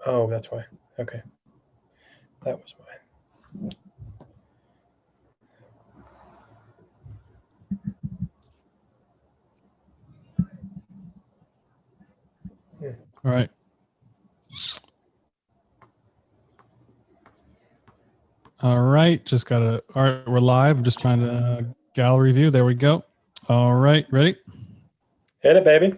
Oh, that's why. Okay. That was why. All right. All right. All right. We're live. I'm just trying to gallery view. There we go. All right. Ready? Hit it, baby.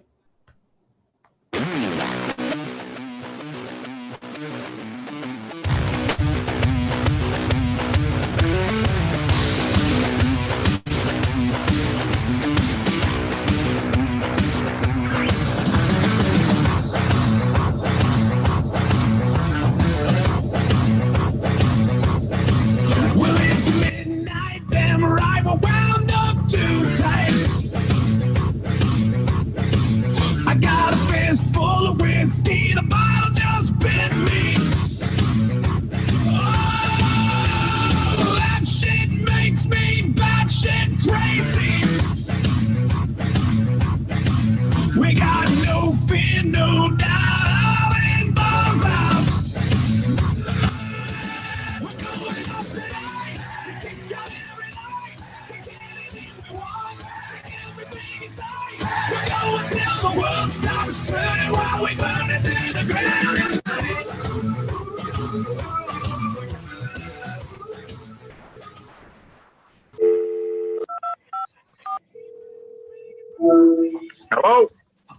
Hello?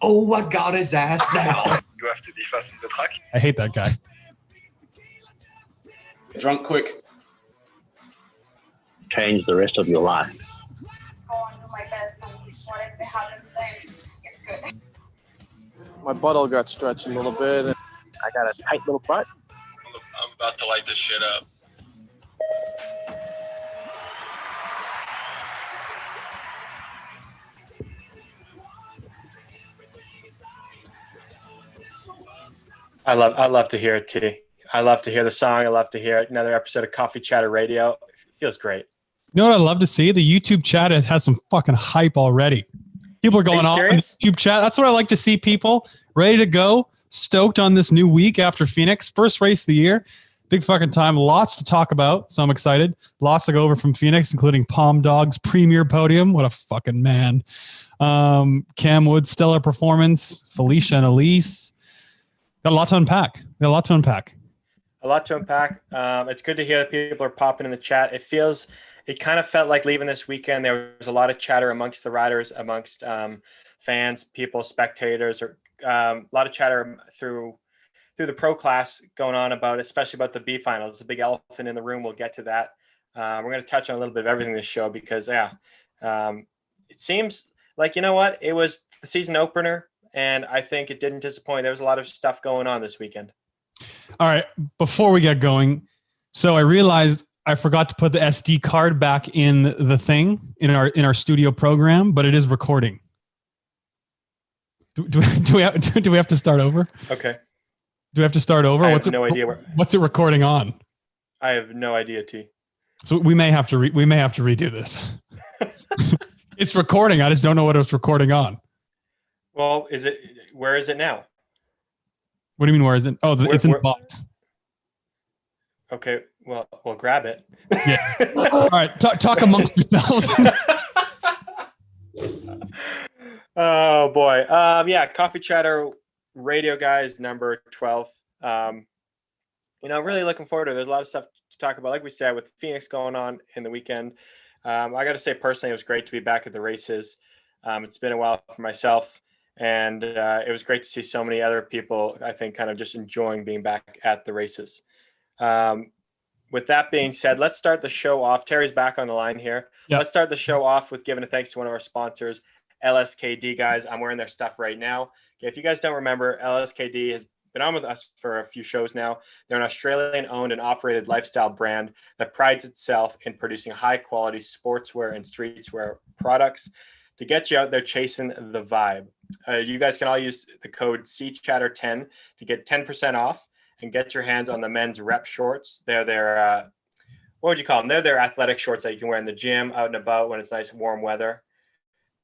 Oh, I got his ass now. You have to be fast in the track. I hate that guy. Drunk quick. Change the rest of your life. My butthole got stretched a little bit. I got a tight little butt. I'm about to light this shit up. I love to hear it, T. I love to hear the song. I love to hear it. Another episode of Coffee Chatter Radio. It feels great. You know what I love to see? The YouTube chat has some fucking hype already. People are going on the YouTube chat. That's what I like to see. People ready to go, stoked on this new week after Phoenix. First race of the year. Big fucking time. Lots to talk about, so I'm excited. Lots to go over from Phoenix, including Palm Dog's premier podium. What a fucking man. Cam Wood's stellar performance. Felicia and Elise. Got a lot to unpack. A lot to unpack. It's good to hear that people are popping in the chat. It kind of felt like leaving this weekend, there was a lot of chatter amongst the riders, amongst fans, people, spectators, or a lot of chatter through the pro class going on especially about the B finals. It's a big elephant in the room. We'll get to that. We're going to touch on a little bit of everything this show because, it seems like, you know what? It was the season opener, and I think it didn't disappoint. There was a lot of stuff going on this weekend. All right. Before we get going, so I realized I forgot to put the SD card back in the thing in our studio program, but it is recording. Do we have to start over? Okay. Do we have to start over? I have no idea. What's it recording on? I have no idea, T. So we may have to redo this. It's recording. I just don't know what it's recording on. Well, where is it now? What do you mean, where is it? Oh, it's in the box. Okay, well, grab it. Yeah. All right, talk amongst yourselves. Oh boy. Coffee Chatter Radio guys, number 12. Really looking forward to it. There's a lot of stuff to talk about. Like we said, with Phoenix going on in the weekend. I got to say personally, it was great to be back at the races. It's been a while for myself. And it was great to see so many other people, I think, kind of just enjoying being back at the races. With that being said, let's start the show off. Terry's back on the line here. Yep. Let's start the show off with giving a thanks to one of our sponsors, LSKD, guys. I'm wearing their stuff right now. Okay, if you guys don't remember, LSKD has been on with us for a few shows now. They're an Australian-owned and operated lifestyle brand that prides itself in producing high-quality sportswear and streetwear products to get you out there chasing the vibe. You guys can all use the code CChatter10 to get 10% off and get your hands on the men's rep shorts. They're their, what would you call them? They're their athletic shorts that you can wear in the gym, out and about when it's nice warm weather.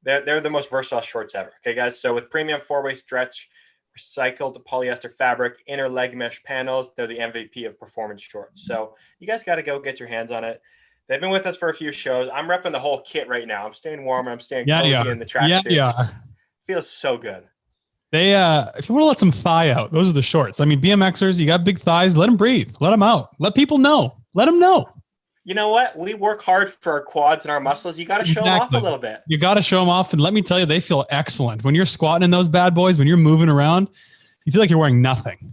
They're the most versatile shorts ever. Okay, guys. So with premium 4-way stretch recycled polyester fabric, inner leg mesh panels. They're the MVP of performance shorts. So you guys got to go get your hands on it. They've been with us for a few shows. I'm repping the whole kit right now. I'm staying warm. I'm staying cozy in the tracksuit. Yeah. Feels so good. They, if you want to let some thigh out, those are the shorts. I mean, BMXers, you got big thighs, let them breathe. Let them out. Let people know. Let them know. You know what? We work hard for our quads and our muscles. You got to show them off a little bit. You got to show them off. And let me tell you, they feel excellent. When you're squatting in those bad boys, when you're moving around, you feel like you're wearing nothing.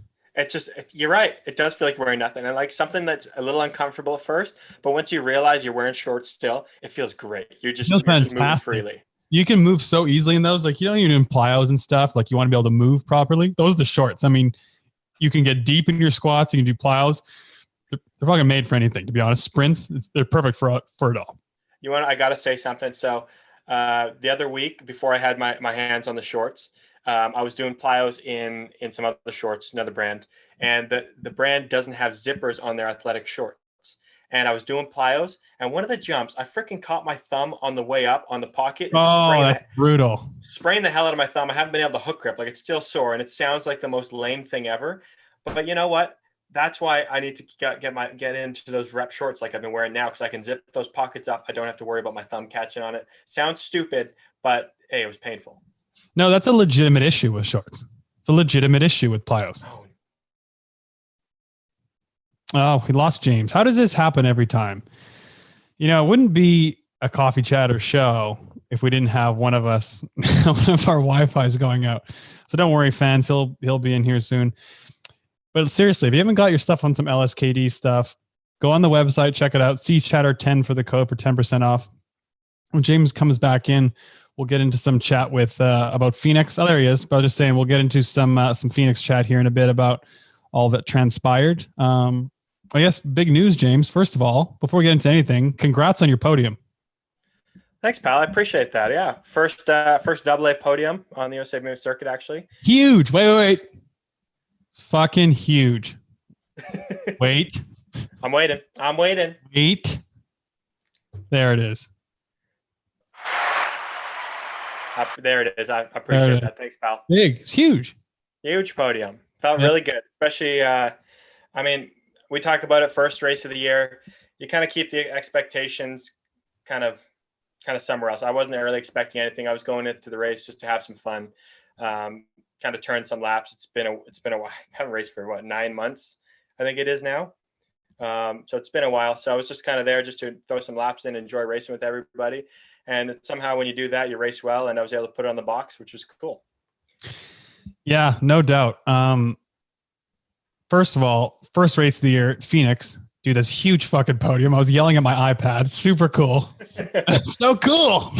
You're right. It does feel like you're wearing nothing. And like something that's a little uncomfortable at first, but once you realize you're wearing shorts still, it feels great. You're just moving freely. You can move so easily in those. Like you don't even do plyos and stuff. Like you want to be able to move properly. Those are the shorts. I mean, you can get deep in your squats. You can do plyos. They're fucking made for anything, to be honest. Sprints, they're perfect for it all. I got to say something. So the other week before I had my hands on the shorts, I was doing plyos in some other shorts, another brand, and the brand doesn't have zippers on their athletic shorts. And I was doing plyos, and one of the jumps, I freaking caught my thumb on the way up on the pocket. And that's brutal. Spraying the hell out of my thumb. I haven't been able to hook grip. Like it's still sore, and it sounds like the most lame thing ever. But you know what? That's why I need to get into those rep shorts like I've been wearing now, because I can zip those pockets up. I don't have to worry about my thumb catching on it. Sounds stupid, but hey, it was painful. No, that's a legitimate issue with shorts. It's a legitimate issue with plyos. Oh, we lost James. How does this happen every time? You know, it wouldn't be a coffee chat or show if we didn't have one of us, one of our Wi-Fi is going out. So don't worry, fans. He'll be in here soon. But seriously, if you haven't got your stuff on some LSKD stuff, go on the website, check it out. See Chatter10 for the code for 10% off. When James comes back in, we'll get into some chat with about Phoenix. Oh, there he is. But I was just saying, we'll get into some Phoenix chat here in a bit about all that transpired. I guess big news, James. First of all, before we get into anything, congrats on your podium. Thanks, pal. I appreciate that. Yeah, first AA podium on the USA Movement Circuit, actually. Huge. Wait. Fucking huge. Wait. I'm waiting. Wait. There it is. There it is. I appreciate that. Thanks, pal. Big. It's huge. Huge podium. Felt really good, especially, I mean, we talk about it, first race of the year. You kind of keep the expectations kind of somewhere else. I wasn't really expecting anything. I was going into the race just to have some fun, kind of turn some laps. It's been a while. I haven't raced for 9 months, I think it is now. So it's been a while. So I was just kind of there just to throw some laps in, enjoy racing with everybody. And somehow when you do that, you race well. And I was able to put it on the box, which was cool. Yeah, no doubt. First of all, first race of the year, Phoenix, do this huge fucking podium. I was yelling at my iPad. Super cool. So cool.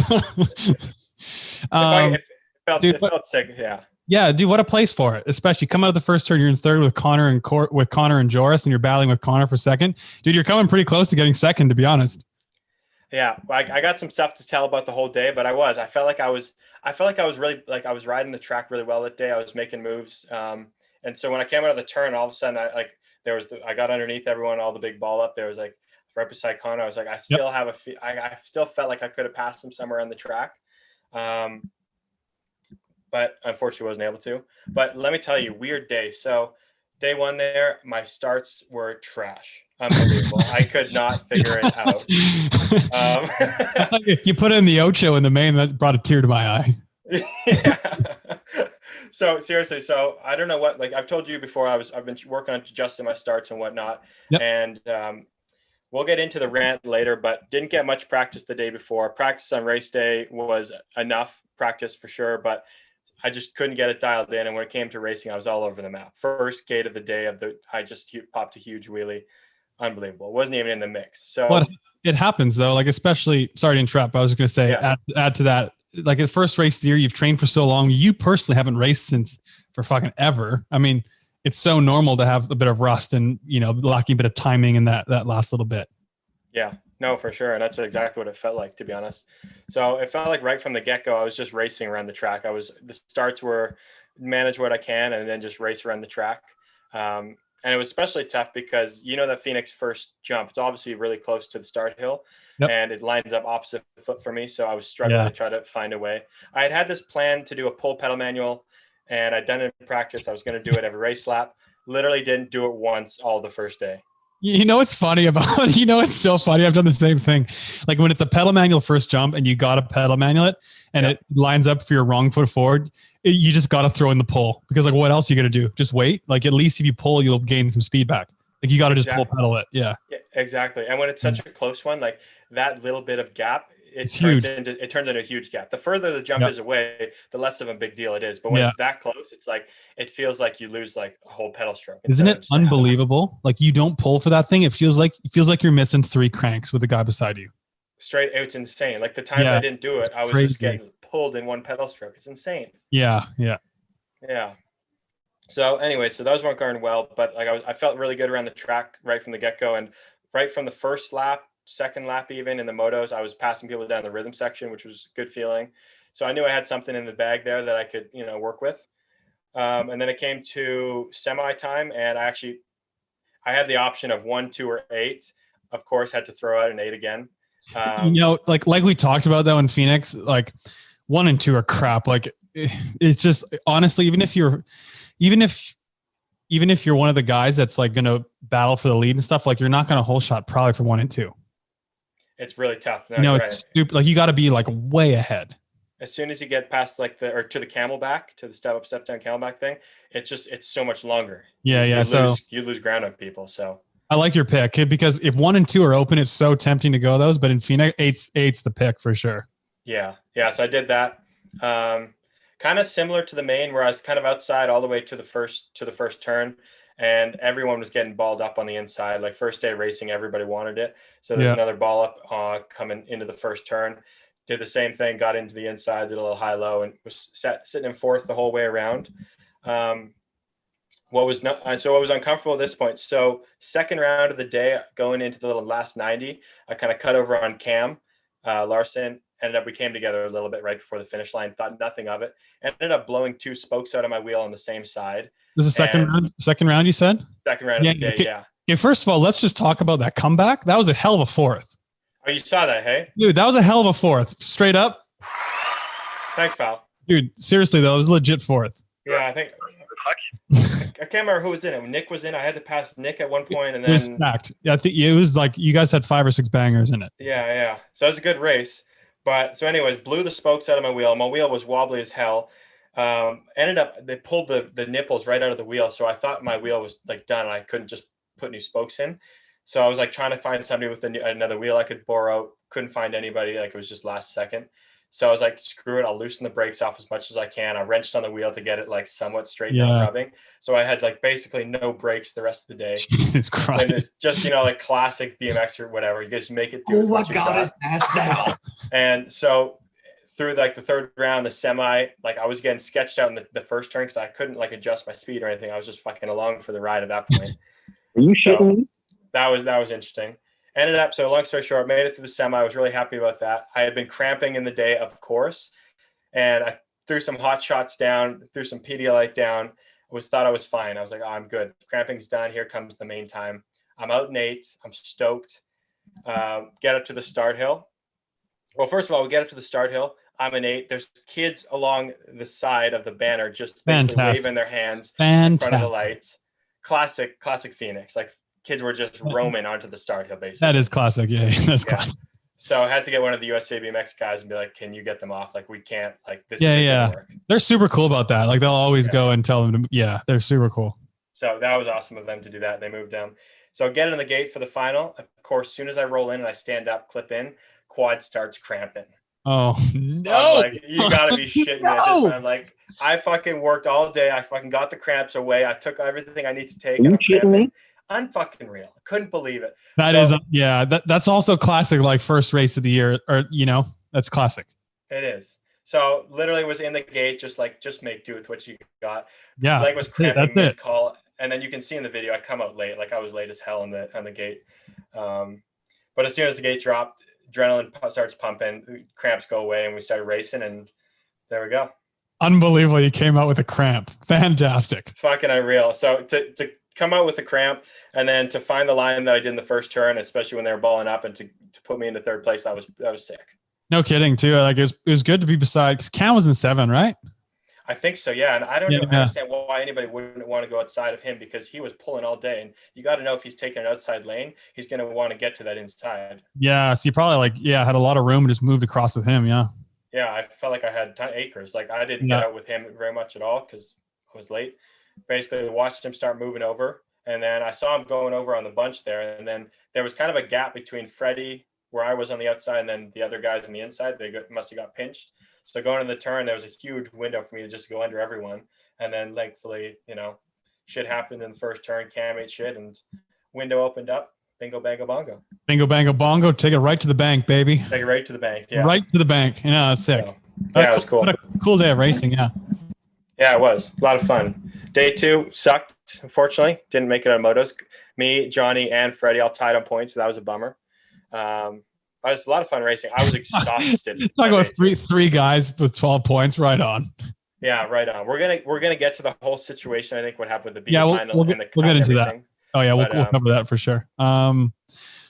It felt sick. Yeah. Yeah, dude, what a place for it. Especially come out of the first turn, you're in third with Connor and Joris, and you're battling with Connor for second. Dude, you're coming pretty close to getting second, to be honest. Yeah, I got some stuff to tell about the whole day, but I felt like I was really, like, I was riding the track really well that day. I was making moves. And so when I came out of the turn, all of a sudden I got underneath everyone, all the big ball up there. Was like right beside Connor. I was like, I still felt like I could have passed him somewhere on the track. But unfortunately wasn't able to. But let me tell you, weird day. So day one there, my starts were trash. Unbelievable. I could not figure it out. You put in the Ocho in the main, that brought a tear to my eye. Yeah. So seriously, I don't know what, like I've told you before, I've been working on adjusting my starts and whatnot. Yep. And we'll get into the rant later, but didn't get much practice the day before. Practice on race day was enough practice for sure, but I just couldn't get it dialed in. And when it came to racing, I was all over the map. First gate of the day I just popped a huge wheelie. Unbelievable. It wasn't even in the mix. So well, it happens though. Like, especially, sorry to interrupt, but I was going to say, add to that, like the first race of the year, you've trained for so long. You personally haven't raced for fucking ever. I mean, it's so normal to have a bit of rust and, lacking a bit of timing in that last little bit. Yeah, no, for sure. And that's exactly what it felt like, to be honest. So it felt like right from the get-go, I was just racing around the track. The starts were manage what I can and then just race around the track. And it was especially tough because that Phoenix first jump, it's obviously really close to the start hill. Yep. And it lines up opposite foot for me. So I was struggling to try to find a way. I had this plan to do a pull pedal manual and I'd done it in practice. I was going to do it every race lap. Literally didn't do it once all the first day. You know what's funny about you know it's so funny. I've done the same thing. Like when it's a pedal manual first jump and you got to pedal manual it and it lines up for your wrong foot forward, you just got to throw in the pull because like what else are you going to do? Just wait. Like at least if you pull, you'll gain some speed back. Like you got to just pull pedal it. Yeah, exactly. And when it's such a close one, like that little bit of gap, it turns into a huge gap. The further the jump is away, the less of a big deal it is. But when it's that close, it's like it feels like you lose like a whole pedal stroke. Isn't it unbelievable? Like you don't pull for that thing. It feels like you're missing 3 cranks with the guy beside you. Straight out, it's insane. Like the times I didn't do it, I was just getting pulled in one pedal stroke. It's insane. Yeah. So anyway, so those weren't going well, but like I felt really good around the track right from the get-go, and right from the first lap, second lap, even in the motos, I was passing people down the rhythm section, which was a good feeling. So I knew I had something in the bag there that I could, work with. And then it came to semi time, and I had the option of 1, 2, or 8. Of course, had to throw out an 8 again. Like we talked about though in Phoenix, like 1 and 2 are crap. Like it's just honestly, even if you're one of the guys that's like going to battle for the lead and stuff, like you're not going to whole shot probably for 1 and 2. It's really tough. No, it's stupid. Like you got to be like way ahead. As soon as you get past like to the camelback, to the step up, step down camelback thing, it's so much longer. You lose ground on people. So I like your pick because if 1 and 2 are open, it's so tempting to go those. But in Phoenix, eight's the pick for sure. Yeah. So I did that. Kind of similar to the main, where I was kind of outside all the way to the first turn, and everyone was getting balled up on the inside. Like first day racing, everybody wanted it. So there's another ball up coming into the first turn. Did the same thing, got into the inside, did a little high-low, and was sitting in fourth the whole way around. What was uncomfortable at this point. So second round of the day, going into the little last 90, I kind of cut over on Cam Larson. We came together a little bit right before the finish line, thought nothing of it. Ended up blowing 2 spokes out of my wheel on the same side. This is second round, you said? Second round of the day, yeah. Okay, first of all, let's just talk about that comeback. That was a hell of a fourth. Oh, you saw that, hey? Dude, that was a hell of a fourth. Straight up. Thanks, pal. Dude, seriously, though, it was a legit fourth. Yeah, I think. I can't remember who was in it. When Nick was in, I had to pass Nick at one point, and then. It was stacked. Yeah, I think it was like you guys had 5 or 6 bangers in it. Yeah. So it was a good race. But so anyways, blew the spokes out of my wheel. My wheel was wobbly as hell. They pulled the nipples right out of the wheel. So I thought my wheel was like done and I couldn't just put new spokes in. So I was like trying to find somebody with another wheel I could bore out. Couldn't find anybody. Like it was just last second. So I was like, screw it. I'll loosen the brakes off as much as I can. I wrenched on the wheel to get it like somewhat straight down rubbing. So I had like basically no brakes the rest of the day. Jesus Christ. And it's just, like classic BMX or whatever. You just make it do. Oh my God, his ass now. And so through like the third round, the semi, like I was getting sketched out in the first turn because I couldn't like adjust my speed or anything. I was just fucking along for the ride at that point. Are you shitting me? That was interesting. Ended up, so long story short, made it through the semi. I was really happy about that. I had been cramping in the day, of course, and I threw some hot shots down, threw some Pedialyte down. Thought I was fine. I was like, oh, I'm good. Cramping's done. Here comes the main time. I'm out in 8. I'm stoked. Get up to the start hill. Well, first of all, we get up to the start hill. I'm in 8. There's kids along the side of the banner just basically waving their hands in front of the lights. Classic Phoenix. Like kids were just roaming onto the start hill, basically. That is classic. Yeah, that's classic. So I had to get one of the USA BMX guys and be like, can you get them off? Like, we can't, like, this isn't gonna work. They're super cool about that. Like, they'll always go and tell them to, they're super cool. So that was awesome of them to do that. They moved them. So get in the gate for the final. Of course, as soon as I roll in and I stand up, clip in, quad starts cramping. Oh, no. I'm like, you got to be shitting me at this time. Like, I fucking worked all day. I fucking got the cramps away. I took everything I need to take. Are you shitting me? Unfucking real. Couldn't believe it. That's also classic, like first race of the year, or that's classic. It is. So literally was in the gate, just make do with what you got. Yeah. Leg was cramping mid-call. And then you can see in the video, I come out late. Like I was late as hell on the gate. But as soon as the gate dropped, adrenaline starts pumping, cramps go away, and we started racing, and there we go. Unbelievable. You came out with a cramp. Fantastic. Fucking unreal. So to come out with a cramp and then to find the line that I did in the first turn, especially when they were balling up, and to put me into third place, that was sick. No kidding too. Like it was good to be beside, because Cam was in 7, right? I think so, yeah. And I don't Yeah. understand why anybody wouldn't want to go outside of him, because he was pulling all day. And you got to know if he's taking an outside lane, he's going to want to get to that inside. Yeah. So you probably had a lot of room and just moved across with him. Yeah. Yeah, I felt like I had acres. Like I didn't get out with him very much at all because I was late. Basically, watched him start moving over, and then I saw him going over on the bunch there. And then there was kind of a gap between Freddie, where I was on the outside, and then the other guys on the inside. They must have got pinched. So going to the turn, there was a huge window for me to just go under everyone. And then thankfully, shit happened in the first turn. Cam ate shit, and window opened up. Bingo, bango, bongo. Bingo, bango, bongo. Take it right to the bank, baby. Take it right to the bank. Yeah. Right to the bank. Yeah, that's sick. So, yeah, it was cool. What a cool day of racing. Yeah. Yeah, it was a lot of fun. Day 2 sucked, unfortunately. Didn't make it on motos. Me, Johnny, and Freddie all tied on points, so that was a bummer. It was a lot of fun racing. I was exhausted. Talk about three guys with 12 points. Right on. Yeah, right on. We're gonna get to the whole situation. I think what happened with the B final we'll and the we'll get into that. Oh yeah, we'll cover that for sure. On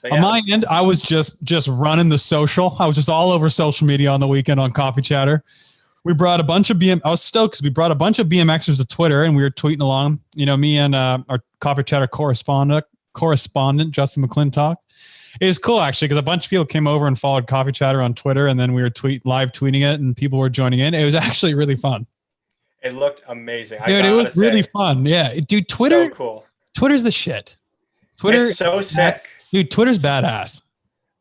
my end, I was just running the social. I was just all over social media on the weekend on Coffee Chatter. We brought a bunch of I was stoked because we brought a bunch of BMXers to Twitter and we were tweeting along. Me and our Coffee Chatter correspondent Justin McClintock. It was cool actually because a bunch of people came over and followed Coffee Chatter on Twitter, and then we were live tweeting it, and people were joining in. It was actually really fun. It looked amazing. Dude, it was really fun. Yeah, dude, Twitter. So cool. Twitter's the shit. Twitter. It's so sick. Dude, Twitter's badass.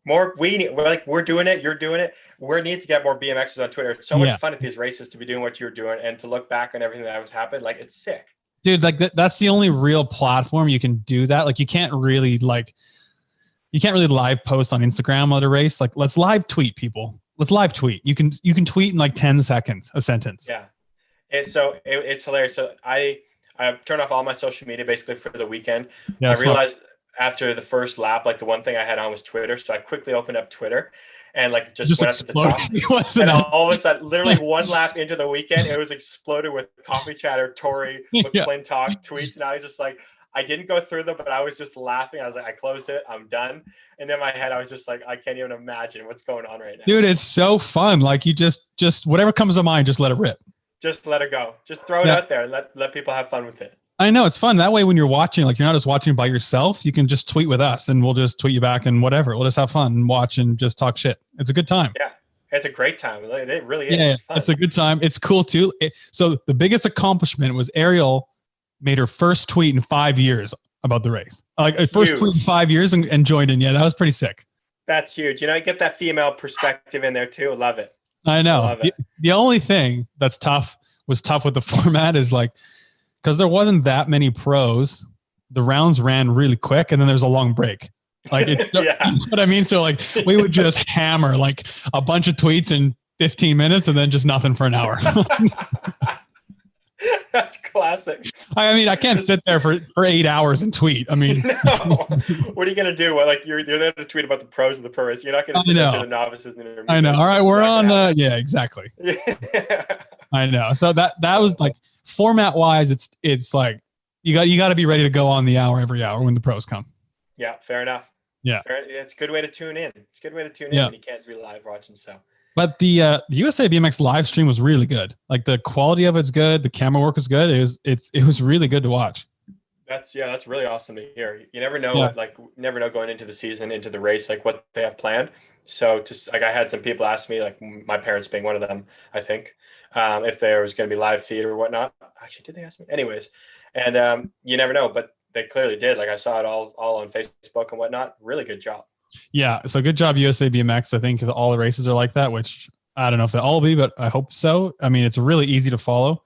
We're doing it. You're doing it. We need to get more BMXers on Twitter. It's so much fun at these races to be doing what you're doing and to look back on everything that has happened. Like, it's sick. Dude, like that's the only real platform you can do that. Like, you can't really live post on Instagram at a race. Like, let's live tweet, people. Let's live tweet. You can tweet in like 10 seconds, a sentence. Yeah. It's hilarious. So I turned off all my social media basically for the weekend. Yeah, I realized after the first lap, like the one thing I had on was Twitter. So I quickly opened up Twitter and like just went up to the top. And all of a sudden, literally one lap into the weekend, it was exploded with Coffee Chatter, Tori, McClintock tweets. And I was just like, I didn't go through them, but I was just laughing. I was like, I closed it. I'm done. And in my head, I was just like, I can't even imagine what's going on right now. Dude, it's so fun. Like, you just whatever comes to mind, just let it rip. Just let it go. Just throw it out there. Let people have fun with it. I know, it's fun. That way, when you're watching, like, you're not just watching by yourself. You can just tweet with us, and we'll just tweet you back and whatever. We'll just have fun and watch and just talk shit. It's a good time. Yeah, it's a great time. It really is. Yeah, it's fun. It's a good time. It's cool too. So the biggest accomplishment was Ariel made her first tweet in 5 years about the race. Like, her first tweet in 5 years and joined in. Yeah, that was pretty sick. That's huge. You get that female perspective in there too. Love it. I know. The only thing that's tough with the format is like, because there wasn't that many pros, the rounds ran really quick and then there's a long break. Like, you know what I mean? So like, we would just hammer like a bunch of tweets in 15 minutes and then just nothing for an hour. That's classic. I mean, I can't sit there for 8 hours and tweet. I mean, no. What are you going to do? Well, like, you're there to tweet about the pros of the pros. You're not going to sit there to the novices. And I know. All right. We're on. Yeah, exactly. I know. So that was like, format wise, it's like you got to be ready to go on the hour every hour when the pros come. Yeah, fair enough. Yeah, it's a good way to tune in. It's a good way to tune in when you can't be live watching. So, but the USA BMX live stream was really good. Like, the quality of it's good. The camera work was good. It was really good to watch. That's really awesome to hear. You never know, never know going into the season, into the race, like what they have planned. So I had some people ask me, like my parents being one of them, I think, if there was going to be live feed or whatnot. Actually, did they ask me? Anyways, and you never know, but they clearly did. Like, I saw it all on Facebook and whatnot. Really good job. Yeah. So good job, USA BMX. I think all the races are like that, which I don't know if they all be, but I hope so. I mean, it's really easy to follow.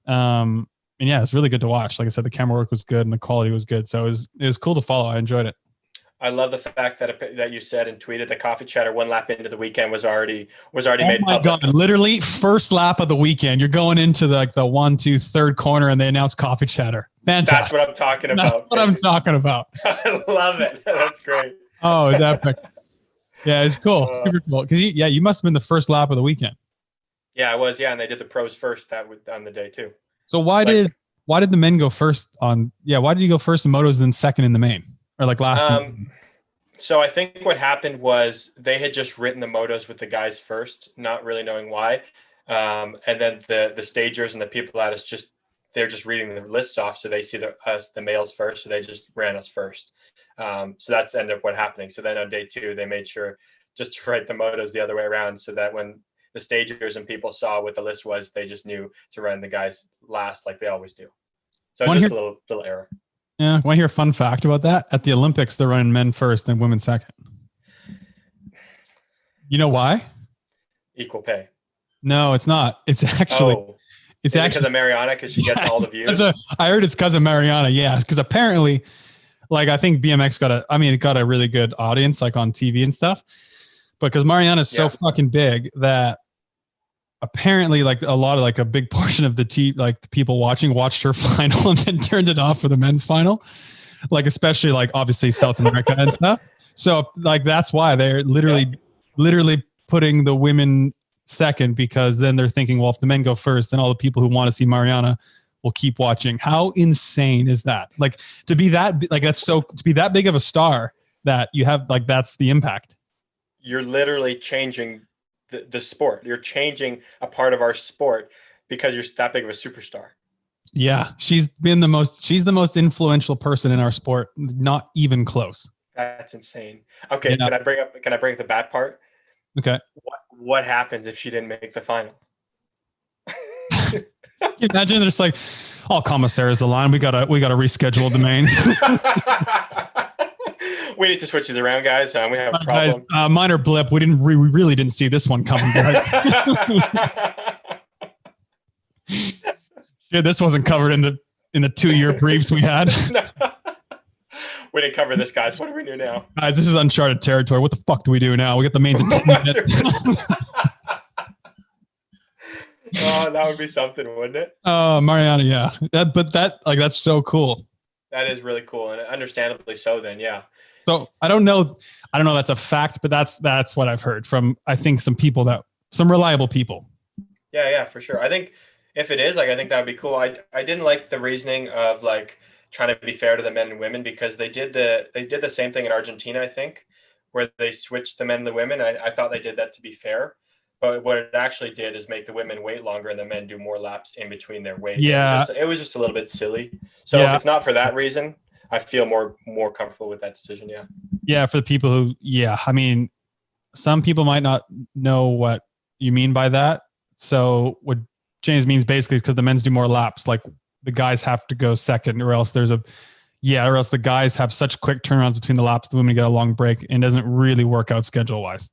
And yeah, it's really good to watch. Like I said, the camera work was good and the quality was good. So it was cool to follow. I enjoyed it. I love the fact that you said and tweeted that Coffee Chatter one lap into the weekend was already made public. Oh my God, literally first lap of the weekend. You're going into the 1, 2, 3rd corner and they announced Coffee Chatter. Fantastic. That's what I'm talking about. That's what I'm talking about. I love it. That's great. Oh, it's epic. Yeah, it's cool. Super cool. Because you must have been the first lap of the weekend. Yeah, I was. Yeah, and they did the pros first on the day too. So why did the men go first on? Yeah, why did you go first in motos, then second in the main, or like last? So I think what happened was they had just written the motos with the guys first, not really knowing why. And then the stagers and the people at us they're just reading the lists off, so they see the males first, so they just ran us first. So that's ended up what happening. So then on day 2, they made sure just to write the motos the other way around, so that when the stagers and people saw what the list was, they just knew to run the guys last like they always do. So it's just a little error. Yeah. Want to hear a fun fact about that? At the Olympics, they're running men first and women second. You know why? Equal pay. No, it's not. It's actually it's actually because of Mariana, because she gets all the views. I heard it's because of Mariana. Yeah, because apparently, like, I think BMX it got a really good audience, like on TV and stuff. But because Mariana is so fucking big that apparently, like, a lot of, like, a big portion of the people watched her final and then turned it off for the men's final, like, especially, like, obviously South America and stuff. So, like, that's why they're literally putting the women second, because then they're thinking, well, if the men go first, then all the people who want to see Mariana will keep watching. How insane is that? Like, to be that big of a star that you have, like, that's the impact. You're literally changing the sport. You're changing a part of our sport because you're that big of a superstar. Yeah, she's the most influential person in our sport. Not even close. That's insane. Okay, yeah. Can I bring up the bad part? Okay. What happens if she didn't make the final? Can you imagine? There's like, all commissaires the line. We gotta reschedule the main. We need to switch these around, guys. We have a problem. Guys, minor blip. We really didn't see this one coming, guys. Yeah, this wasn't covered in the 2-year briefs we had. No. We didn't cover this, guys. What do we do now? Guys, this is uncharted territory. What the fuck do we do now? We get the mains in 10 minutes. Oh, that would be something, wouldn't it? Oh, Mariana, yeah. That's so cool. That is really cool, and understandably so then, yeah. So I don't know if that's a fact, but that's what I've heard from, I think, some reliable people. Yeah, for sure. I think if it is, like, I think that would be cool. I didn't like the reasoning of, like, trying to be fair to the men and women, because they did the same thing in Argentina, I think, where they switched the men and the women. I thought they did that to be fair, but what it actually did is make the women wait longer and the men do more laps in between their wait. Yeah, it was just a little bit silly. So if it's not for that reason, I feel more comfortable with that decision. Yeah. Yeah, for the people who, I mean, some people might not know what you mean by that. So what James means basically is because the men's do more laps, like, the guys have to go second, or else the guys have such quick turnarounds between the laps, the women get a long break, and doesn't really work out schedule wise.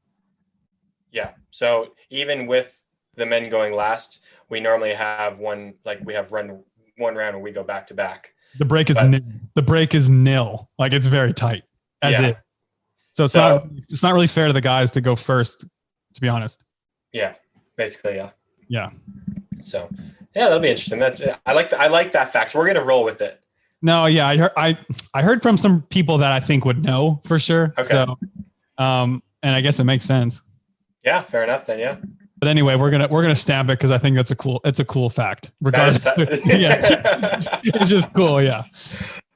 Yeah. So even with the men going last, we normally have run one round and we go back to back. The break is nil. Like, it's very tight. So it's not really fair to the guys to go first, to be honest. Yeah. Basically, yeah. Yeah. So yeah, that'll be interesting. I like that fact. So we're gonna roll with it. No, yeah, I heard from some people that I think would know for sure. Okay. So, and I guess it makes sense. Yeah, fair enough then. Yeah. But anyway, we're gonna stamp it because I think it's a cool fact. Regardless, yeah, it's just cool. Yeah.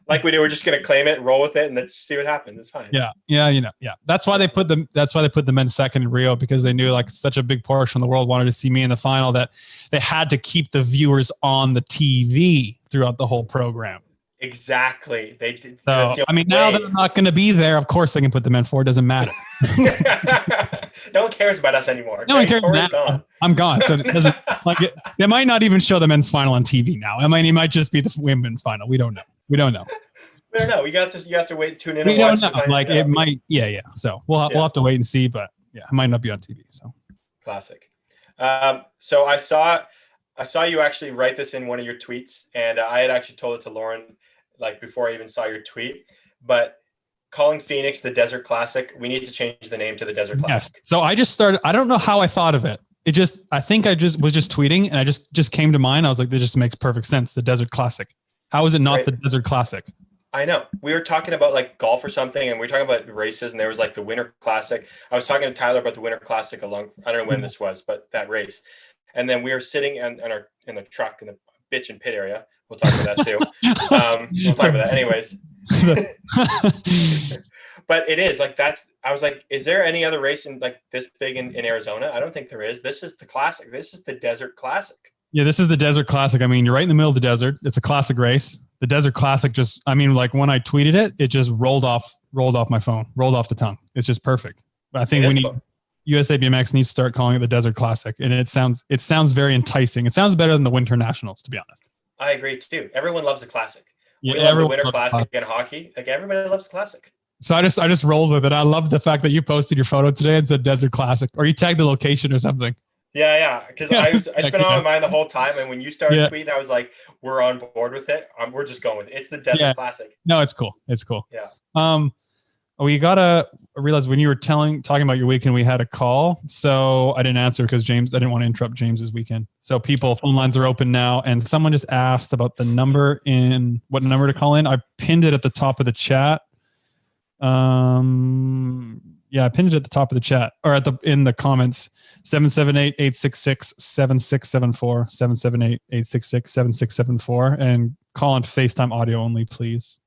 Like we do, we're just gonna claim it, roll with it, and let's see what happens. It's fine. Yeah. That's why they put the men second in Rio, because they knew, like, such a big portion of the world wanted to see me in the final that they had to keep the viewers on the TV throughout the whole program. Exactly. They did. So I mean, now that I'm not going to be there, of course they can put the men forward. Doesn't matter. No one cares about us anymore. No one cares. Gone. I'm gone. So it doesn't, they might not even show the men's final on TV now. I mean, it might just be the women's final. We don't know. We don't know. You have to wait, tune in. We don't know. Like, it might. Yeah. So we'll have to wait and see. But yeah, it might not be on TV. So classic. So I saw you actually write this in one of your tweets, and I had actually told it to Lauren, like, before I even saw your tweet. But calling Phoenix the Desert Classic, we need to change the name to the Desert Classic. Yes. So I just started. I don't know how I thought of it. I think I was tweeting, and I just came to mind. I was like, that just makes perfect sense. The Desert Classic. How is it not the Desert Classic? I know. We were talking about, like, golf or something, and we were talking about races, and there was, like, the Winter Classic. I was talking to Tyler about the Winter Classic I don't know when this was, but that race. And then we were sitting in the truck in the bitch and pit area. We'll talk about that too. We'll talk about that anyways. but it is like I was like, is there any other race in like this big in Arizona? I don't think there is. This is the classic. This is the Desert Classic. Yeah, this is the Desert Classic. I mean, you're right in the middle of the desert. It's a classic race. The Desert Classic just, I mean, like when I tweeted it, it just rolled off my phone, rolled off the tongue. It's just perfect. But I think USA BMX needs to start calling it the Desert Classic, and it sounds very enticing. It sounds better than the Winter Nationals, to be honest. I agree too. Everyone loves the Classic. Yeah, we love the Winter Classic in hockey. Like everybody loves the Classic. So I just rolled with it. I love the fact that you posted your photo today and said Desert Classic, or you tagged the location or something. Yeah. Because it's been on my mind the whole time, and when you started tweeting, I was like, "We're on board with it. We're just going with it. It's the Desert Classic." No, it's cool. It's cool. Yeah. We gotta realize when you were talking about your weekend, we had a call, so I didn't answer because I didn't want to interrupt James's weekend. So phone lines are open now, and someone just asked about what number to call in. I pinned it at the top of the chat. I pinned it at the top of the chat or in the comments. 778-866-7674, 778-866-7674, and call on FaceTime audio only, please.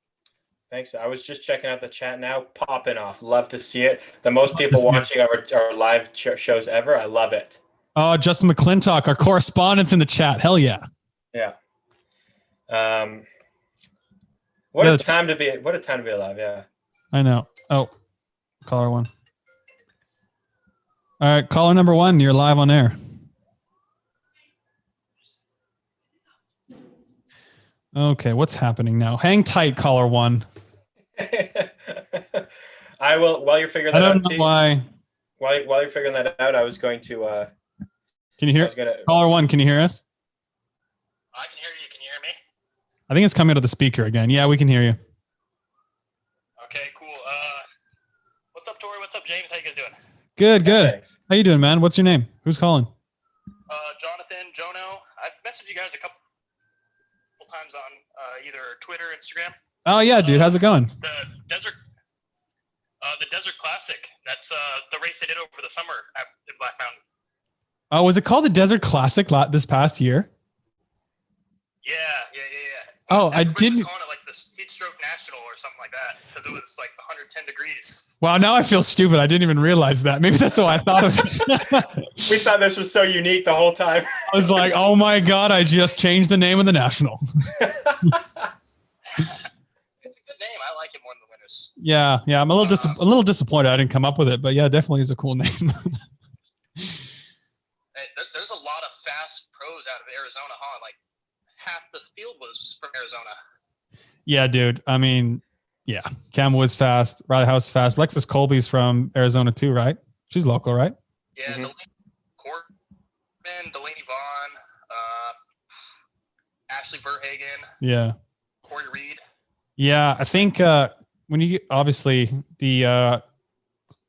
Thanks. I was just checking out the chat now. Popping off. Love to see it. The most people watching our live shows ever. I love it. Oh, Justin McClintock, our correspondent's in the chat. Hell yeah. Yeah. What a time to be alive. Yeah. I know. Oh, caller one. All right, caller number one, you're live on air. Okay, what's happening now? Hang tight, caller one. I will. While you're figuring that out, I don't know why. While you're figuring that out, I was going to. Can you hear? Caller one, can you hear us? I can hear you. Can you hear me? I think it's coming out of the speaker again. Yeah, we can hear you. Okay, cool. What's up, Tori? What's up, James? How you guys doing? Good. Thanks. How you doing, man? What's your name? Who's calling? Jonathan, Jono. I've messaged you guys a couple times on either Twitter, Instagram. Oh yeah, dude. How's it going? The Desert Classic. That's the race they did over the summer at Black Mountain. Oh, was it called the Desert Classic this past year? Yeah. Oh, I didn't. Calling it like the Heat Stroke National or something like that because it was like 110 degrees. Wow, now I feel stupid. I didn't even realize that. Maybe that's what I thought of it. We thought this was so unique the whole time. I was like, oh my God, I just changed the name of the national. It's a good name. I like it more than the Winners. Yeah. I'm a little disappointed I didn't come up with it, but yeah, definitely is a cool name. There's a lot of fast pros out of Arizona, huh? Like half the field was from Arizona. Yeah, dude. I mean, yeah. Cam Wood's fast. Riley House is fast. Lexus Colby's from Arizona too, right? She's local, right? Yeah, Mm-hmm. Delaney Vaughn, Ashley Verhagen. Yeah. Corey Reed. Yeah, I think when you obviously the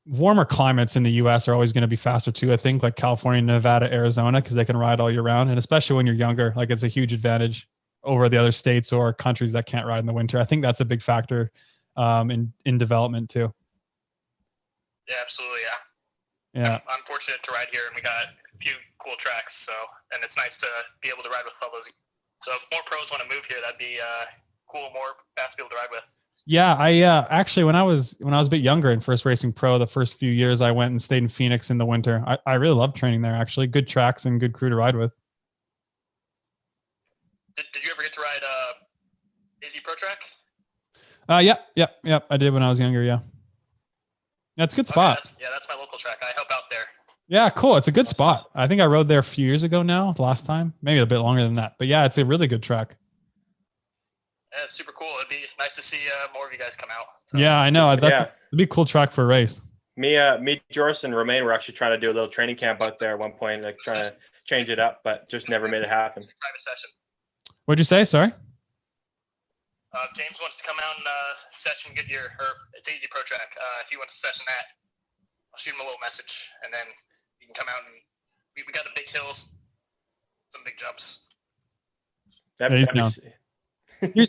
warmer climates in the U.S. are always going to be faster too. I think like California, Nevada, Arizona, because they can ride all year round, and especially when you're younger, like it's a huge advantage over the other states or countries that can't ride in the winter. I think that's a big factor in development too. Yeah, absolutely. Yeah. I'm fortunate to ride here, and we got a few cool tracks. So, and it's nice to be able to ride with fellows. So, if more pros want to move here, that'd be cool. More fast to be able to ride with. Yeah, I actually when I was a bit younger and first racing pro, the first few years I went and stayed in Phoenix in the winter. I really loved training there. Actually, good tracks and good crew to ride with. Did you ever get to ride AZ Pro Track? Yep. I did when I was younger. Yeah, that's a good spot. That's my local track. I help out there. Yeah, cool. It's a good spot. I think I rode there a few years ago now. The last time, maybe a bit longer than that. But yeah, it's a really good track. Yeah, it's super cool. It'd be nice to see more of you guys come out. So. Yeah, I know. It'd be a cool track for a race. Me, Joris, and Romain were actually trying to do a little training camp out there at one point, like trying to change it up, but just never made it happen. Private session. What'd you say? Sorry. James wants to come out and session get it's AZ Pro Track. If he wants to session that, I'll shoot him a little message, and then you can come out and we got the big hills, some big jumps.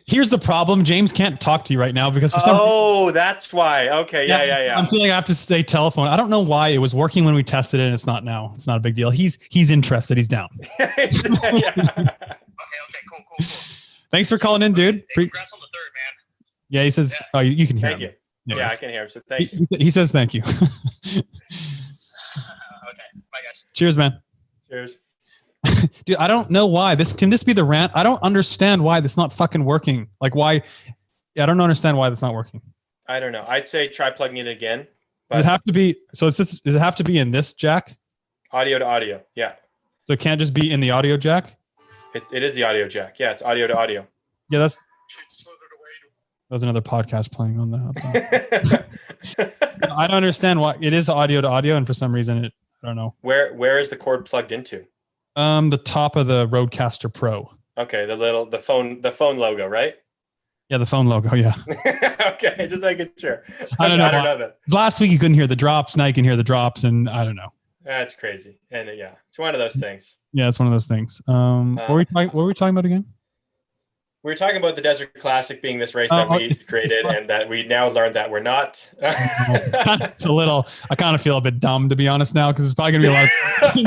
Here's the problem. James can't talk to you right now because for some reason, that's why. Okay, yeah. I'm feeling I have to stay telephone. I don't know why it was working when we tested it and it's not now. It's not a big deal. He's interested. He's down. Okay, cool. Thanks for calling in, dude. Hey, congrats on the third, man. Yeah, he says, you can hear him. Yeah, I can hear him. So He, thank you. he says thank you. Okay, bye guys. Cheers, man. Cheers. Dude, I don't know why can this be the rant? I don't understand why this not fucking working. Like why? I don't understand why that's not working. I don't know. I'd say try plugging it again. Does it have to be? So does it have to be in this jack? Audio to audio. Yeah. So it can't just be in the audio jack? It is the audio jack. Yeah, it's audio to audio. Yeah, that was another podcast playing on that. I don't understand why it is audio to audio, and for some reason I don't know. Where is the cord plugged into? The top of the Rodecaster Pro. Okay, the phone logo, right? Yeah, the phone logo. Yeah. Okay, just making sure. I don't know. I don't know that. Last week you couldn't hear the drops. Now you can hear the drops, and I don't know. That's crazy. And yeah, it's one of those things. Yeah, it's one of those things. What were we talking about again? We were talking about the Desert Classic being this race that we created, and that we now learned that we're not. It's a little. I kind of feel a bit dumb, to be honest, now, because it's probably going to be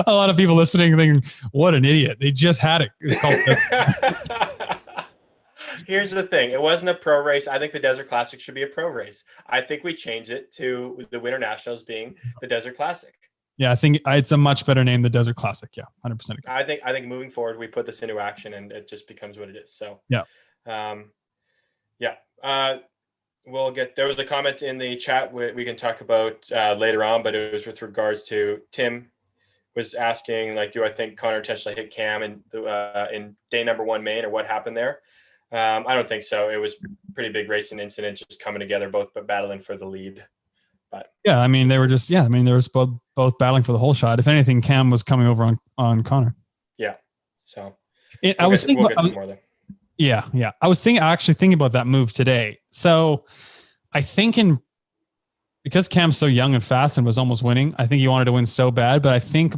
a lot of people listening thinking, "What an idiot! They just had it." It's called Here's the thing: it wasn't a pro race. I think the Desert Classic should be a pro race. I think we change it to the Winter Nationals being the Desert Classic. Yeah, I think it's a much better name than Desert Classic. Yeah, 100%. I think moving forward, we put this into action, and it just becomes what it is. So yeah, we'll get. There was a comment in the chat we can talk about later on, but it was with regards to Tim was asking, like, do I think Connor intentionally hit Cam in day number 1 main, or what happened there? I don't think so. It was pretty big racing incident, just coming together, both but battling for the lead. But yeah, I mean, they were just, they were both battling for the whole shot. If anything, Cam was coming over on Connor. Yeah. So I was thinking, yeah. I was actually thinking about that move today. So I think because Cam's so young and fast and was almost winning, I think he wanted to win so bad, but I think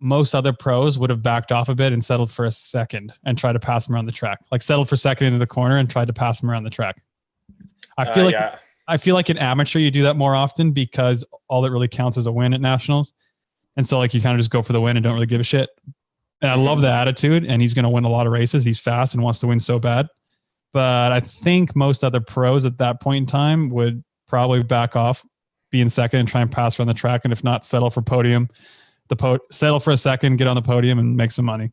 most other pros would have backed off a bit and settled for a second and tried to pass him around the track. Like settled for second into the corner and tried to pass him around the track. I feel like in amateur you do that more often because all that really counts is a win at nationals. And so like you kind of just go for the win and don't really give a shit. And I love the attitude, and he's going to win a lot of races. He's fast and wants to win so bad. But I think most other pros at that point in time would probably back off, be in second and try and pass around the track. And if not, settle for podium. Settle for a second, get on the podium, and make some money.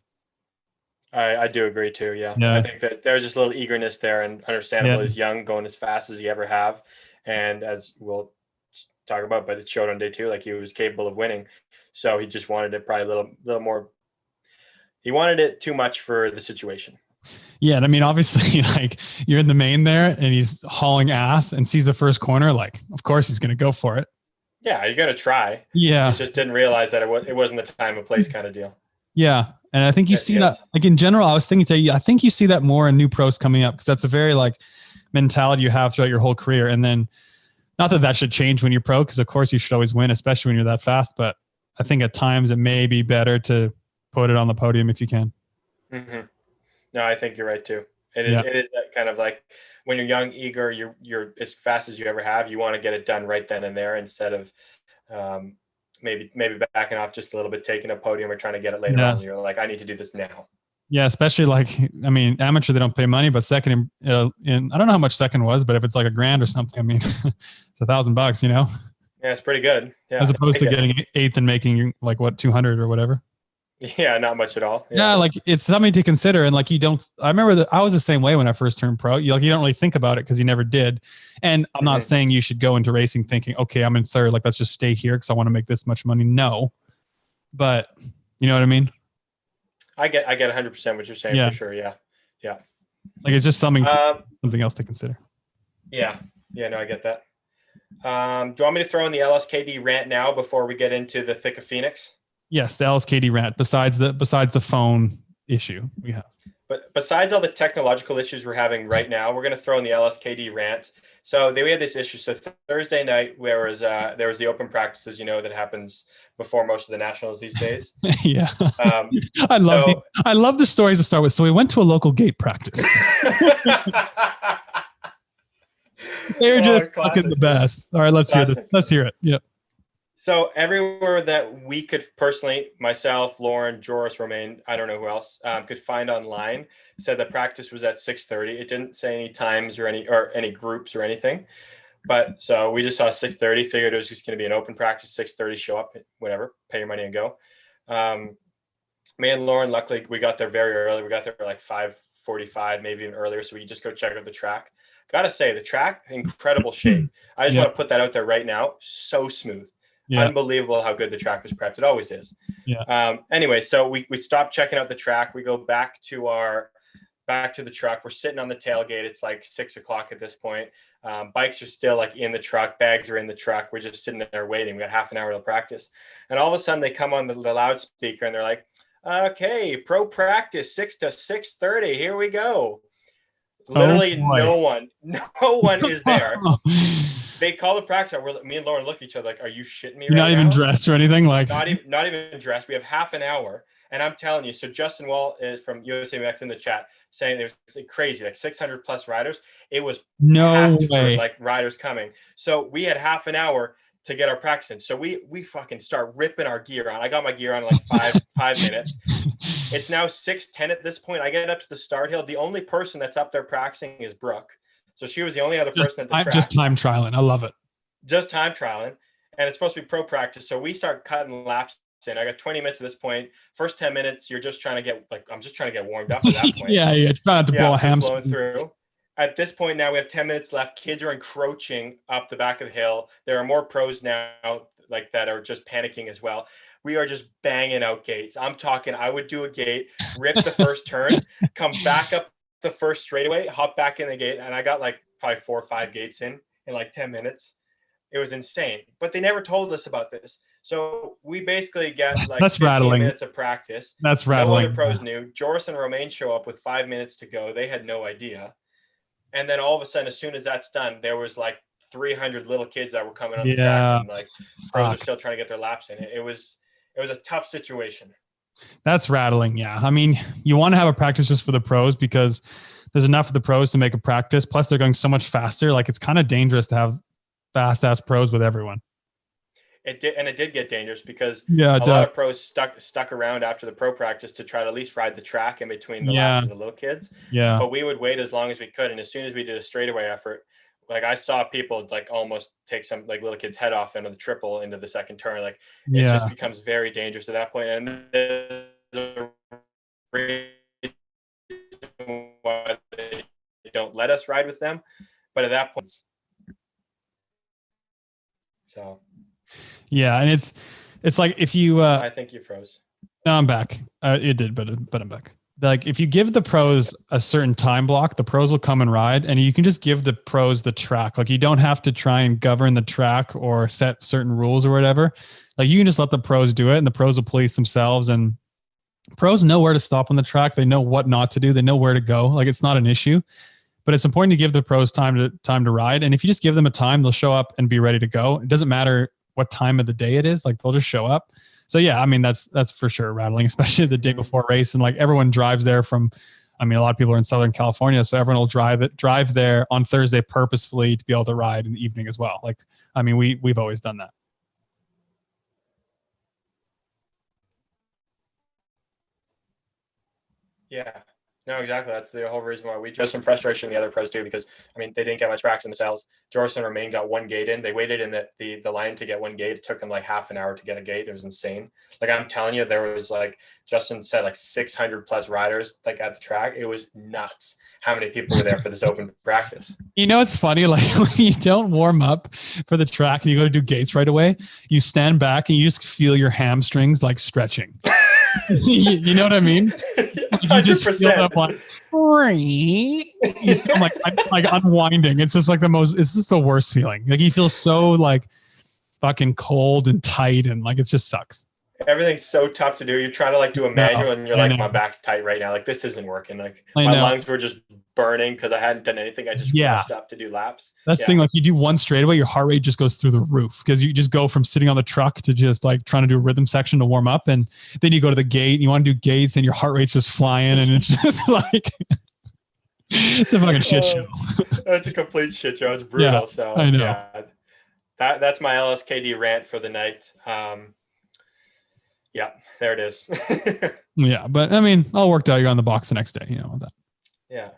I do agree too. Yeah. I think that there's just a little eagerness there, and understandable. He's young, going as fast as he ever have, and as we'll talk about, but it showed on day 2, like he was capable of winning. So he just wanted it probably a little more. He wanted it too much for the situation. Yeah, and I mean, obviously, like you're in the main there, and he's hauling ass and sees the first corner. Like, of course, he's going to go for it. Yeah, you're gonna try. Yeah, you just didn't realize that it wasn't the time and place kind of deal. Yeah, and I think you see that, like in general. I was thinking to you, I think you see that more in new pros coming up, because that's a very like mentality you have throughout your whole career. And then, not that should change when you're pro, because of course you should always win, especially when you're that fast. But I think at times it may be better to put it on the podium if you can. Mm-hmm. No, I think you're right too. It is that kind of like when you're young, eager, you're as fast as you ever have. You want to get it done right then and there, instead of maybe backing off just a little bit, taking a podium, or trying to get it later on. You're like, I need to do this now. Yeah, especially like, I mean, amateur, they don't pay money, but second in I don't know how much second was, but if it's like $1,000 or something, I mean, it's $1,000, you know? Yeah, it's pretty good. Yeah, as opposed to getting 8th and making like what, 200 or whatever. Yeah, not much at all. Yeah, like it's something to consider. And like I remember that I was the same way when I first turned pro. You don't really think about it because you never did. And I'm not saying you should go into racing thinking, okay, I'm in third, like let's just stay here because I want to make this much money. No. But you know what I mean? I get 100% what you're saying for sure. Yeah. Yeah. Like it's just something else to consider. Yeah. Yeah, no, I get that. Do you want me to throw in the LSKD rant now before we get into the thick of Phoenix? Yes, the LSKD rant, besides the phone issue we have. But besides all the technological issues we're having right now, we're going to throw in the LSKD rant. So we had this issue. So Thursday night, there was the open practices, that happens before most of the nationals these days. Yeah. I love the stories to start with. So we went to a local gate practice. They're just fucking the best. All right, let's hear it. Let's hear it. Yeah. So everywhere that we could personally, myself, Lauren, Joris, Romain, I don't know who else, could find online, said the practice was at 6:30. It didn't say any times or any groups or anything. But so we just saw 6:30, figured it was just going to be an open practice, 6:30, show up, whatever, pay your money and go. Me and Lauren, luckily we got there very early. We got there like 5:45, maybe even earlier. So we just go check out the track. Gotta say, the track, incredible shape. I just want to put that out there right now. So smooth. Yeah. Unbelievable how good the track was prepped. It always is. Yeah. Anyway, so we stopped checking out the track. We go back to the truck. We're sitting on the tailgate. It's like 6 o'clock at this point. Bikes are still like in the truck. Bags are in the truck. We're just sitting there waiting. We got half an hour to practice. And all of a sudden they come on the loudspeaker and they're like, okay, pro practice 6 to 6:30. Here we go. Literally no one is there. They call the practice out. Me and Lauren look at each other like, are you shitting me? You're not even dressed or anything? Like not even dressed. We have half an hour. And I'm telling you, so Justin Wall is from USAMX in the chat saying it was crazy, like 600 plus riders. It was no way. Like riders coming. So we had half an hour to get our practice in. So we fucking start ripping our gear on. I got my gear on in like five minutes. It's now 6:10 at this point. I get up to the start hill. The only person that's up there practicing is Brooke. So she was the only other person at the track. Just time trialing. I love it. Just time trialing. And it's supposed to be pro practice. So we start cutting laps in. I got 20 minutes at this point. First 10 minutes, you're just trying to get I'm just trying to get warmed up at that point. yeah, trying to blow a hamstring. Blowing through. At this point now we have 10 minutes left. Kids are encroaching up the back of the hill. There are more pros now like that are just panicking as well. We are just banging out gates. I'm talking, I would do a gate, rip the first turn, come back up the first straightaway, hop back in the gate. And I got like probably 4 or 5 gates in like 10 minutes. It was insane, but they never told us about this. So we basically get like That's 15 rattling. minutes of practice. That's rattling. No other pros knew. Joris and Romain show up with 5 minutes to go. They had no idea. And then all of a sudden, as soon as that's done, there was like 300 little kids that were coming on the track, and like pros are still trying to get their laps in. It was a tough situation. That's rattling. Yeah. I mean, you want to have a practice just for the pros because there's enough of the pros to make a practice. Plus they're going so much faster. Like it's kind of dangerous to have fast ass pros with everyone. It did get dangerous because a lot of pros stuck around after the pro practice to try to at least ride the track in between the laps of the little kids. Yeah. But we would wait as long as we could. And as soon as we did a straightaway effort, like I saw people like almost take some like little kid's head off into the triple into the second turn. Like it just becomes very dangerous at that point. And there's a reason why they don't let us ride with them. But at that point, so. Yeah, and it's like if you I think you froze. No, I'm back. It did, but I'm back. Like if you give the pros a certain time block, the pros will come and ride, and you can just give the pros the track. Like you don't have to try and govern the track or set certain rules or whatever. Like you can just let the pros do it, and the pros will police themselves. And pros know where to stop on the track. They know what not to do. They know where to go. Like it's not an issue. But it's important to give the pros time to ride. And if you just give them a time, they'll show up and be ready to go. It doesn't matter what time of the day it is, like they'll just show up. So yeah, I mean, that's for sure rattling, especially the day before race. And like everyone drives there from, I mean, a lot of people are in Southern California, so everyone will drive there on Thursday purposefully to be able to ride in the evening as well. Like, I mean, we've always done that. Yeah. No, exactly. That's the whole reason why we just some frustration in the other pros too, because I mean they didn't get much practice themselves. Joris and Romain got 1 gate in. They waited in the line to get 1 gate. It took them like half an hour to get a gate. It was insane. Like I'm telling you, there was like Justin said, like 600 plus riders like at the track. It was nuts how many people were there for this open practice. You know, it's funny, like when you don't warm up for the track and you go to do gates right away, you stand back and you just feel your hamstrings like stretching. You know what I mean? You just feel that like, you feel like unwinding. It's just like it's just the worst feeling. Like you feel so like fucking cold and tight and like it just sucks. Everything's so tough to do. You're trying to like do a manual and you're like, my back's tight right now. Like this isn't working. Like my lungs were just burning because I hadn't done anything. I just rushed up to do laps. That's the thing. Like you do one straightaway, your heart rate just goes through the roof because you just go from sitting on the truck to just like trying to do a rhythm section to warm up. And then you go to the gate and you want to do gates and your heart rate's just flying. And it's just like, it's a fucking shit show. It's a complete shit show. It's brutal. Yeah, so I know. Yeah, that's my LSKD rant for the night. Yeah, there it is. Yeah, but I mean, all worked out. You're on the box the next day, you know that. Yeah.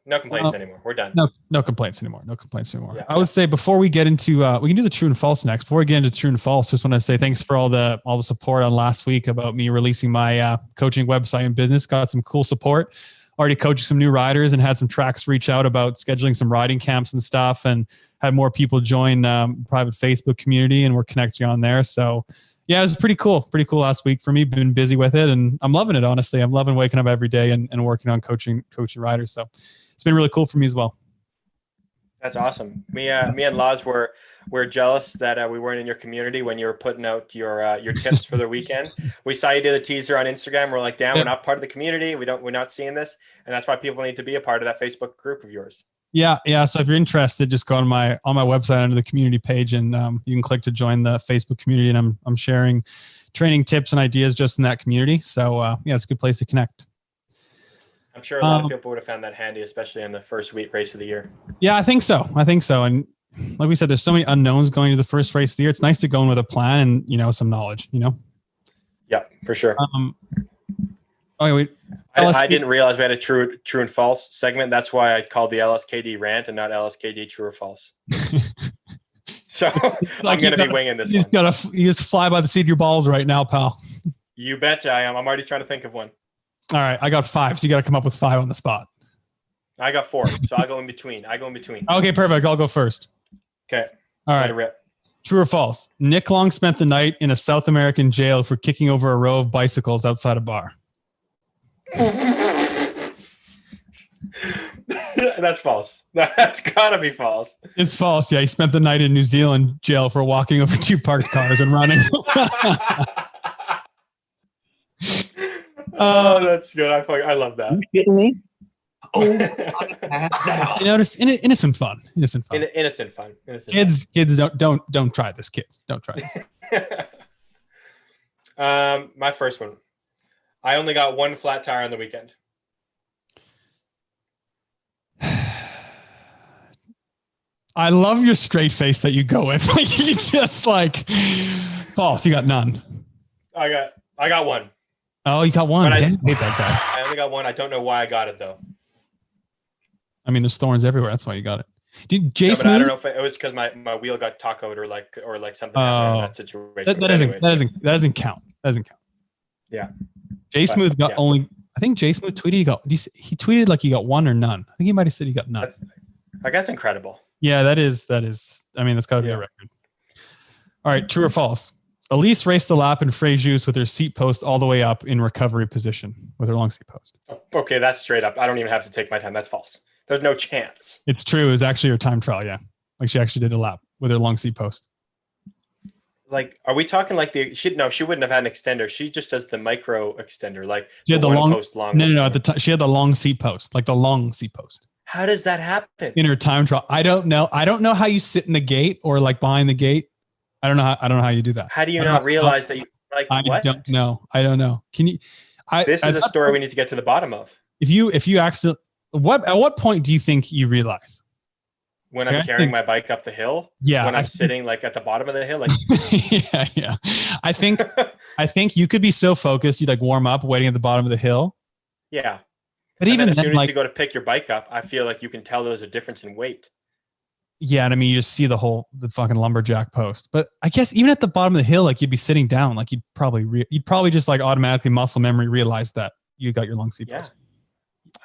No complaints anymore. We're done. No complaints anymore. No complaints anymore. Yeah. I would say before we get into, we can do the true and false next. Before we get into true and false, just want to say thanks for all the support on last week about me releasing my coaching website and business. Got some cool support. Already coaching some new riders and had some tracks reach out about scheduling some riding camps and stuff, and had more people join private Facebook community, and we're connecting on there. So yeah, it was pretty cool last week for me. Been busy with it, and I'm loving it. Honestly, I'm loving waking up every day and working on coaching riders. So it's been really cool for me as well. That's awesome. Me and Laz were jealous that we weren't in your community when you were putting out your tips for the weekend. We saw you do the teaser on Instagram. We're like, damn, we're not part of the community. We're not seeing this, and that's why people need to be a part of that Facebook group of yours. Yeah. So if you're interested, just go on my website under the community page, and you can click to join the Facebook community. And I'm sharing training tips and ideas just in that community. So it's a good place to connect. I'm sure a lot of people would have found that handy, especially in the first race of the year. Yeah, I think so. And like we said, there's so many unknowns going to the first race of the year. It's nice to go in with a plan and, some knowledge, Yeah, for sure. I didn't realize we had a true and false segment. That's why I called the LSKD rant and not LSKD true or false. So I'm going to be winging this one. You just fly by the seat of your balls right now, pal. You betcha I am. I'm already trying to think of one. All right, I got 5, so you got to come up with 5 on the spot. I got 4, so I'll go in between. Okay, perfect. I'll go first. Okay. All right. Rip. True or false? Nick Long spent the night in a South American jail for kicking over a row of bicycles outside a bar. That's false. That's gotta be false. It's false. Yeah, he spent the night in New Zealand jail for walking over 2 parked cars and running. Oh, that's good. I love that. Are you kidding me? Oh, pass now. You notice innocent fun. Innocent fun. Kids don't try this. Kids don't try this. My first one. I only got 1 flat tire on the weekend. I love your straight face that you go with. Like you just false. You got none. I got 1. Oh, you got 1. But Damn, I hate that guy. I only got 1. I don't know why I got it though. I mean, there's thorns everywhere. That's why you got it. Did Jason? No, I don't know if it was because my wheel got tacoed or something in that situation. That doesn't count. Yeah. Jay Smooth got only. I think Jay Smooth tweeted he tweeted like he got 1 or none. I think he might have said he got none. That's incredible. Yeah, that is. I mean, that's got to be a record. All right, true or false? Elise raced the lap in Frejus with her seat post all the way up in recovery position with her long seat post. Okay, that's straight up. I don't even have to take my time. That's false. There's no chance. It's true. It was actually her time trial. Yeah, like she actually did a lap with her long seat post. Like, are we talking like she wouldn't have had an extender. She just does the micro extender, like she had the long post long. No. At the time, she had the long seat post, like the long seat post. How does that happen? In her time trial, I don't know. I don't know how you sit in the gate or like behind the gate. I don't know how you do that. How do you not realize that you what? I don't know. Can you? This is a story we need to get to the bottom of. If you accidentally, at what point do you think you realize? When I'm carrying my bike up the hill? Yeah. When I'm sitting like at the bottom of the hill? Like yeah. I think you could be so focused, you like warm up waiting at the bottom of the hill. Yeah. But even as soon as you go to pick your bike up, I feel like you can tell there's a difference in weight. Yeah, and I mean you just see the fucking lumberjack post. But I guess even at the bottom of the hill, like you'd be sitting down, like you'd probably just like automatically muscle memory realize that you got your long seat post.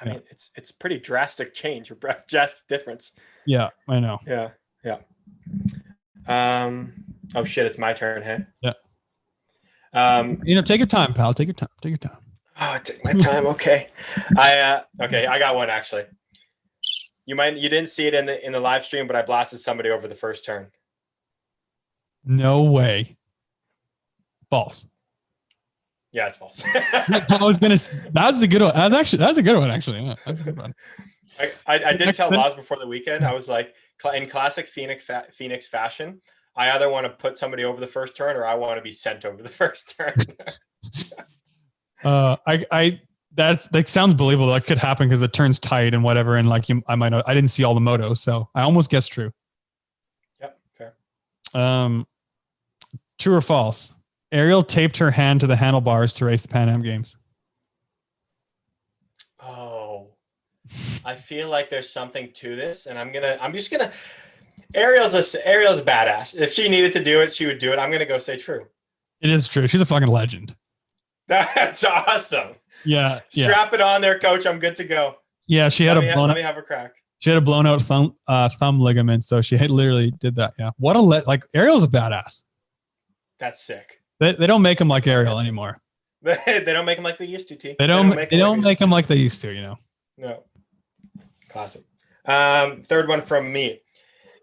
I mean, it's pretty drastic change or drastic difference. Yeah, I know. Yeah. Oh shit, it's my turn, hey? Yeah. Take your time, pal. Take your time. Oh, take my time. Okay. I got one actually. You didn't see it in the live stream, but I blasted somebody over the first turn. No way. False. Yeah, it's false. That's a good one. That's a good one, actually. Yeah, that's a good one. I did tell Laz before the weekend, I was like, in classic Phoenix fashion, I either want to put somebody over the first turn or I want to be sent over the first turn. That sounds believable. That could happen because the turn's tight and whatever. And like I didn't see all the motos, so I almost guessed true. Yep, fair. True or false? Ariel taped her hand to the handlebars to race the Pan Am Games. Oh, I feel like there's something to this, and I'm just gonna. Ariel's a badass. If she needed to do it, she would do it. I'm gonna go say true. It is true. She's a fucking legend. That's awesome. Yeah. Strap it on there, coach. I'm good to go. Yeah, she had let me have a crack. She had a blown out thumb ligament, so she had literally did that. Yeah. What a like Ariel's a badass. That's sick. They don't make him like Ariel anymore. They don't make him like they used to, T. They don't make him like they used to, you know. No. Classic. Third one from me.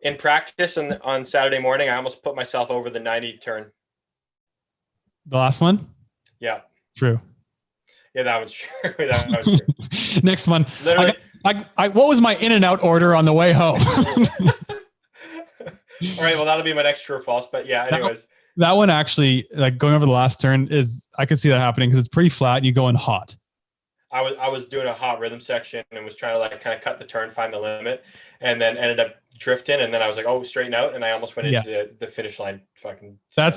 In practice on Saturday morning, I almost put myself over the 90 turn. The last one? Yeah. True. Yeah, that was true. That was true. Next one. Literally. What was my in and out order on the way home? All right, well, that'll be my next true or false. But yeah, anyways. That one actually, like going over the last turn, I could see that happening because it's pretty flat and you go in hot. I was doing a hot rhythm section and was trying to like kind of cut the turn, find the limit, and then ended up drifting. And then I was like, oh, straighten out. And I almost went into the finish line. Fucking. I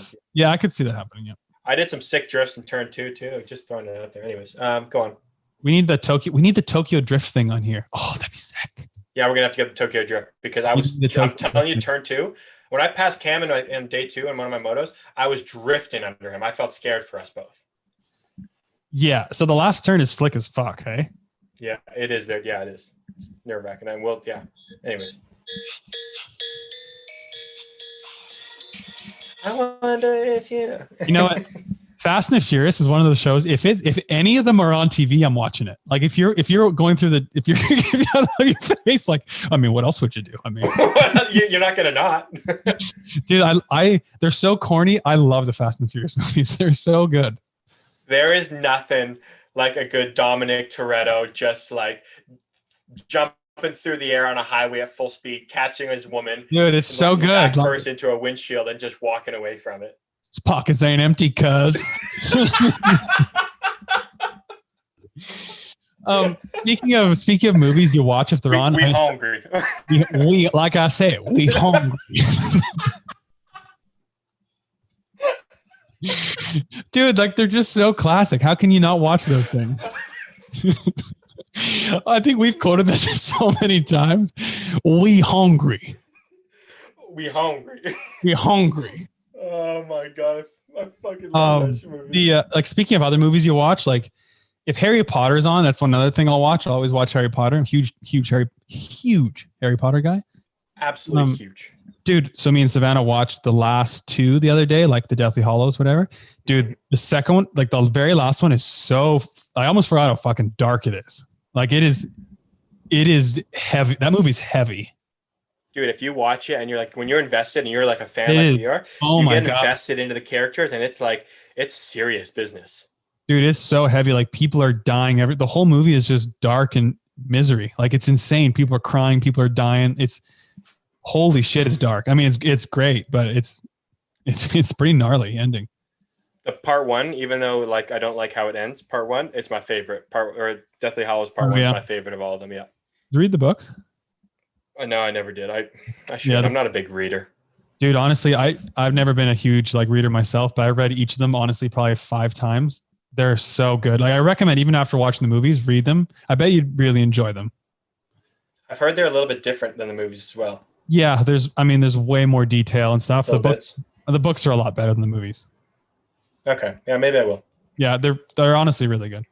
could see that happening. Yeah. I did some sick drifts in turn 2 too. Just throwing it out there. Anyways, go on. We need the Tokyo drift thing on here. Oh, that'd be sick. Yeah, we're gonna have to get the Tokyo drift because I'm telling you, turn 2. When I passed Cam in day 2 in one of my motos, I was drifting under him. I felt scared for us both. Yeah. So the last turn is slick as fuck, hey? Yeah, it is there. Yeah, it is. It's nerve-wracking. And anyways. I wonder if you know. You know what? Fast and the Furious is one of those shows. If any of them are on TV, I'm watching it. Like if you're going through if you're your face, like, I mean, what else would you do? I mean, you're not gonna not. Dude, they're so corny. I love the Fast and Furious movies. They're so good. There is nothing like a good Dominic Toretto just like jumping through the air on a highway at full speed, catching his woman. Dude, it's so good. First into a windshield and just walking away from it. His pockets ain't empty, cuz. Speaking of movies you watch if they're on. We hungry. we like I said, we hungry. Dude, like they're just so classic. How can you not watch those things? I think we've quoted that so many times. We hungry. We hungry. We hungry. Oh my god, I fucking love that movie. Like speaking of other movies you watch, like if Harry Potter's on, that's one other thing I'll watch. I'll always watch Harry Potter. I'm huge Harry Potter guy. Absolutely huge. Dude, so me and Savannah watched the last 2 the other day, like the Deathly Hallows, whatever. Dude, the second one, like the very last one is so, I almost forgot how fucking dark it is. Like it is heavy. That movie's heavy. Dude, if you watch it and you're like, when you're invested and you're like a fan like we are, you get invested into the characters and it's like, it's serious business. Dude, it's so heavy. Like people are dying. The whole movie is just dark and misery. Like it's insane. People are crying. People are dying. It's holy shit. It's dark. I mean, it's great, but it's pretty gnarly ending. The part 1, even though like I don't like how it ends, part 1, it's my favorite part. Or Deathly Hallows part 1 is my favorite of all of them. Yeah. Did you read the books? No, I never did. I should. Yeah, I'm not a big reader. Dude, honestly, I've never been a huge like reader myself, but I read each of them honestly probably 5 times. They're so good. Like I recommend even after watching the movies, read them. I bet you'd really enjoy them. I've heard they're a little bit different than the movies as well. Yeah, there's way more detail and stuff. The books are a lot better than the movies. Okay. Yeah, maybe I will. Yeah, they're honestly really good.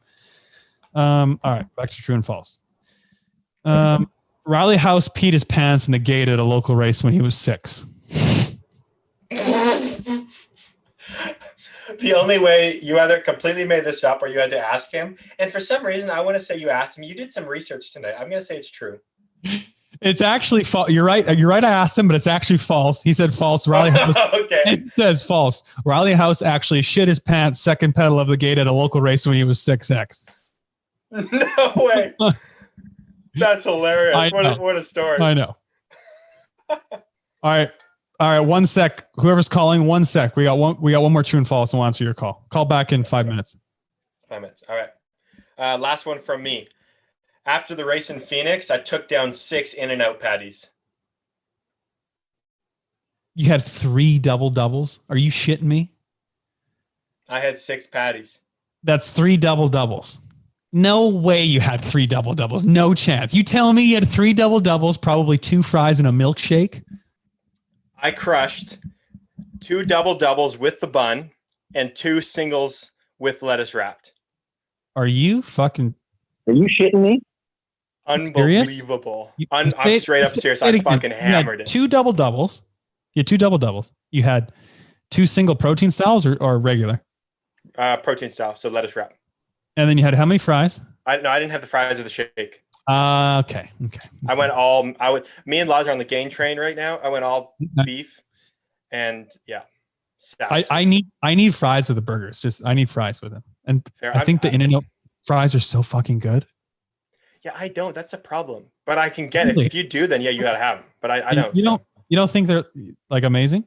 All right, back to true and false. Riley House peed his pants in the gate at a local race when he was 6. The only way, you either completely made this up or you had to ask him. And for some reason, I want to say you asked him. You did some research tonight. I'm going to say it's true. It's actually false. You're right. I asked him, but it's actually false. He said false. Riley House. Okay. It says false. Riley House actually shit his pants second pedal of the gate at a local race when he was 6X. No way. That's hilarious. What a story. I know. All right. 1 sec. Whoever's calling, 1 sec. We got one more true and false, and we'll answer your call. Call back in 5 minutes. 5 minutes. All right. Last one from me. After the race in Phoenix, I took down 6 in-and-out patties. You had 3 double-doubles? Are you shitting me? I had 6 patties. That's 3 double-doubles. No way you had 3 double doubles. No chance. You tell me you had 3 double doubles, probably 2 fries and a milkshake. I crushed 2 double doubles with the bun and 2 singles with lettuce wrapped. Are you fucking? Are you shitting me? Unbelievable. I'm straight up serious. I fucking hammered it. 2 double doubles. You had 2 double doubles. You had 2 single protein styles or regular? Protein style, so lettuce wrap. And then you had how many fries? I didn't have the fries or the shake. Okay. I went all. Me and Laz are on the gain train right now. I went all beef, and yeah. I need fries with the burgers. I need fries with them, and Fair. I think the In-N-Out fries are so fucking good. Yeah, I don't. That's a problem. But I can get it. If you do, then yeah, you gotta have them. But I don't. You don't think they're like amazing?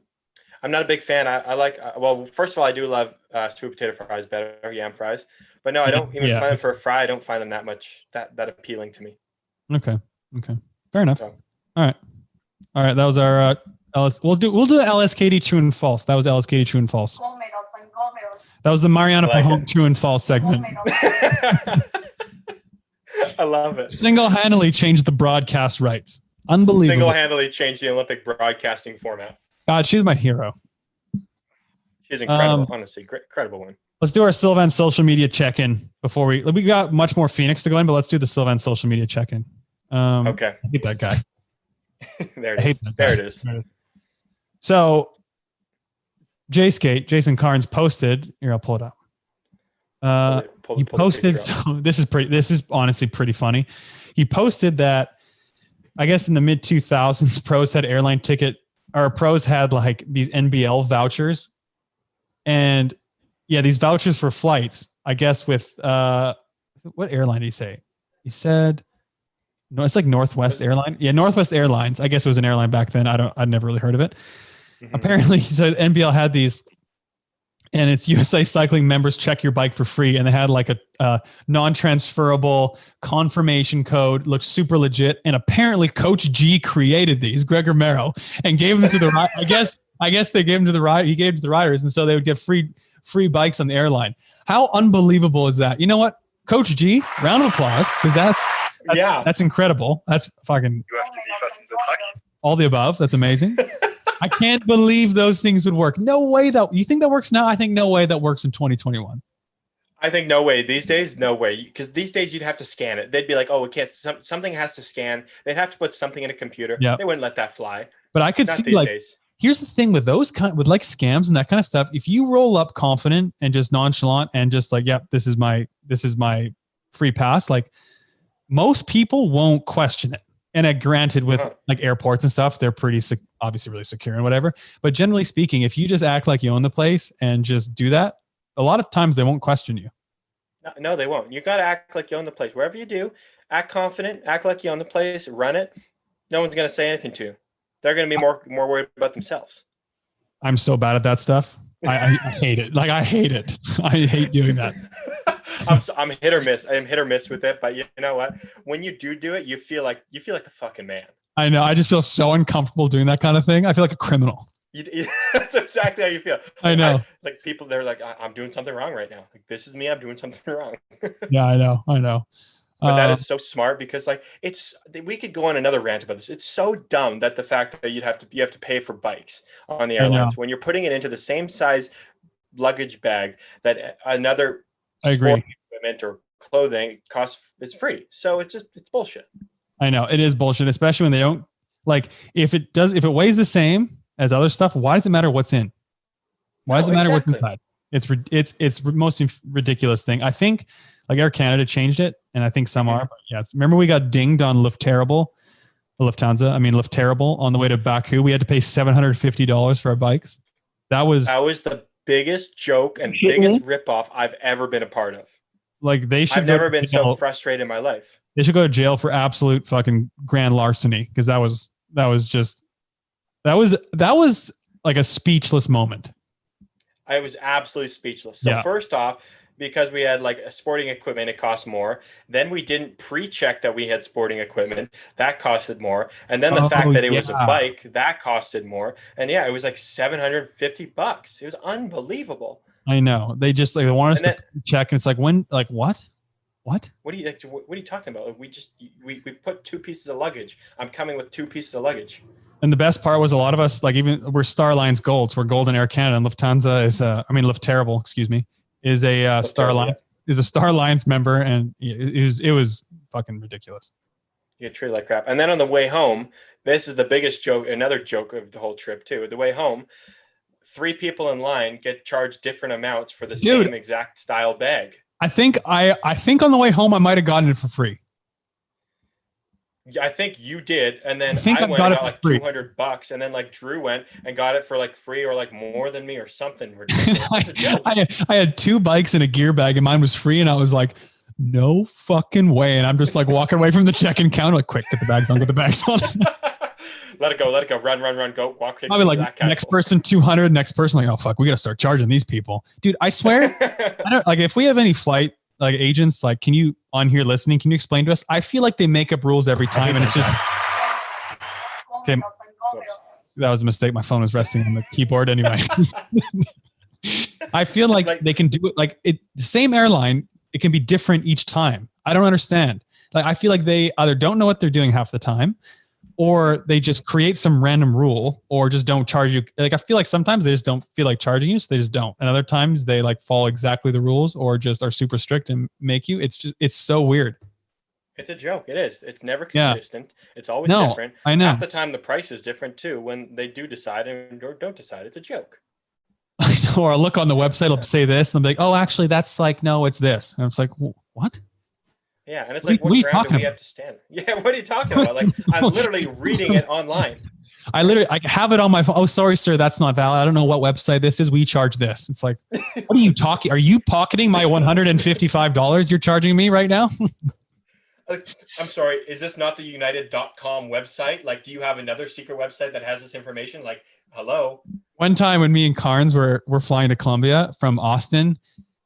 I'm not a big fan. I like. Well, first of all, I do love sweet potato fries better, yam fries. But no, I don't even find them for a fry. I don't find them that much that appealing to me. Okay. Fair enough. So. All right. That was our We'll do LSKD true and false. That was LSKD true and false. That was the Mariana Pahom true and false segment. I love it. Single-handedly changed the broadcast rights. Unbelievable. Single-handedly changed the Olympic broadcasting format. God, she's my hero. She's incredible. Honestly, incredible one. Let's do our Sylvan social media check-in before we got much more Phoenix to go in, but let's do the Sylvan social media check-in. Okay. I hate that guy. There it is. So, Jason Carnes posted. Here, I'll pull it up. He posted. This is honestly pretty funny. He posted that I guess in the mid 2000s, pros had airline ticket or pros had like these NBL vouchers, and yeah, these vouchers for flights. I guess with what airline did he say? He said no, it's like Northwest Airline. Yeah, Northwest Airlines. I guess it was an airline back then. I'd never really heard of it. Mm-hmm. Apparently, so NBL had these, and it's USA Cycling members check your bike for free, and they had like a non-transferable confirmation code. Looked super legit, and apparently Coach G created these, Greg Romero, and gave them to the I guess they gave them to the ride. He gave them to the riders, and so they would get free bikes on the airline. How unbelievable is that? You know what, Coach G? Round of applause, because that's incredible. That's fucking. You have to be fucking the fuck. All the above. That's amazing. I can't believe those things would work. No way that you think that works now. I think no way that works in 2021. I think no way these days. No way, because these days you'd have to scan it. They'd be like, "Oh, it can't. Something has to scan." They'd have to put something in a computer. Yeah, they wouldn't let that fly. But I could see like. Days. Here's the thing with those with like scams and that kind of stuff. If you roll up confident and just nonchalant and just like, "Yep, this is my free pass," like most people won't question it. And granted, with like airports and stuff, they're pretty obviously really secure and whatever. But generally speaking, if you just act like you own the place and just do that, a lot of times they won't question you. No, they won't. You got to act like you own the place. Wherever you do, act confident, act like you own the place, run it. No one's going to say anything to you. They're going to be more worried about themselves. I'm so bad at that stuff. I hate it. Like I hate it. I hate doing that. I'm hit or miss. I'm hit or miss with it, but you know what? When you do it, you feel like the fucking man. I know. I just feel so uncomfortable doing that kind of thing. I feel like a criminal. That's exactly how you feel. I know. Like people, they're like, I'm doing something wrong right now. Like this is me. I'm doing something wrong. Yeah, I know. But that is so smart because like we could go on another rant about this. It's so dumb that the fact that you have to pay for bikes on the airlines when you're putting it into the same size luggage bag that another equipment or clothing costs. It's free. So it's bullshit. I know it is bullshit, especially when they don't like if it weighs the same as other stuff. Why does it matter what's in? Why does it matter what's inside? It's the most ridiculous thing. I think like Air Canada changed it, and I think some are. But yeah, remember we got dinged on Lufthansa on the way to Baku. We had to pay $750 for our bikes. That was the biggest joke and biggest ripoff I've ever been a part of. Like I've never been so frustrated in my life. They should go to jail for absolute fucking grand larceny because that was like a speechless moment. I was absolutely speechless. So first off, because we had like a sporting equipment, it cost more. Then we didn't pre-check that we had sporting equipment. That costed more. And then the fact that it was a bike, that costed more. And yeah, it was like $750. It was unbelievable. I know. They just like they want us to check, and it's like when, like what? What? What are you talking about? Like, we put 2 pieces of luggage. I'm coming with 2 pieces of luggage. And the best part was a lot of us, like even we're Star Alliance Golds, we're Golden Air Canada, and Lufthansa is Lift Terrible, excuse me, is a Star Alliance is a Star Alliance member, and it was fucking ridiculous. You get treated like crap. And then on the way home, this is the biggest joke, another joke of the whole trip too. The way home, 3 people in line get charged different amounts for the same exact style bag. I think on the way home I might have gotten it for free. I think you did, and then I went and got like $200, and then like Drew went and got it for like free or like more than me or something ridiculous. I had 2 bikes and a gear bag, and mine was free, and I was like, no fucking way. And I'm just like walking away from the check-in counter, like, quick, get the bag, don't get the bags on. Let it go, run, go, walk. Probably like next person 200, next person like, oh fuck, we gotta start charging these people, dude. I swear, I don't like if we have any flight like agents, like, can you on here listening? Can you explain to us? I feel like they make up rules every time, and it's just okay. That was a mistake. My phone was resting on the keyboard anyway. I feel like they can do it like the same airline. It can be different each time. I don't understand. Like, I feel like they either don't know what they're doing half the time, or they just create some random rule, or just don't charge you. Like, I feel like sometimes they just don't feel like charging you, so they just don't. And other times they like follow exactly the rules, or just are super strict and make you. It's so weird. It's a joke. It is. It's never consistent. Yeah. It's always different. I know. Half the time the price is different too when they do decide and or don't decide. It's a joke. I know. Or I'll look on the website, it'll say this, and I'm like, oh, actually, that's like, no, it's this. And it's like, what? Yeah, and it's like, what ground do we have to stand? Yeah, what are you talking about? Like, I'm literally reading it online. I have it on my phone. Oh, sorry, sir, that's not valid. I don't know what website this is. We charge this. It's like, what are you talking? Are you pocketing my $155 you're charging me right now? I'm sorry, is this not the United.com website? Like, do you have another secret website that has this information? Like, hello? One time when me and Carnes were flying to Columbia from Austin,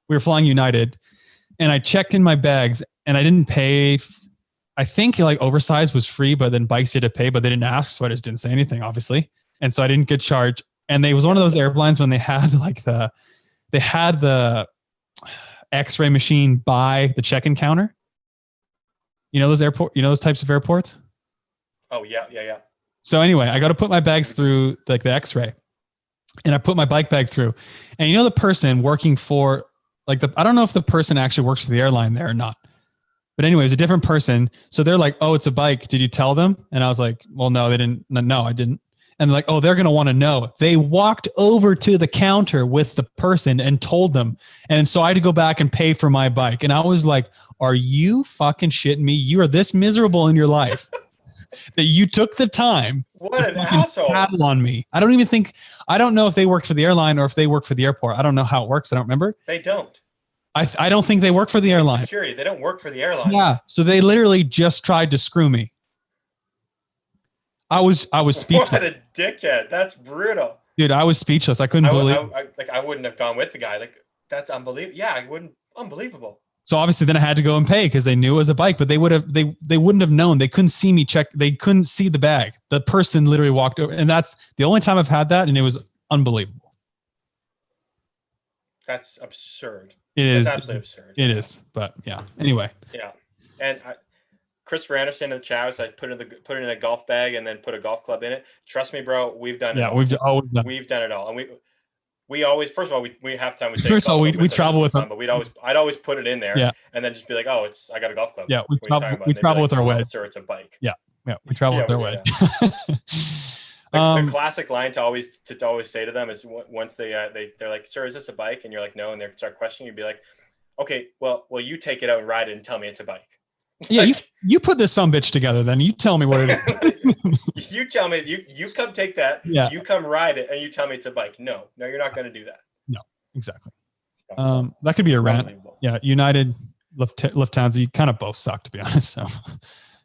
we were flying United, and I checked in my bags, and I didn't pay. I think like oversized was free, but then bikes did to pay, but they didn't ask, so I just didn't say anything, obviously. And so I didn't get charged. And they was one of those airlines when they had like the X-ray machine by the check-in counter. You know those types of airports? Oh yeah. So anyway, I got to put my bags through like the X-ray, and I put my bike bag through. And the person working for like I don't know if the person actually works for the airline there or not. But anyway, it's a different person. So they're like, oh, it's a bike. Did you tell them? And I was like, well, no, they didn't. No, I didn't. And they're like, oh, they're going to want to know. They walked over to the counter with the person and told them. And so I had to go back and pay for my bike. And I was like, are you fucking shitting me? You are this miserable in your life that you took the time what an asshole paddle on me. I don't know if they work for the airline or if they work for the airport. I don't know how it works. I don't remember. They don't. I don't think they work for the airline. Security. They don't work for the airline. Yeah. So they literally just tried to screw me. I was speechless. What a dickhead. That's brutal. Dude, I was speechless. I couldn't believe I wouldn't have gone with the guy. Like, that's unbelievable. Yeah, I wouldn't. Unbelievable. So obviously then I had to go and pay because they knew it was a bike, but they wouldn't have known. They couldn't see me check. They couldn't see the bag. The person literally walked over, and that's the only time I've had that, and it was unbelievable. That's absurd. It is absolutely absurd. It is, but yeah. Anyway. Yeah, and Christopher Anderson in the chat was like, put it in a golf bag and then put a golf club in it. Trust me, bro, we've done it. Yeah, we've done it all, and we always, first of all, we have time. First of all, we travel with them, but I'd always put it in there, and then just be like, oh, I got a golf club. Yeah, we travel with our wedge. Sir, it's a bike. Yeah, we travel with our wedge. The classic line to always say to them is once they're like, sir, is this a bike? And you're like, no, and they start questioning, you'd be like, okay, well, you take it out and ride it and tell me it's a bike. Yeah, like, you put this sumbitch together, then you tell me what it is. You tell me, you come take that, you come ride it, and you tell me it's a bike. No, you're not going to do that. No, exactly. That could be a rant. Yeah, United, Lufthansa, you kind of both suck, to be honest. So.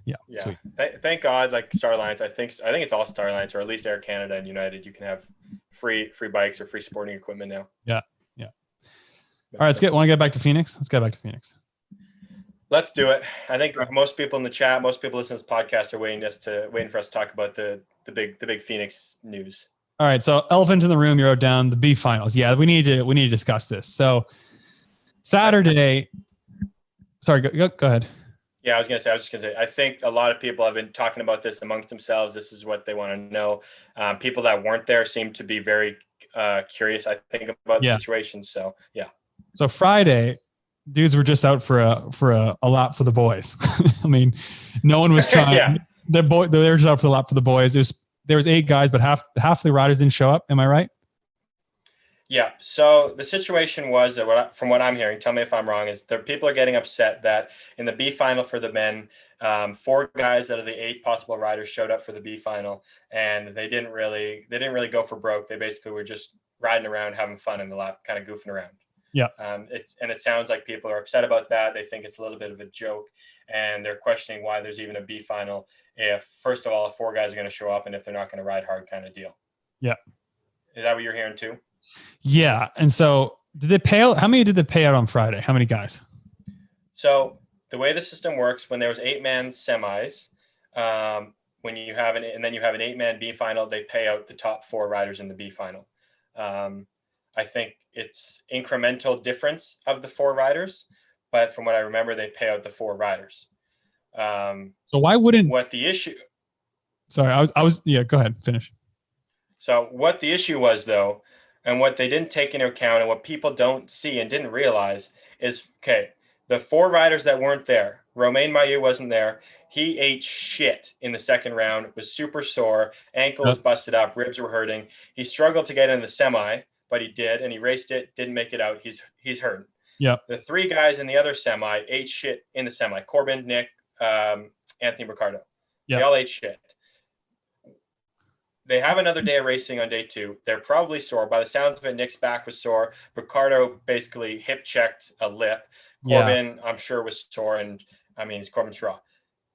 Yeah. Sweet. Thank God, like Star Alliance. I think it's all Star Alliance, or at least Air Canada and United. You can have free bikes or free sporting equipment now. Yeah. All right, want to get back to Phoenix? Let's get back to Phoenix. Let's do it. I think most people in the chat, most people listening to this podcast are waiting for us to talk about the big Phoenix news. All right, so elephant in the room. You wrote down the B finals. Yeah, we need to discuss this. So Saturday Sorry, go ahead. Yeah, I was just gonna say, I think a lot of people have been talking about this amongst themselves. This is what they want to know. People that weren't there seem to be very curious, I think, about the situation. So yeah. So Friday, dudes were just out for a lap for the boys. I mean, no one was trying. Yeah. They were just out for the lap for the boys. There was 8 guys, but half the riders didn't show up. Am I right? Yeah. So the situation was that from what I'm hearing, tell me if I'm wrong, is that people are getting upset that in the B final for the men, 4 guys out of the 8 possible riders showed up for the B final, and they didn't really go for broke. They basically were just riding around, having fun in the lap, kind of goofing around. Yeah. It sounds like people are upset about that. They think it's a little bit of a joke, and they're questioning why there's even a B final if, first of all, if 4 guys are going to show up and if they're not going to ride hard, kind of deal. Yeah. Is that what you're hearing too? Yeah. And so did they pay out? How many did they pay out on Friday? How many guys? So the way the system works, when there was 8-man semis, when you have and then you have an 8-man B final, they pay out the top 4 riders in the B final. I think it's incremental difference of the 4 riders, but from what I remember, they pay out the 4 riders. So why wouldn't what the issue? Sorry, I was yeah. Go ahead, finish. So what the issue was, though, and what they didn't take into account, and what people don't see and didn't realize is, okay, the 4 riders that weren't there, Romain Mailloux wasn't there. He ate shit in the second round, was super sore, ankle was busted up, ribs were hurting. He struggled to get in the semi, but he did, and he raced it, didn't make it out. He's hurt. Yeah. The 3 guys in the other semi ate shit in the semi. Corbin, Nick, Anthony Ricardo. Yep. They all ate shit. They have another day of racing on day 2. They're probably sore. By the sounds of it, Nick's back was sore. Ricardo basically hip checked a lip. Corbin, I'm sure, was sore, and I mean, he's Corbin Straw.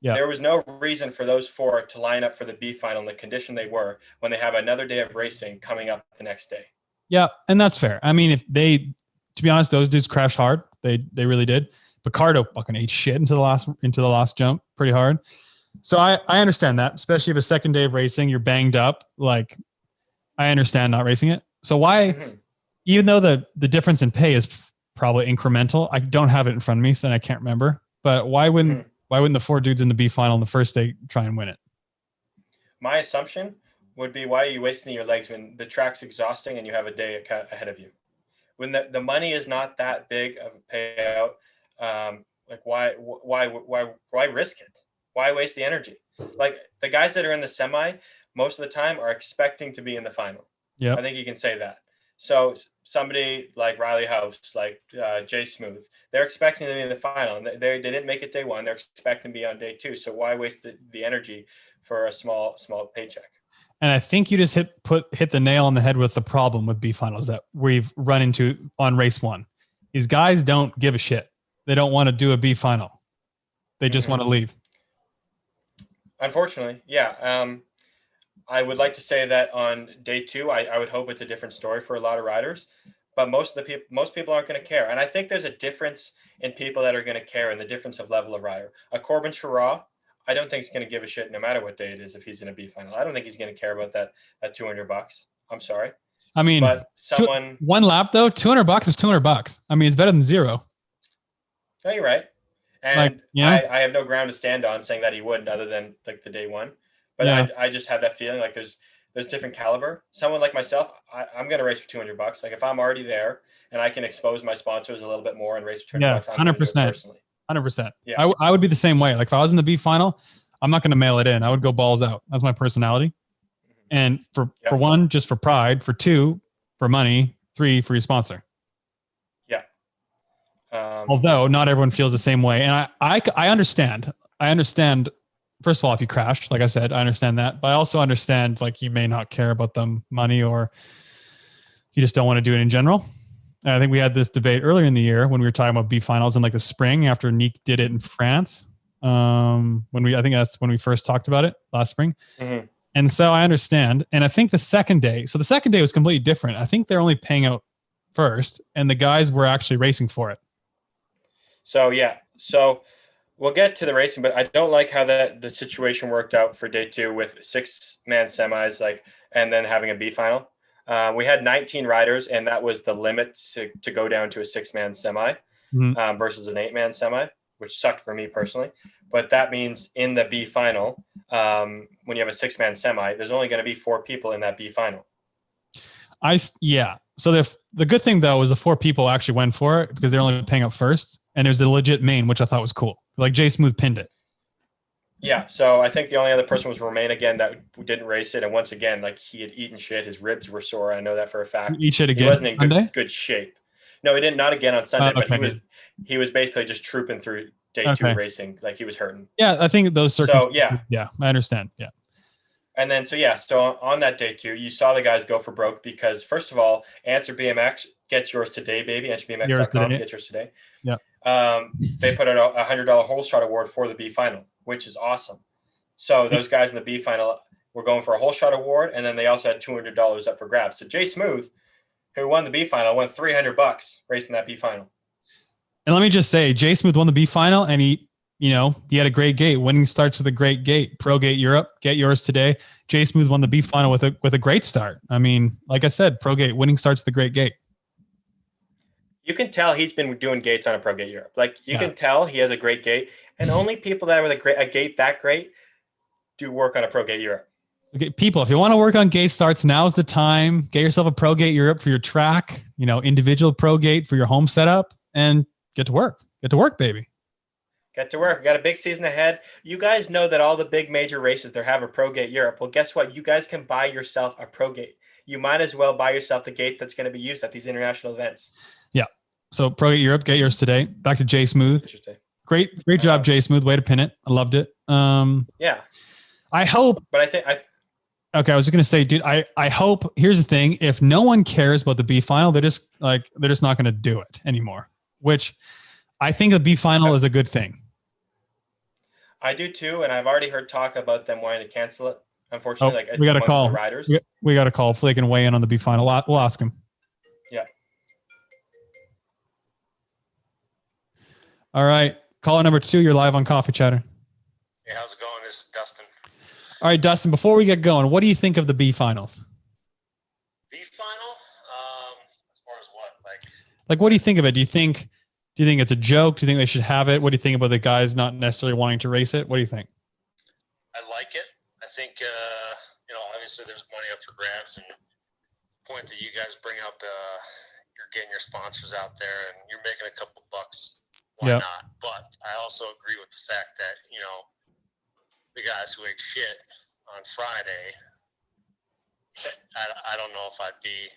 Yeah. There was no reason for those 4 to line up for the B final in the condition they were when they have another day of racing coming up the next day. Yeah, and that's fair. I mean, to be honest, those dudes crashed hard. They really did. Ricardo fucking ate shit into the last jump pretty hard. So I understand that, especially if a second day of racing, you're banged up. Like, I understand not racing it. So why, even though the difference in pay is probably incremental, I don't have it in front of me, so I can't remember. But why wouldn't the 4 dudes in the B final in the first day try and win it? My assumption would be, why are you wasting your legs when the track's exhausting and you have a day ahead of you? When the money is not that big of a payout, like why risk it? Why waste the energy? Like, the guys that are in the semi, most of the time are expecting to be in the final. Yeah, I think you can say that. So somebody like Riley House, like Jay Smooth, they're expecting to be in the final, and they didn't make it day 1. They're expecting to be on day 2. So why waste the energy for a small paycheck? And I think you just hit the nail on the head with the problem with B finals that we've run into on race 1. These guys don't give a shit. They don't want to do a B final. They just want to leave. Unfortunately, yeah. I would like to say that on day 2, I would hope it's a different story for a lot of riders, but most people aren't going to care. And I think there's a difference in people that are going to care, and the difference of level of rider. A Corbin Chirac, I don't think he's going to give a shit no matter what day it is if he's in a B final. I don't think he's going to care about that $200. I'm sorry. I mean, but one lap though, $200 is $200. I mean, it's better than 0. No, you're right. And I have no ground to stand on saying that he wouldn't, other than like the day 1. But I just have that feeling like there's different caliber. Someone like myself, I'm going to race for $200. Like, if I'm already there and I can expose my sponsors a little bit more and race for $200, I'm 100%. Personally. 100%. Yeah. I would be the same way. Like, if I was in the B final, I'm not going to mail it in. I would go balls out. That's my personality. And for 1, just for pride. For 2, for money. 3, for your sponsor. Yeah. Although not everyone feels the same way. And I understand. First of all, if you crash, like I said, I understand that. But I also understand, like, you may not care about the money, or you just don't want to do it in general. And I think we had this debate earlier in the year when we were talking about B finals in like the spring after Nick did it in France. I think that's when we first talked about it last spring. Mm-hmm. And so I understand. And I think the second day was completely different. I think they're only paying out first, and the guys were actually racing for it. So, we'll get to the racing, but I don't like how the situation worked out for day 2 with 6-man semis, and then having a B final. We had 19 riders, and that was the limit to go down to a 6-man semi versus an 8-man semi. which sucked for me personally. But that means in the B final, when you have a 6-man semi, there's only going to be 4 people in that B final. So the good thing though is the 4 people actually went for it because they're only paying up first, and there's a legit main, which I thought was cool. Like Jay Smooth pinned it. Yeah, so I think the only other person was Romain again that didn't race it, and once again, like he had eaten shit, his ribs were sore. I know that for a fact. Eat shit again. He wasn't in Sunday? good shape. No, he didn't. Not again on Sunday, Okay. but he was basically just trooping through day 2 racing, like he was hurting. Yeah, I think those circumstances. So yeah, I understand. Yeah. And then so on that day 2, you saw the guys go for broke because first of all, Answer BMX, get yours today, baby. AnswerBMX.com, get yours today. Yeah. They put out a $100 hole shot award for the B final, which is awesome. So those guys in the B final were going for a hole shot award, and then they also had $200 up for grabs. So Jay Smooth, who won the B final, won $300 racing that B final. And let me just say, Jay Smooth won the B final, and he had a great gate. Winning starts with a great gate. Pro Gate Europe, get yours today. Jay Smooth won the B final with a great start. I mean, like I said, Pro Gate, winning starts with a great gate. You can tell he's been doing gates on a Pro Gate Europe. Like you can tell he has a great gate, and only people that have a gate that great do work on a Pro Gate Europe. Okay, people, if you want to work on gate starts, now's the time. Get yourself a Pro Gate Europe for your track, individual Pro Gate for your home setup, and get to work. Get to work, baby. Get to work. We got a big season ahead. You guys know that all the big major races, they have a Pro Gate Europe. Well, guess what? You guys can buy yourself a Pro Gate. You might as well buy yourself the gate that's going to be used at these international events. Yeah. So Pro Gate Europe, get yours today. Back to Jay Smooth. Interesting. Great job, Jay Smooth. Way to pin it. I loved it. Yeah. I hope. But I Okay, I was going to say, dude, I hope, here's the thing. If no one cares about the B final, they're just not going to do it anymore, which I think the B final is a good thing. I do too. And I've already heard talk about them wanting to cancel it. Unfortunately, we got to call the riders. We got to call if they can weigh in on the B final. We'll ask them. Yeah. All right. Caller number 2, you're live on Coffee Chatter. Hey, how's it going? This is Dustin. All right, Dustin, before we get going, what do you think of the B finals? B final? As far as what? Like, what do you think of it? Do you think it's a joke? Do you think they should have it? What do you think about the guys not necessarily wanting to race it? What do you think? I like it. I think, obviously there's money up for grabs, and the point that you guys bring up, you're getting your sponsors out there and you're making a couple bucks. Why not? But I also agree with the fact that, the guys who ate shit on Friday, I don't know if I'd be,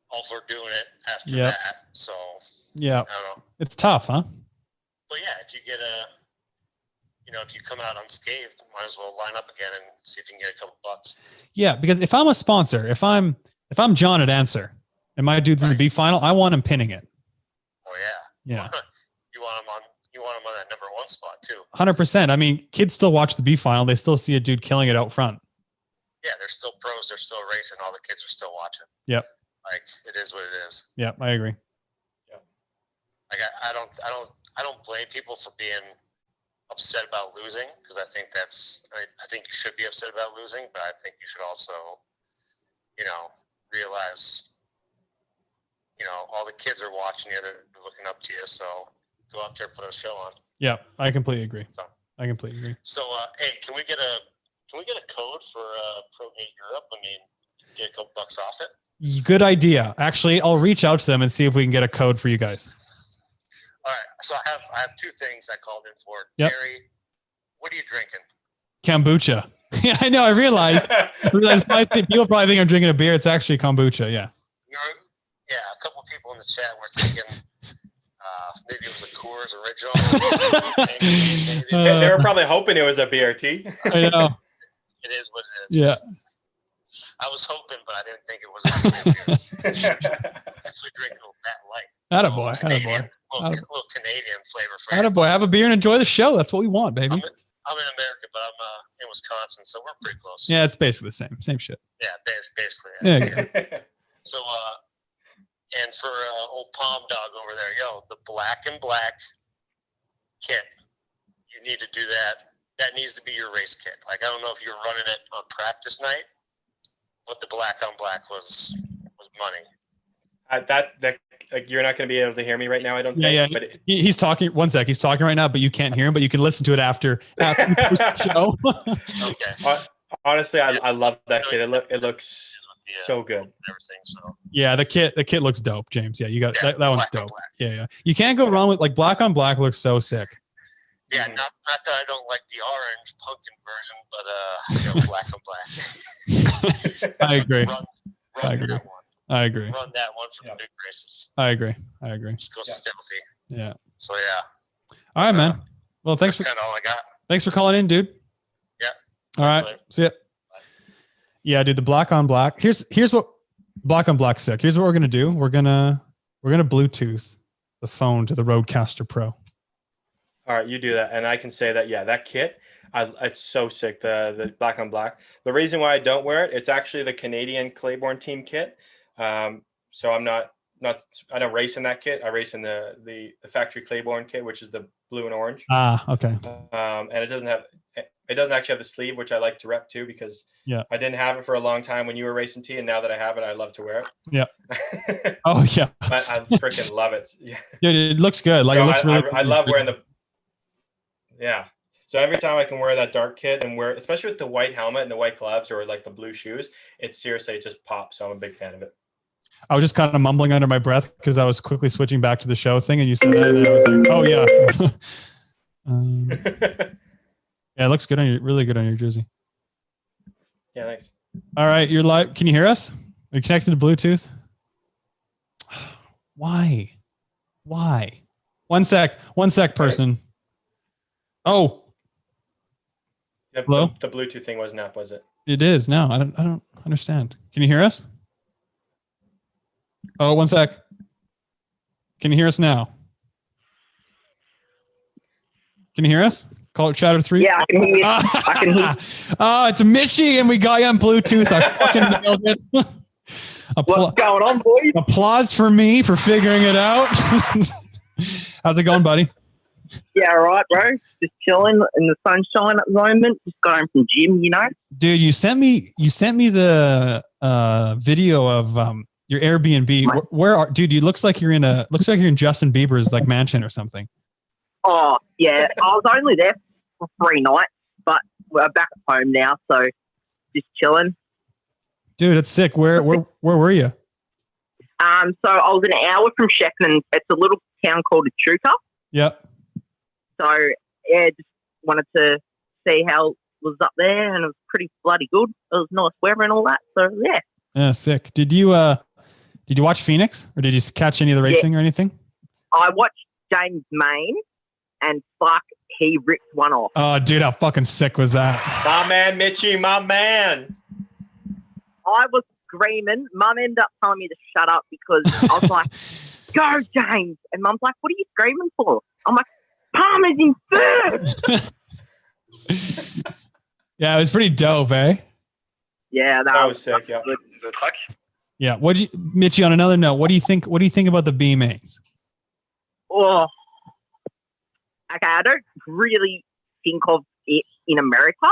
all for doing it after that. So yeah, I don't know. It's tough, huh? But yeah, if you get if you come out unscathed, might as well line up again and see if you can get a couple bucks. Yeah, because if I'm a sponsor, if I'm John at Answer and my dude's in the B final, I want him pinning it. Oh yeah. Yeah. You want him on that number 1 spot too. 100%. I mean, kids still watch the B final. They still see a dude killing it out front. Yeah, they're still pros. They're still racing. All the kids are still watching. Yep. Like it is what it is. Yep, I agree. Yeah. Like I don't blame people for being upset about losing, because I think I think you should be upset about losing, but I think you should also, realize, all the kids are watching you, they're looking up to you, so go out there and put a show on. Yeah, I completely agree. So, So, hey, can we get a code for Pro Gate Europe? I mean, get a couple bucks off it. Good idea. Actually, I'll reach out to them and see if we can get a code for you guys. All right, so I have 2 things I called in for. Yep. Terry, what are you drinking? Kombucha. Yeah, I know. I realized people probably think I'm drinking a beer. It's actually kombucha. Yeah. Yeah, a couple people in the chat were thinking maybe it was a Coors original. They were probably hoping it was a BRT. I know. It is what it is. Yeah. I was hoping, but I didn't think it was a beer. Actually drinking that light. Attaboy. Canadian, little Canadian flavor. Attaboy. Have a beer and enjoy the show. That's what we want, baby. I'm in America, but I'm in Wisconsin, so we're pretty close. Yeah, it's basically the same. Same shit. Yeah, basically. There you go. So, and for old Palm Dog over there, the black and black kit, you need to do that. That needs to be your race kit. Like, I don't know if you're running it on practice night, but the black on black was money. That like you're not going to be able to hear me right now. I don't think. Yeah. But He's talking. One sec. He's talking right now, but you can't hear him. But you can listen to it after you post the show. Okay. Honestly, I love that kit. It looks so good. Everything. So. Yeah, the kit looks dope, James. Yeah, you got that one's black on dope. black. Yeah. You can't go wrong with like black on black looks so sick. Yeah, not that I don't like the orange pumpkin version, but black on black. I agree. Run I agree. That one. I agree. Run that one for the big races. I agree. Just go stealthy. Yeah. So yeah. All right, man. Well, thanks That's for kind of all I got. thanks for calling in, dude. Yeah. All right. Later. See ya. Yeah, dude. The black on black. Here's what black on black sick. Here's what we're gonna do. We're gonna Bluetooth the phone to the Rodecaster Pro. All right, you do that, and I can say that. Yeah, that kit, it's so sick. The black on black. The reason why I don't wear it, it's actually the Canadian Claiborne team kit. So I'm not. I don't race in that kit. I race in the factory Claiborne kit, which is the blue and orange. Ah, okay. And it doesn't actually have the sleeve, which I like to rep too, because I didn't have it for a long time when you were racing T, and now that I have it, I love to wear it. Yeah. Oh yeah. But I freaking love it. Yeah. Dude, it looks good. Like So it looks really. I love wearing the. Yeah. So every time I can wear that dark kit and wear, especially with the white helmet and the white gloves or like the blue shoes, it just pops. So I'm a big fan of it. I was just kind of mumbling under my breath because I was quickly switching back to the show thing, and you said that, and I was like, "Oh yeah." Yeah, it looks good on you. Really good on your jersey. Yeah, thanks. All right, you're live. Can you hear us? Are you connected to Bluetooth? Why? One sec, person. Oh, Yeah, hello? the Bluetooth thing wasn't up, was it? It is now. I don't understand. Can you hear us? Oh, one sec. Can you hear us now? Can you hear us? Call it Chatter 3. Yeah, I can hear you. I can hear you. Oh, it's Mitchie, and we got you on Bluetooth. I fucking nailed it. What's going on, boys? Applause for me for figuring it out. How's it going, buddy? Yeah, all right, bro. Just chilling in the sunshine at the moment. Just got home from gym, you know. Dude, you sent me the video of your Airbnb. Where are, dude? You looks like you're in Justin Bieber's like mansion or something. Oh yeah, I was only there for 3 nights, but we're back at home now, so just chilling. Dude, it's sick. Where were you? So I was an hour from Shepparton. It's a little town called Echuca. Yep. So yeah, just wanted to see how it was up there, and it was pretty bloody good. It was nice weather and all that. So yeah. Yeah, sick. Did you watch Phoenix, or did you catch any of the racing or anything? I watched James Main, and fuck, he ripped one off. Oh, dude, how fucking sick was that? My man, Mitchie, my man. I was screaming. Mum ended up telling me to shut up because I was like, "Go, James!" And Mum's like, "What are you screaming for?" I'm like, "Palmer's in first." Yeah, it was pretty dope, eh? Yeah, That was sick. Yeah. The truck. Yeah. Mitchie? On another note, what do you think? What do you think about the BMAs? Oh, okay. I don't really think of it in America.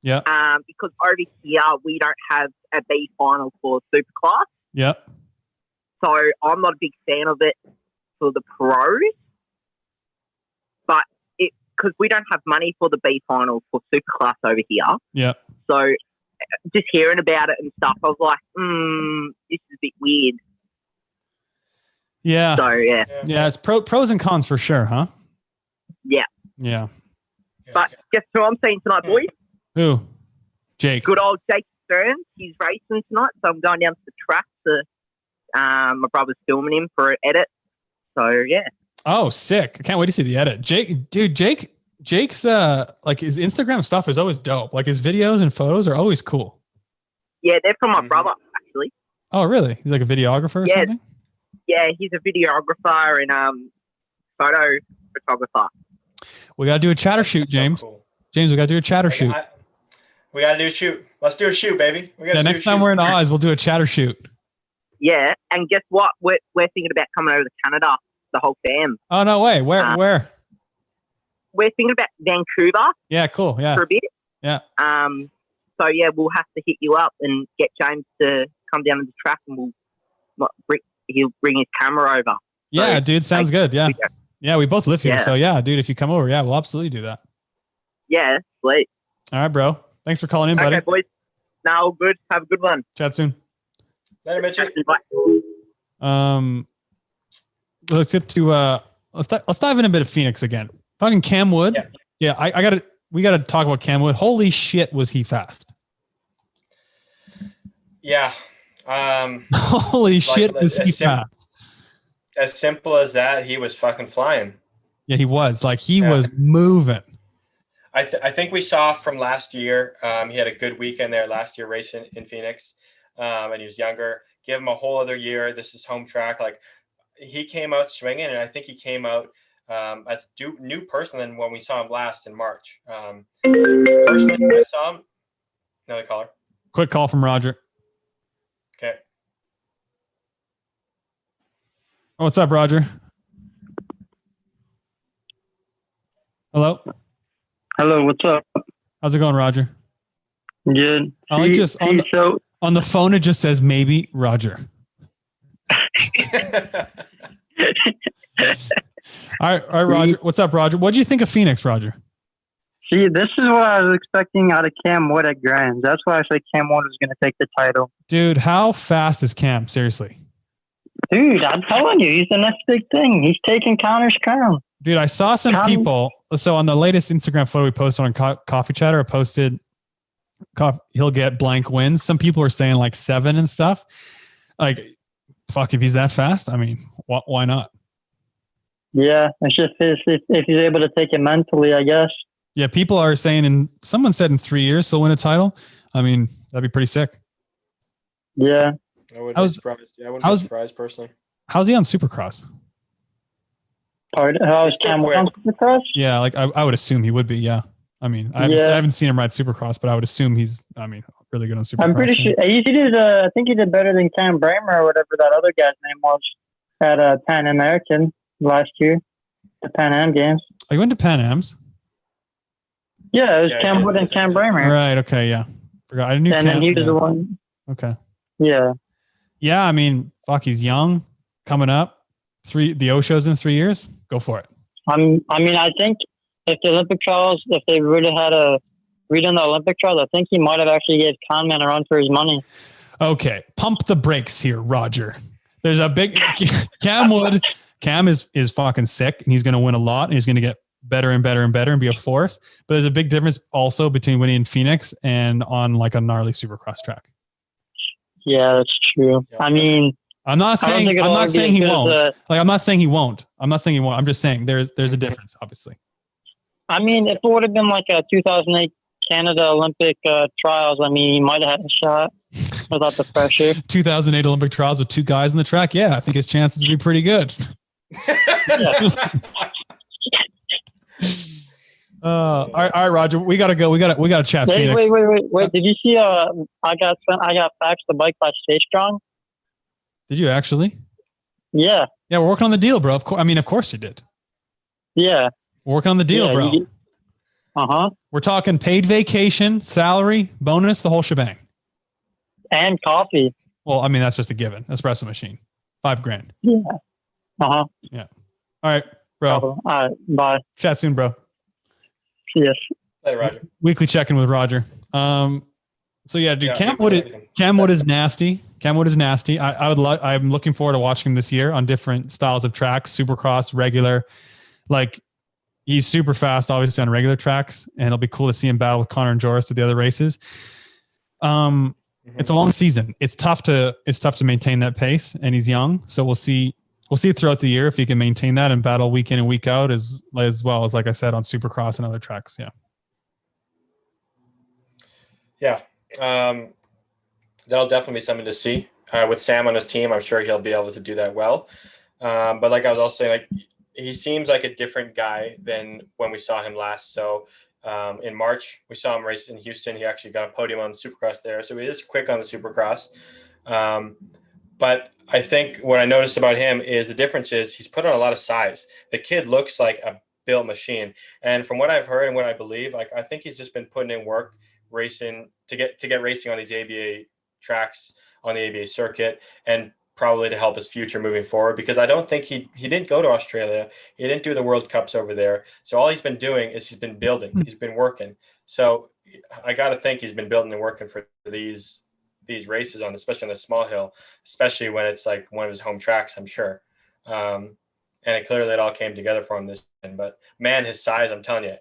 Yeah. Because over here we don't have a B final for Superclass. Yep. So I'm not a big fan of it for the pros. But because we don't have money for the B final for Superclass over here. Yep. So just hearing about it and stuff, I was like, this is a bit weird. Yeah. So yeah. Yeah, it's pros and cons for sure, huh? Yeah. Yeah. But guess who I'm seeing tonight, boys? Who? Jake. Good old Jake Stearns. He's racing tonight, so I'm going down to the track to my brother's filming him for an edit. So yeah. Oh, sick. I can't wait to see the edit. Jake's like his Instagram stuff is always dope. Like his videos and photos are always cool. Yeah, they're from my brother, actually. Oh, really? He's like a videographer or something? Yeah, he's a videographer and photo photographer. We got to do a chatter shoot, James. So cool. James, we got to do a chatter shoot. We got to do a shoot. Let's do a shoot, baby. We got Next time we're in Oz, we'll do a chatter shoot. Yeah, and guess what? We're thinking about coming over to Canada, the whole fam. Oh, no way. Where? We're thinking about Vancouver Yeah, cool. Yeah. for a bit. Yeah. So yeah, we'll have to hit you up and get James to come down to the track, and we'll he'll bring his camera over. Yeah, So, dude, sounds good. Yeah. Yeah, we both live here. Yeah. So yeah, dude, if you come over, yeah, we'll absolutely do that. Yeah, sweet. All right, bro. Thanks for calling in, buddy. Okay, boys. Now, all good. Have a good one. Chat soon. Later, Mitchie. Bye. Let's get to let's dive in a bit of Phoenix again. Fucking Cam Wood. Yeah. We gotta talk about Cam Wood. Holy shit, was he fast? Yeah. Holy shit, was he fast? As simple as that, he was fucking flying. Yeah, he was. Like, he was moving. I think we saw from last year, he had a good weekend there last year racing in Phoenix, and he was younger. Give him a whole other year. This is home track. Like, he came out swinging, and I think he came out as new person than when we saw him last in March. Personally, I saw him. Another caller. Quick call from Roger. Okay. Oh, what's up, Roger? Hello. Hello, what's up? How's it going, Roger? Good. I like just on the phone. It just says maybe Roger. All right, Roger. What's up, Roger? What do you think of Phoenix, Roger? See, this is what I was expecting out of Cam Wood at Grands. That's why I said Cam Wood was going to take the title. Dude, how fast is Cam? Seriously. Dude, I'm telling you, he's the next big thing. He's taking Connor's crown. Dude, I saw some people. So on the latest Instagram photo we posted on Coffee Chatter, I posted he'll get blank wins. Some people are saying like 7 and stuff. Like, fuck, if he's that fast, I mean, why not? Yeah, it's just if he's able to take it mentally, I guess. Yeah, people are saying, someone said in 3 years he'll win a title. I mean, that'd be pretty sick. Yeah. I wouldn't be surprised. I wouldn't be surprised personally. How's he on Supercross? How's Cam Wood on Supercross? Yeah, like I would assume he would be. Yeah, I mean, I haven't seen him ride Supercross, but I would assume he's. I mean, really good on Supercross. I'm pretty sure he did. I think he did better than Cam Bramer or whatever that other guy's name was at Pan American last year, the Pan Am Games. Are you into Pan Ams? Yeah, it was Cam Wood and Cam Bramer. Right. Okay. Yeah. Forgot. I knew. And then he was the one. Okay. Yeah. Yeah. I mean, fuck, he's young, coming up. The O shows in 3 years. Go for it. I mean, I think if the Olympic trials, if they really had redone the Olympic trials, I think he might have actually gave Conman a run for his money. Okay, pump the brakes here, Roger. There's a big Cam Wood. Cam is fucking sick, and he's going to win a lot, and he's going to get better and better and better and be a force. But there's a big difference also between winning in Phoenix and on like a gnarly Supercross track. Yeah, that's true. Yeah. I mean, I'm not saying he won't. I'm not saying he won't. I'm just saying there's a difference, obviously. I mean, if it would have been like a 2008 Canada Olympic trials, I mean, he might have had a shot without the pressure. 2008 Olympic trials with 2 guys in the track. Yeah, I think his chances would be pretty good. All right, Roger. We gotta go. We gotta chat. Wait. Did you see? I got faxed the bike by Stay Strong. Did you actually? Yeah. Yeah, we're working on the deal, bro. Of course you did. Yeah. We're working on the deal, bro. We're talking paid vacation, salary, bonus, the whole shebang. And coffee. Well, I mean, that's just a given. Espresso machine. $5,000. Yeah. Yeah. All right, bro. All right. Bye. Chat soon, bro. Yes. Later, Roger. Weekly check-in with Roger. So yeah, dude, Cam Wood is nasty. Cam Wood is nasty. I'm looking forward to watching him this year on different styles of tracks, Supercross, regular. Like, he's super fast, obviously, on regular tracks, and it'll be cool to see him battle with Connor and Joris at the other races. It's a long season. It's tough to maintain that pace, and he's young, so we'll see throughout the year if he can maintain that and battle week in and week out as well as, like I said, on Supercross and other tracks. Yeah. That'll definitely be something to see. With Sam on his team, I'm sure he'll be able to do that well. But like I was also saying, like, he seems like a different guy than when we saw him last. So in March, we saw him race in Houston. He actually got a podium on the Supercross there. So he is quick on the Supercross. But I think what I noticed about him is the difference is he's put on a lot of size. The kid looks like a built machine. And from what I've heard and what I believe, like, I think he's just been putting in work racing to get racing on these ABA tracks on the ABA circuit and probably to help his future moving forward, because I don't think he didn't go to Australia. He didn't do the World Cups over there. So all he's been doing is he's been building. He's been working. So I got to think he's been building and working for these races especially on the small hill, especially when it's like one of his home tracks, I'm sure. And it all came together for him this weekend. But man, his size, I'm telling you,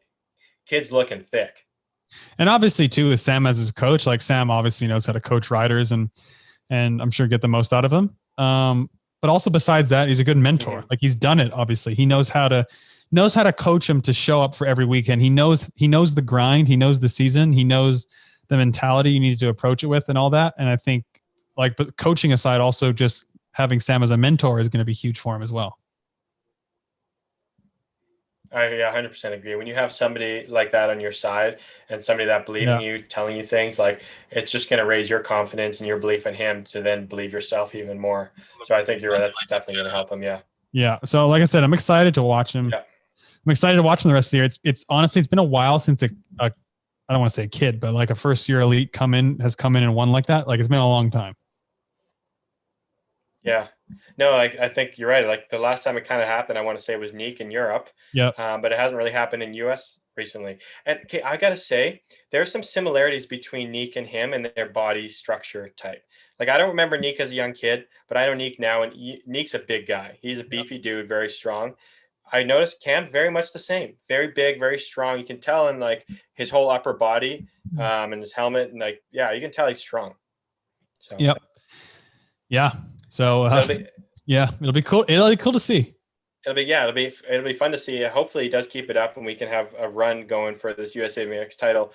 kid's looking thick. And obviously too, with Sam as his coach, like Sam obviously knows how to coach riders and I'm sure get the most out of him. But also besides that, he's a good mentor. Mm-hmm. Like he's done it. Obviously, he knows how to coach him to show up for every weekend. He knows the grind. He knows the season. He knows the mentality you need to approach it with and all that. And I think, like, but coaching aside, also just having Sam as a mentor is going to be huge for him as well. I 100% agree. When you have somebody like that on your side and somebody that believes in you, telling you things, like, it's just going to raise your confidence and your belief in him to then believe yourself even more. So I think you're right. That's definitely going to help him. Yeah. Yeah. So like I said, I'm excited to watch him. Yeah. I'm excited to watch him the rest of the year. It's honestly, it's been a while since I don't want to say a kid, but like a first year elite has come in and won like that. Like it's been a long time. Yeah. No, I think you're right. Like the last time it kind of happened, I want to say it was Nick in Europe. Yeah. But it hasn't really happened in US recently. And okay, I got to say, there's some similarities between Nick and him and their body structure type. Like I don't remember Nick as a young kid, but I know Nick now, and Nick's a big guy. He's a beefy dude, very strong. I noticed Cam very much the same, very big, very strong. You can tell in like his whole upper body and his helmet, and like, yeah, you can tell he's strong. So. Yep. Yeah. So it'll be cool. It'll be cool to see. It'll be fun to see. Hopefully he does keep it up and we can have a run going for this USA MX title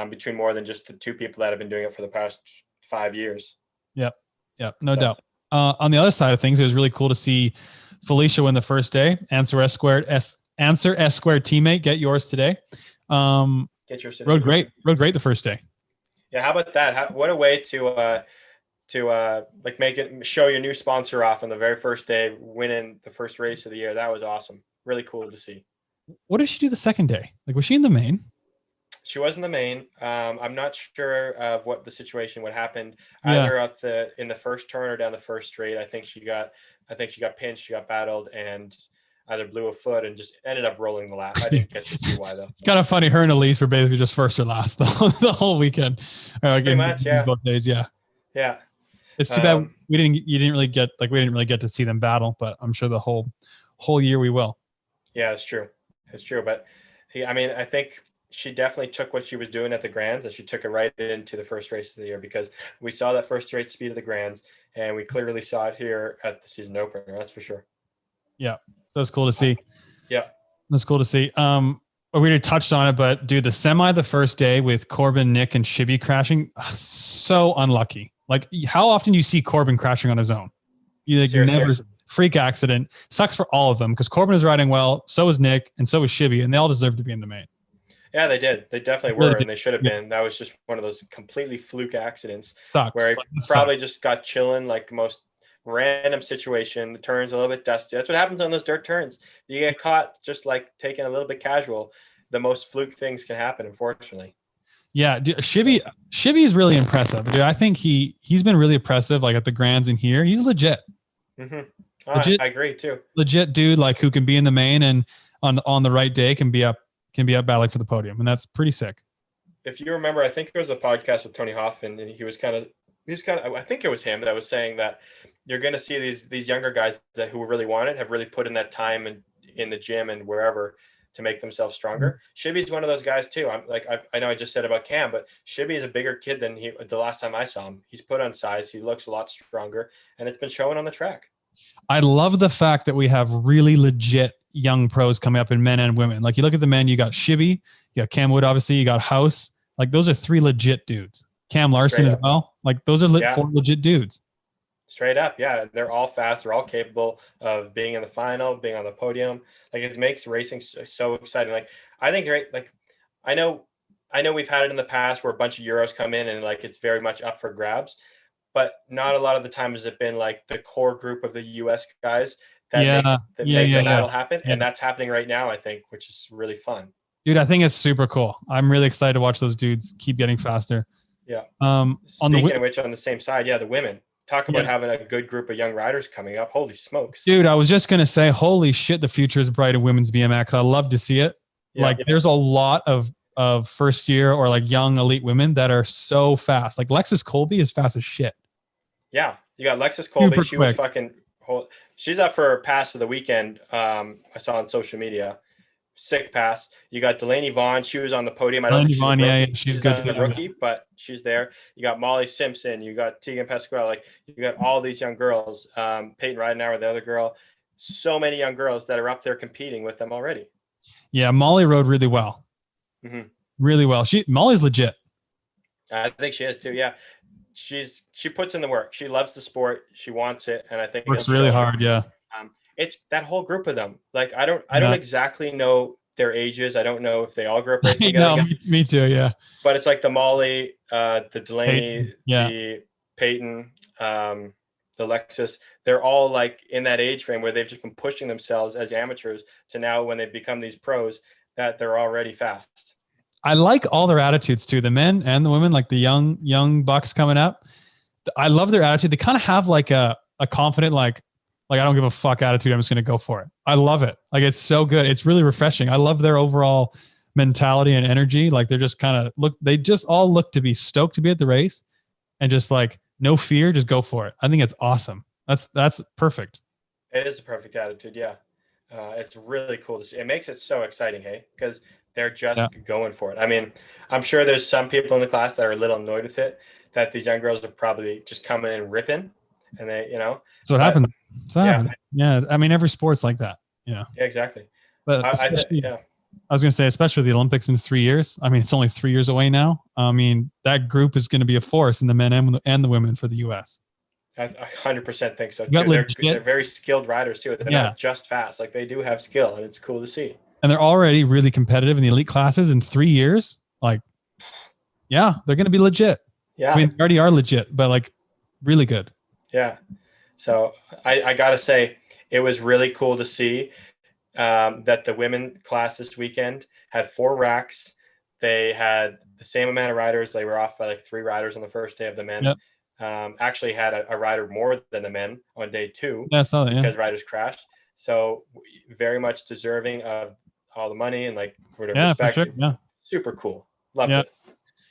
between more than just the two people that have been doing it for the past 5 years. Yep. No doubt. On the other side of things, it was really cool to see Felicia win the first day. Answer S squared teammate. Get yours today. Get yours today. Rode great the first day. Yeah. How about that? What a way to show your new sponsor off on the very first day, winning the first race of the year. That was awesome. Really cool to see. What did she do the second day? Like, was she in the main? She was in the main. I'm not sure of what the situation would happen either in the first turn or down the first straight. I think she got pinched, she got battled, and either blew a foot and just ended up rolling the lap. I didn't get to see why though. It's kind of funny. Her and Elise were basically just first or last the whole weekend. Pretty much, yeah. Both days, yeah. Yeah. It's too bad we didn't really get to see them battle, but I'm sure the whole year we will. Yeah, it's true. But I think she definitely took what she was doing at the Grands and she took it right into the first race of the year, because we saw that first straight speed of the Grands and we clearly saw it here at the season opener. That's for sure. Yeah. That's cool to see. Yeah. That's cool to see. We already touched on it, but dude, the semi the first day with Corbin, Nick, and Shibby crashing, so unlucky. Like, how often do you see Corbin crashing on his own? Never. Freak accident. Sucks for all of them because Corbin is riding well, so is Nick, and so is Shibby, and they all deserve to be in the main. Yeah, they did. They definitely were, and they should have been. That was just one of those completely fluke accidents where he probably just got chilling, like the most random situation. The turn's a little bit dusty. That's what happens on those dirt turns. You get caught just like taking a little bit casual. The most fluke things can happen, unfortunately. Yeah, dude, Shibby is really impressive, dude. I think he's been really impressive, like at the Grands in here. He's legit. Mm-hmm. I agree too. Legit dude, like who can be in the main and on the right day can be up battling for the podium, and that's pretty sick. If you remember, I think it was a podcast with Tony Hoffman, and he was kind of. I think it was him that was saying that you're going to see these younger guys who really want it have really put in that time in the gym and wherever to make themselves stronger. Shibby's one of those guys too. I know I just said about Cam, but Shibby is a bigger kid than the last time I saw him. He's put on size. He looks a lot stronger, and it's been showing on the track. I love the fact that we have really legit young pros coming up in men and women. Like you look at the men, you got Shibby, you got Cam Wood, obviously, you got House. Like those are 3 legit dudes. Cam Larson as well. Like those are 4 legit dudes. Straight up, yeah. They're all fast. They're all capable of being in the final, being on the podium. Like it makes racing so exciting. Like I think, like I know we've had it in the past where a bunch of Euros come in and like it's very much up for grabs, but not a lot of the time has it been like the core group of the US guys that make the battle happen. And that's happening right now, I think, which is really fun. Dude, I think it's super cool. I'm really excited to watch those dudes keep getting faster. Yeah. Speaking of which, on the same side, the women. talk about having a good group of young riders coming up. Holy smokes. Dude, I was just going to say, holy shit, the future is bright in women's BMX. I love to see it. There's a lot of first year or like young elite women that are so fast. Like Lexus Colby is fast as shit. Yeah. You got Lexus Colby. Super She quick. was she's up for pass of the weekend. I saw on social media. Sick pass. You got Delaney Vaughn. She was on the podium. I don't think she's a rookie. She's good not a rookie, but she's there. You got Molly Simpson. You got Tegan Pasquale. Like you got all these young girls. Peyton Ridenauer, the other girl. So many young girls that are up there competing with them already. Yeah, Molly rode really well. Mm-hmm. Really well. Molly's legit. I think she is too. Yeah, she puts in the work. She loves the sport. She wants it, and I think Works really hard. Yeah. It's that whole group of them. Like I don't exactly know their ages. I don't know if they all grew up racing together. No, me too. Yeah. But it's like the Molly, the Delaney, Peyton, the Peyton, the Lexus. They're all like in that age frame where they've just been pushing themselves as amateurs to now when they become these pros that they're already fast. I like all their attitudes too. The men and the women, like the young bucks coming up. I love their attitude. They kind of have like a confident, like I don't give a fuck attitude. I'm just going to go for it. I love it. Like, it's so good. It's really refreshing. I love their overall mentality and energy. Like they're just kind of they just all look to be stoked to be at the race and just like no fear, just go for it. I think it's awesome. That's perfect. It is a perfect attitude. Yeah. It's really cool to see. It makes it so exciting. Hey, because they're just going for it. I mean, I'm sure there's some people in the class that are a little annoyed with it, that these young girls are probably just coming in and ripping and they, So it happened. Yeah. I mean, every sport's like that. Yeah. Yeah, exactly. But I was going to say, especially the Olympics in 3 years. I mean, it's only 3 years away now. I mean, that group is going to be a force in the men and the women for the U.S. I 100% think so. They're very skilled riders too. They're not just fast. Like they do have skill, and it's cool to see. And they're already really competitive in the elite classes in 3 years. Like, yeah, they're going to be legit. Yeah. I mean, they already are legit, but like really good. Yeah. So I got to say, it was really cool to see that the women class this weekend had 4 racks. They had the same amount of riders. They were off by like 3 riders on the first day of the men. Yep. Actually had a rider more than the men on day 2 because riders crashed. So very much deserving of all the money and like for the respect. For sure. Yeah. Super cool. Loved it.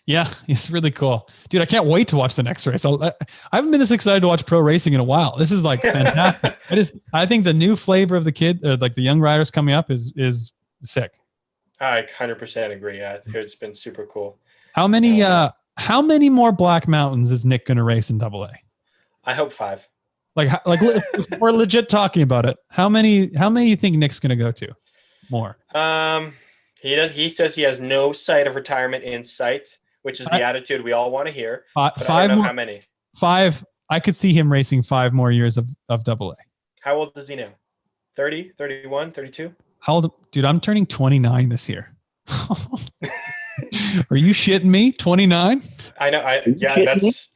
Yeah, it's really cool. Dude, I can't wait to watch the next race. I haven't been this excited to watch pro racing in a while. This is like fantastic. I think the new flavor of like the young riders coming up is sick. I 100% agree. Yeah, it's been super cool. How many more Black Mountains is Nick going to race in AA? I hope 5. Like we're legit talking about it. How many do you think Nick's going to go to? More. He says he has no sight of retirement in sight, which is the attitude we all want to hear. But I don't know how many. 5. I could see him racing 5 more years of AA. How old is he now? 30, 31, 32? How old? Dude, I'm turning 29 this year. Are you shitting me? 29? I know. That's.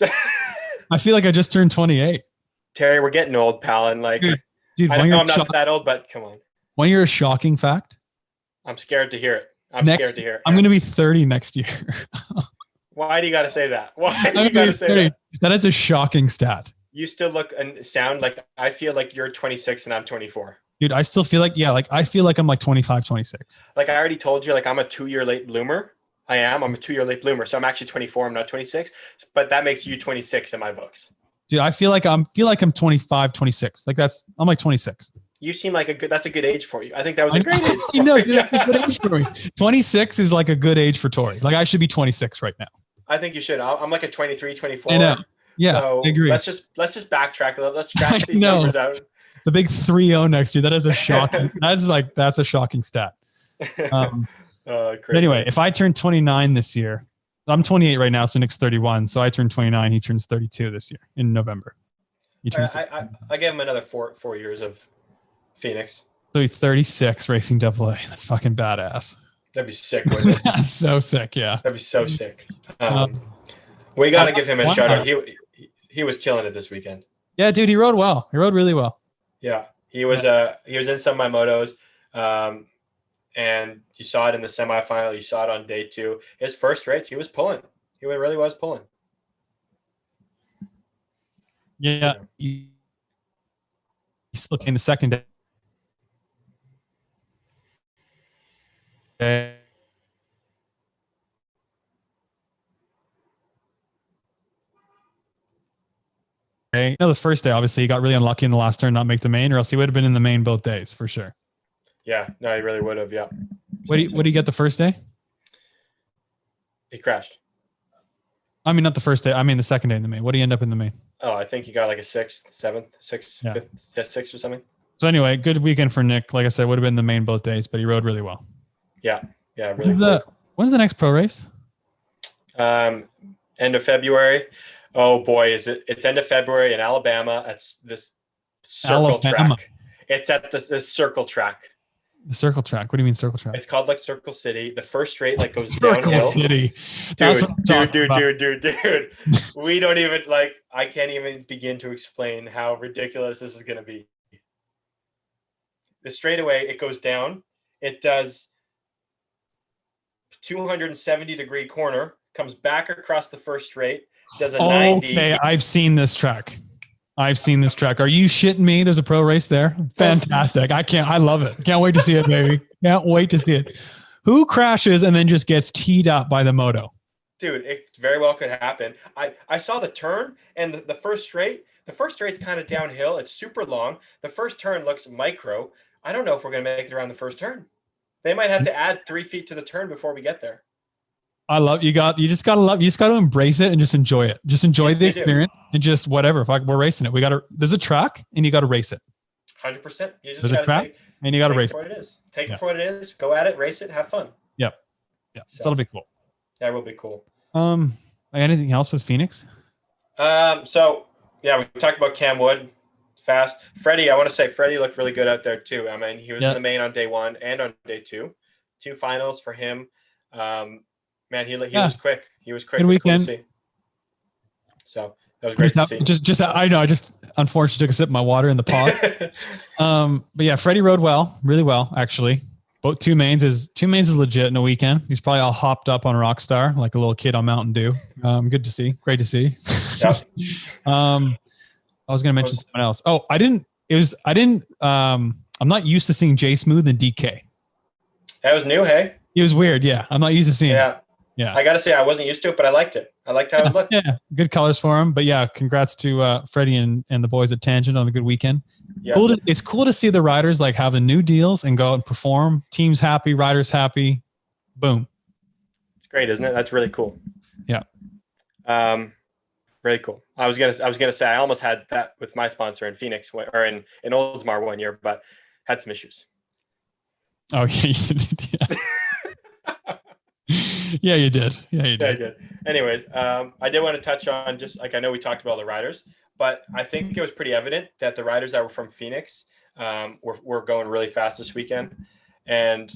I feel like I just turned 28. Terry, we're getting old, pal. And like, dude, I know I'm not that old, but come on. Want to hear a shocking fact? I'm scared to hear it. I'm scared to hear it. I'm going to be 30 next year. Why do you got to say that? Why do you got to say that? That is a shocking stat. You still look and sound like, I feel like you're 26 and I'm 24. Dude, I still feel like, I feel like I'm like 25, 26. Like I already told you, like I'm a 2-year late bloomer. I'm a 2-year late bloomer. So I'm actually 24. I'm not 26, but that makes you 26 in my books. Dude, I feel like I'm 25, 26. Like I'm like 26. You seem like that's a good age for you. I think that was a great age. That's a good age for me. 26 is like a good age for Tori. Like I should be 26 right now. I think you should. I'm like a 23, 24. I know. Yeah, so I agree. Let's just backtrack a little. Let's scratch these numbers out. The big 3-0 next year. That is a shocking. that's a shocking stat. But anyway, if I turn 29 this year, I'm 28 right now, so Nick's 31. So I turn 29. He turns 32 this year in November. I give him another four years of Phoenix. So he's 36 racing AA. That's fucking badass. That'd be sick, wouldn't it? That's so sick, yeah. That'd be so sick. We got to give him a shout out. He was killing it this weekend. Yeah, dude, he rode well. He rode really well. Yeah, he was in some of my motos, and you saw it in the semifinal. You saw it on day 2. His first race, he was pulling. He really was pulling. Yeah. He's looking the second day. No, the first day, obviously, he got really unlucky in the last turn, not make the main, or else he would have been in the main both days for sure. Yeah, no, he really would have. Yeah. What do you get the first day? He crashed. I mean, not the first day. I mean, the second day in the main. What do you end up in the main? Oh, I think he got like a sixth, seventh, sixth, Yeah. fifth, yeah, sixth or something. So anyway, good weekend for Nick. Like I said, would have been the main both days, but he rode really well. Yeah, really cool. When's the next pro race? End of February. Oh boy, is it? It's end of February in Alabama. It's this circle track. It's at this circle track. The circle track. What do you mean circle track? It's called like Circle City. The first straight like goes Circle downhill. City. Dude. We don't even I can't even begin to explain how ridiculous this is going to be. The straightaway, it goes down. It does 270-degree corner, comes back across the first straight, does a 90. Okay, I've seen this track. Are you shitting me? There's a pro race there. Fantastic. I love it. Can't wait to see it, baby. Can't wait to see it. Who crashes and then just gets teed up by the moto? Dude, it very well could happen. I saw the turn and the first straight. The first straight's kind of downhill. It's super long. The first turn looks micro. I don't know if we're going to make it around the first turn. They might have to add 3 feet to the turn before we get there. I love you just gotta embrace it and just enjoy it. Just enjoy the experience and just whatever. We're racing it. There's a track and you got to race it. 100%. You just got to and you got to race it. Take it for what it is. Go at it, race it, have fun. Yep. Yeah. So that'll be cool. That will be cool. Anything else with Phoenix? So yeah, we talked about Cam Wood. Fast. Freddie, I want to say Freddie looked really good out there too. I mean, he was in the main on day 1 and on day 2. 2 finals for him. Man, he was quick. He was quick. Good weekend. Cool to see. So that was great to see. I know. I just unfortunately took a sip of my water in the pod. But yeah, Freddie rode really well actually. Both two mains is legit in a weekend. He's probably all hopped up on Rockstar like a little kid on Mountain Dew. Good to see. Great to see. Yep. I was going to mention someone else. Oh, I'm not used to seeing Jay Smooth and DK. That was new, hey? It was weird. Yeah. I'm not used to seeing it. Yeah. I got to say, I wasn't used to it, but I liked it. I liked how it looked. Yeah. Good colors for him. But yeah, congrats to Freddie and the boys at Tangent on a good weekend. Yeah. It's cool to see the riders like have the new deals and go out and perform. Teams happy, riders happy. Boom. It's great, isn't it? That's really cool. Yeah. Really cool. I was gonna say I almost had that with my sponsor in Phoenix or in Oldsmar one year, but had some issues. Okay. Yeah, you did. Yeah, you did. Yeah, I did. Anyways, I did want to touch on just like I know we talked about all the riders, but I think it was pretty evident that the riders that were from Phoenix were going really fast this weekend, and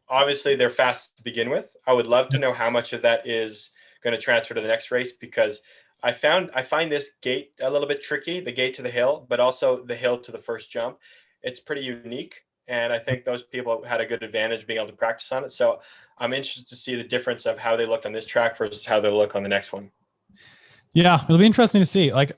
obviously they're fast to begin with. I would love to know how much of that is going to transfer to the next race because I find this gate a little bit tricky, the gate to the hill, but also the hill to the first jump. It's pretty unique, and I think those people had a good advantage being able to practice on it. So I'm interested to see the difference of how they look on this track versus how they look on the next one. Yeah, it'll be interesting to see. Like,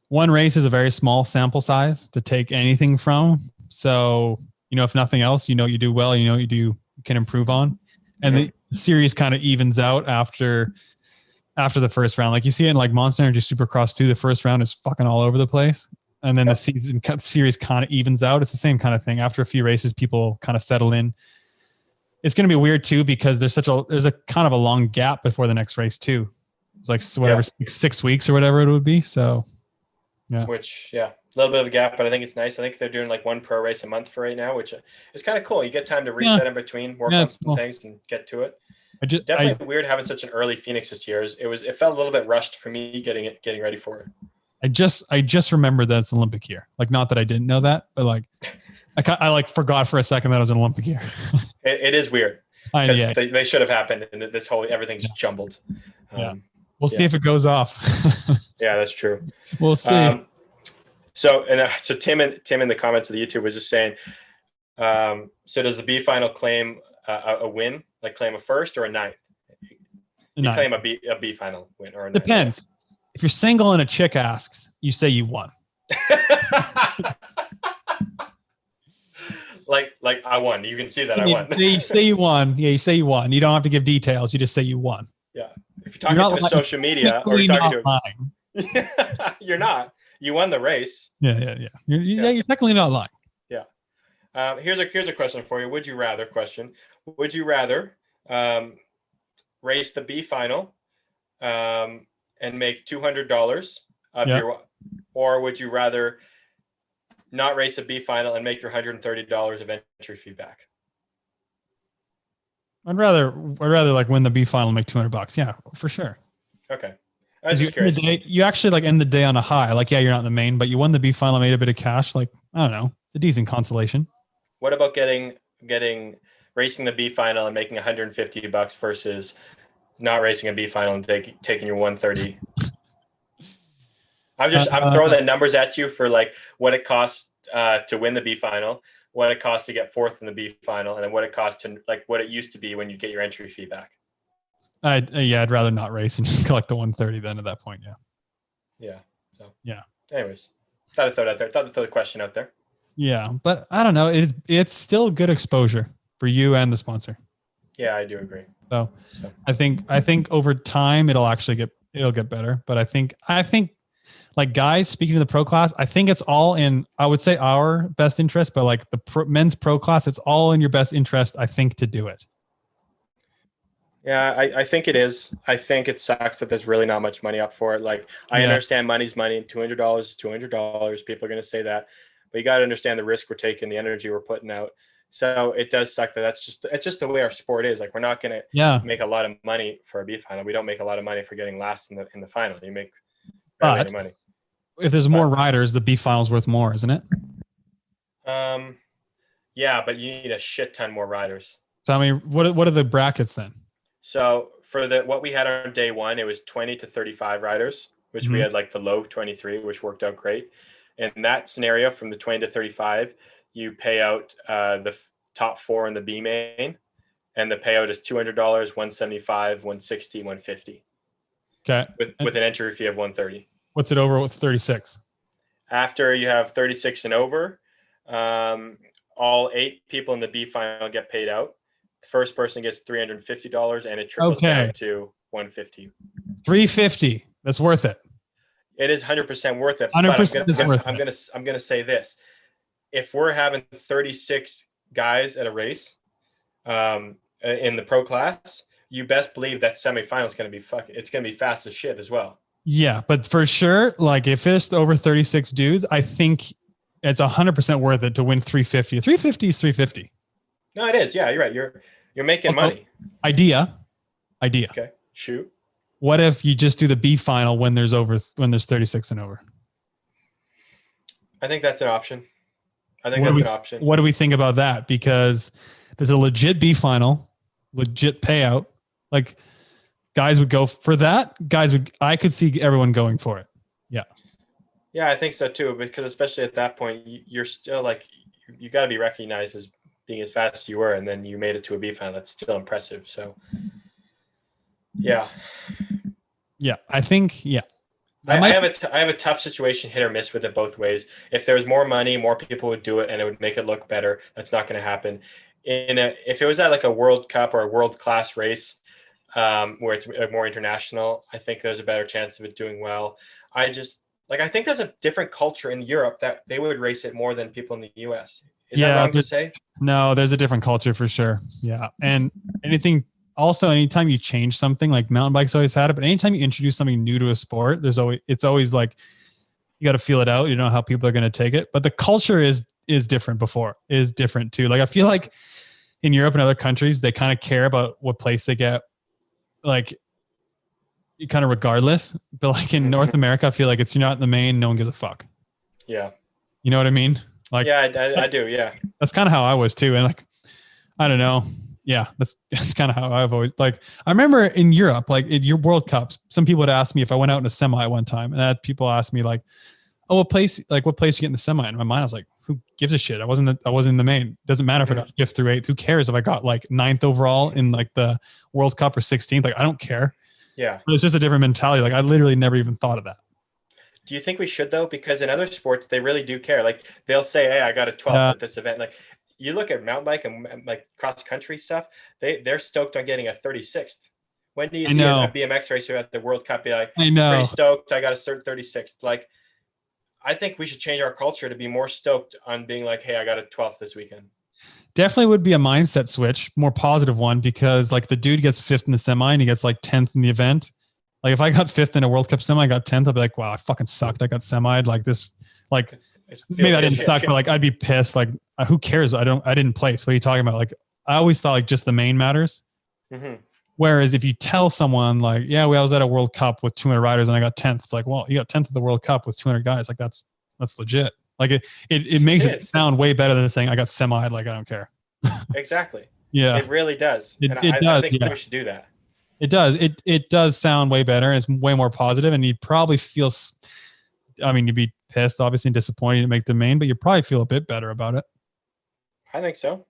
one race is a very small sample size to take anything from. So, if nothing else, you do well, you can improve on. And the series kind of evens out after the first round. Like you see it in like Monster Energy Supercross 2, the first round is fucking all over the place. And then the series kind of evens out. It's the same kind of thing. After a few races, people kind of settle in. It's going to be weird too because there's a kind of a long gap before the next race too. It's like whatever 6 weeks or whatever it would be. So, yeah. Which a little bit of a gap, but I think it's nice. I think they're doing like one pro race a month for right now, which is kind of cool. You get time to reset in between, work on some things, and get to it. Definitely weird having such an early Phoenix this year. It felt a little bit rushed for me getting ready for it. I just remembered that it's Olympic year. Like, not that I didn't know that, but like. I like forgot for a second that it was an Olympic year. It is weird. They should have happened, and everything's jumbled. We'll see if it goes off. Yeah, that's true. We'll see. So Tim in the comments of the YouTube was just saying, so does the B final claim a win, like claim a first or a ninth? You claim a B final win or a ninth. Depends. if you're single and a chick asks, you say you won. like I won. You can see that I won. You say you won. Yeah, you say you won. You don't have to give details. You just say you won. Yeah. If you're talking to social media or you're talking to lying. you're not. You won the race. Yeah. You're technically not lying. Yeah. Here's a question for you. Would you rather question? Would you rather race the B final and make $200 of your, or would you rather not race a B final and make your $130 of entry fee back? I'd rather like win the B final and make $200. Yeah, for sure. Okay. I was just curious. You actually like end the day on a high. Like, yeah, you're not in the main, but you won the B final, made a bit of cash. Like, I don't know. It's a decent consolation. What about getting racing the B final and making $150 versus not racing a B final and taking your 130? I'm throwing the numbers at you for like what it costs to win the B final, what it costs to get fourth in the B final, and then what it costs to like what it used to be when you get your entry fee back. I'd rather not race and just collect the 130 then at that point. Yeah. So yeah. Anyways, thought I'd throw it out there. Thought I'd throw the question out there. Yeah, but I don't know. It's still good exposure for you and the sponsor. Yeah, I do agree. So I think over time it'll get better. But I think like guys, speaking to the pro class, I think it's all in, I would say, our best interest, but like the men's pro class, it's all in your best interest, I think, to do it. Yeah, I think it is. I think it sucks that there's really not much money up for it. Like, I understand money's money. $200 is $200. People are going to say that. But you got to understand the risk we're taking, the energy we're putting out. So it does suck that it's just the way our sport is. Like, we're not going to make a lot of money for a B final. We don't make a lot of money for getting last in the final. You make barely any money. If there's more riders, the B final's worth more, isn't it? Yeah, but you need a shit ton more riders. So I mean, what are the brackets then? So for what we had on day one, it was 20 to 35 riders, which we had like the low 23, which worked out great. In that scenario, from the 20 to 35, you pay out the top four in the B main, and the payout is $200, $175, $160, $150. Okay. With an entry fee of $130. What's it over with 36? After you have 36 and over, all 8 people in the B final get paid out. The first person gets $350, and it triples down to $150. $350. That's worth it. It is 100% worth it. 100% is worth it. I'm gonna say this: if we're having 36 guys at a race, in the pro class, you best believe that semifinal is gonna be it's gonna be fast as shit as well. Yeah, but for sure, like if it's over 36 dudes, I think it's 100% worth it to win 350. 350 is 350. No, it is. Yeah, you're right. You're making money. Idea. Okay, shoot. What if you just do the B final when there's 36 and over? I think that's an option. What do we think about that? Because there's a legit B final, legit payout. Like guys would go for that. I could see everyone going for it. Yeah. Yeah, I think so too. Because especially at that point, you're still like, you got to be recognized as being as fast as you were, and then you made it to a B final. That's still impressive. So, yeah. Yeah, I think, yeah. I have a tough situation, hit or miss with it both ways. If there was more money, more people would do it, and it would make it look better. That's not going to happen. If it was at like a World Cup or a world class race, where it's more international, I think there's a better chance of it doing well. I think there's a different culture in Europe that they would race it more than people in the US. Is that wrong to say? No, there's a different culture for sure. Yeah. And anytime you change something, like mountain bikes always had it, but anytime you introduce something new to a sport, it's always like, you got to feel it out. You know how people are going to take it, but the culture is different too. Like, I feel like in Europe and other countries, they kind of care about what place they get, like kind of regardless. But like in North America, I feel like you're not in the main, no one gives a fuck. Yeah. You know what I mean? Like, yeah, I do. Yeah. That's kind of how I was too. And like, I don't know. Yeah, that's kind of how I've always, like, I remember in Europe, like in your World Cups, some people would ask me if I went out in a semi one time, and I had people ask me like, oh, what place you get in the semi? In my mind, I was like, who gives a shit? I wasn't in the main. Doesn't matter if I got 5th through 8th. Who cares if I got like 9th overall in like the World Cup or 16th? Like, I don't care. Yeah. But it's just a different mentality. Like I literally never even thought of that. Do you think we should though? Because in other sports, they really do care. Like they'll say, "Hey, I got a 12th Yeah. at this event." Like you look at mountain bike and like cross country stuff, they're stoked on getting a 36th. When do you I see know. a BMX racer at the World Cup be like, I know. pretty stoked, I got a cert 36th? Like, I think we should change our culture to be more stoked on being like, "Hey, I got a 12th this weekend." Definitely would be a mindset switch, more positive one, because like the dude gets 5th in the semi and he gets like 10th in the event. Like if I got 5th in a World Cup semi, I got 10th, I'd be like, wow, I fucking sucked. I got semi'd like this. Like maybe I didn't suck, but like I'd be pissed. Like who cares? I didn't place. What are you talking about? Like I always thought like just the main matters. Mm-hmm. Whereas if you tell someone like, yeah, I was at a World Cup with 200 riders and I got 10th, it's like, well, you got 10th at the World Cup with 200 guys. Like that's legit. Like it makes it sound way better than saying I got semi. Like I don't care. Exactly. Yeah, it really does. It I does, think yeah. we should do that. It does. It does sound way better. And it's way more positive, and you'd probably feel. I mean, you'd be pissed, obviously, and disappointed to make the main, but you probably feel a bit better about it. I think so.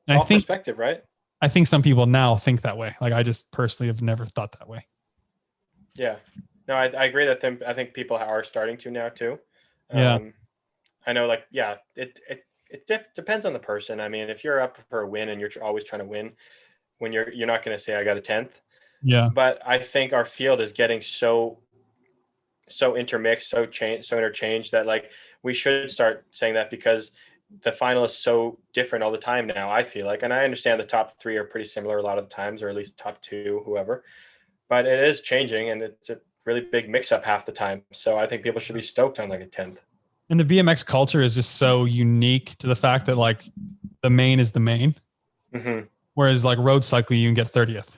I All think perspective, right? I think some people now think that way. Like I just personally have never thought that way. Yeah. No, I agree that I think people are starting to now too. Yeah. I know, like, yeah, it depends on the person. I mean, if you're up for a win and you're always trying to win, when you're not going to say I got a 10th. Yeah. But I think our field is getting so intermixed, so interchanged that like we should start saying that, because the final is so different all the time now, I feel like. And I understand the top 3 are pretty similar a lot of the times, or at least top 2, whoever. But it is changing, and it's a really big mix-up half the time. So I think people should be stoked on like a 10th. And the BMX culture is just so unique to the fact that like the main is the main. Mm-hmm. Whereas like road cycling, you can get 30th.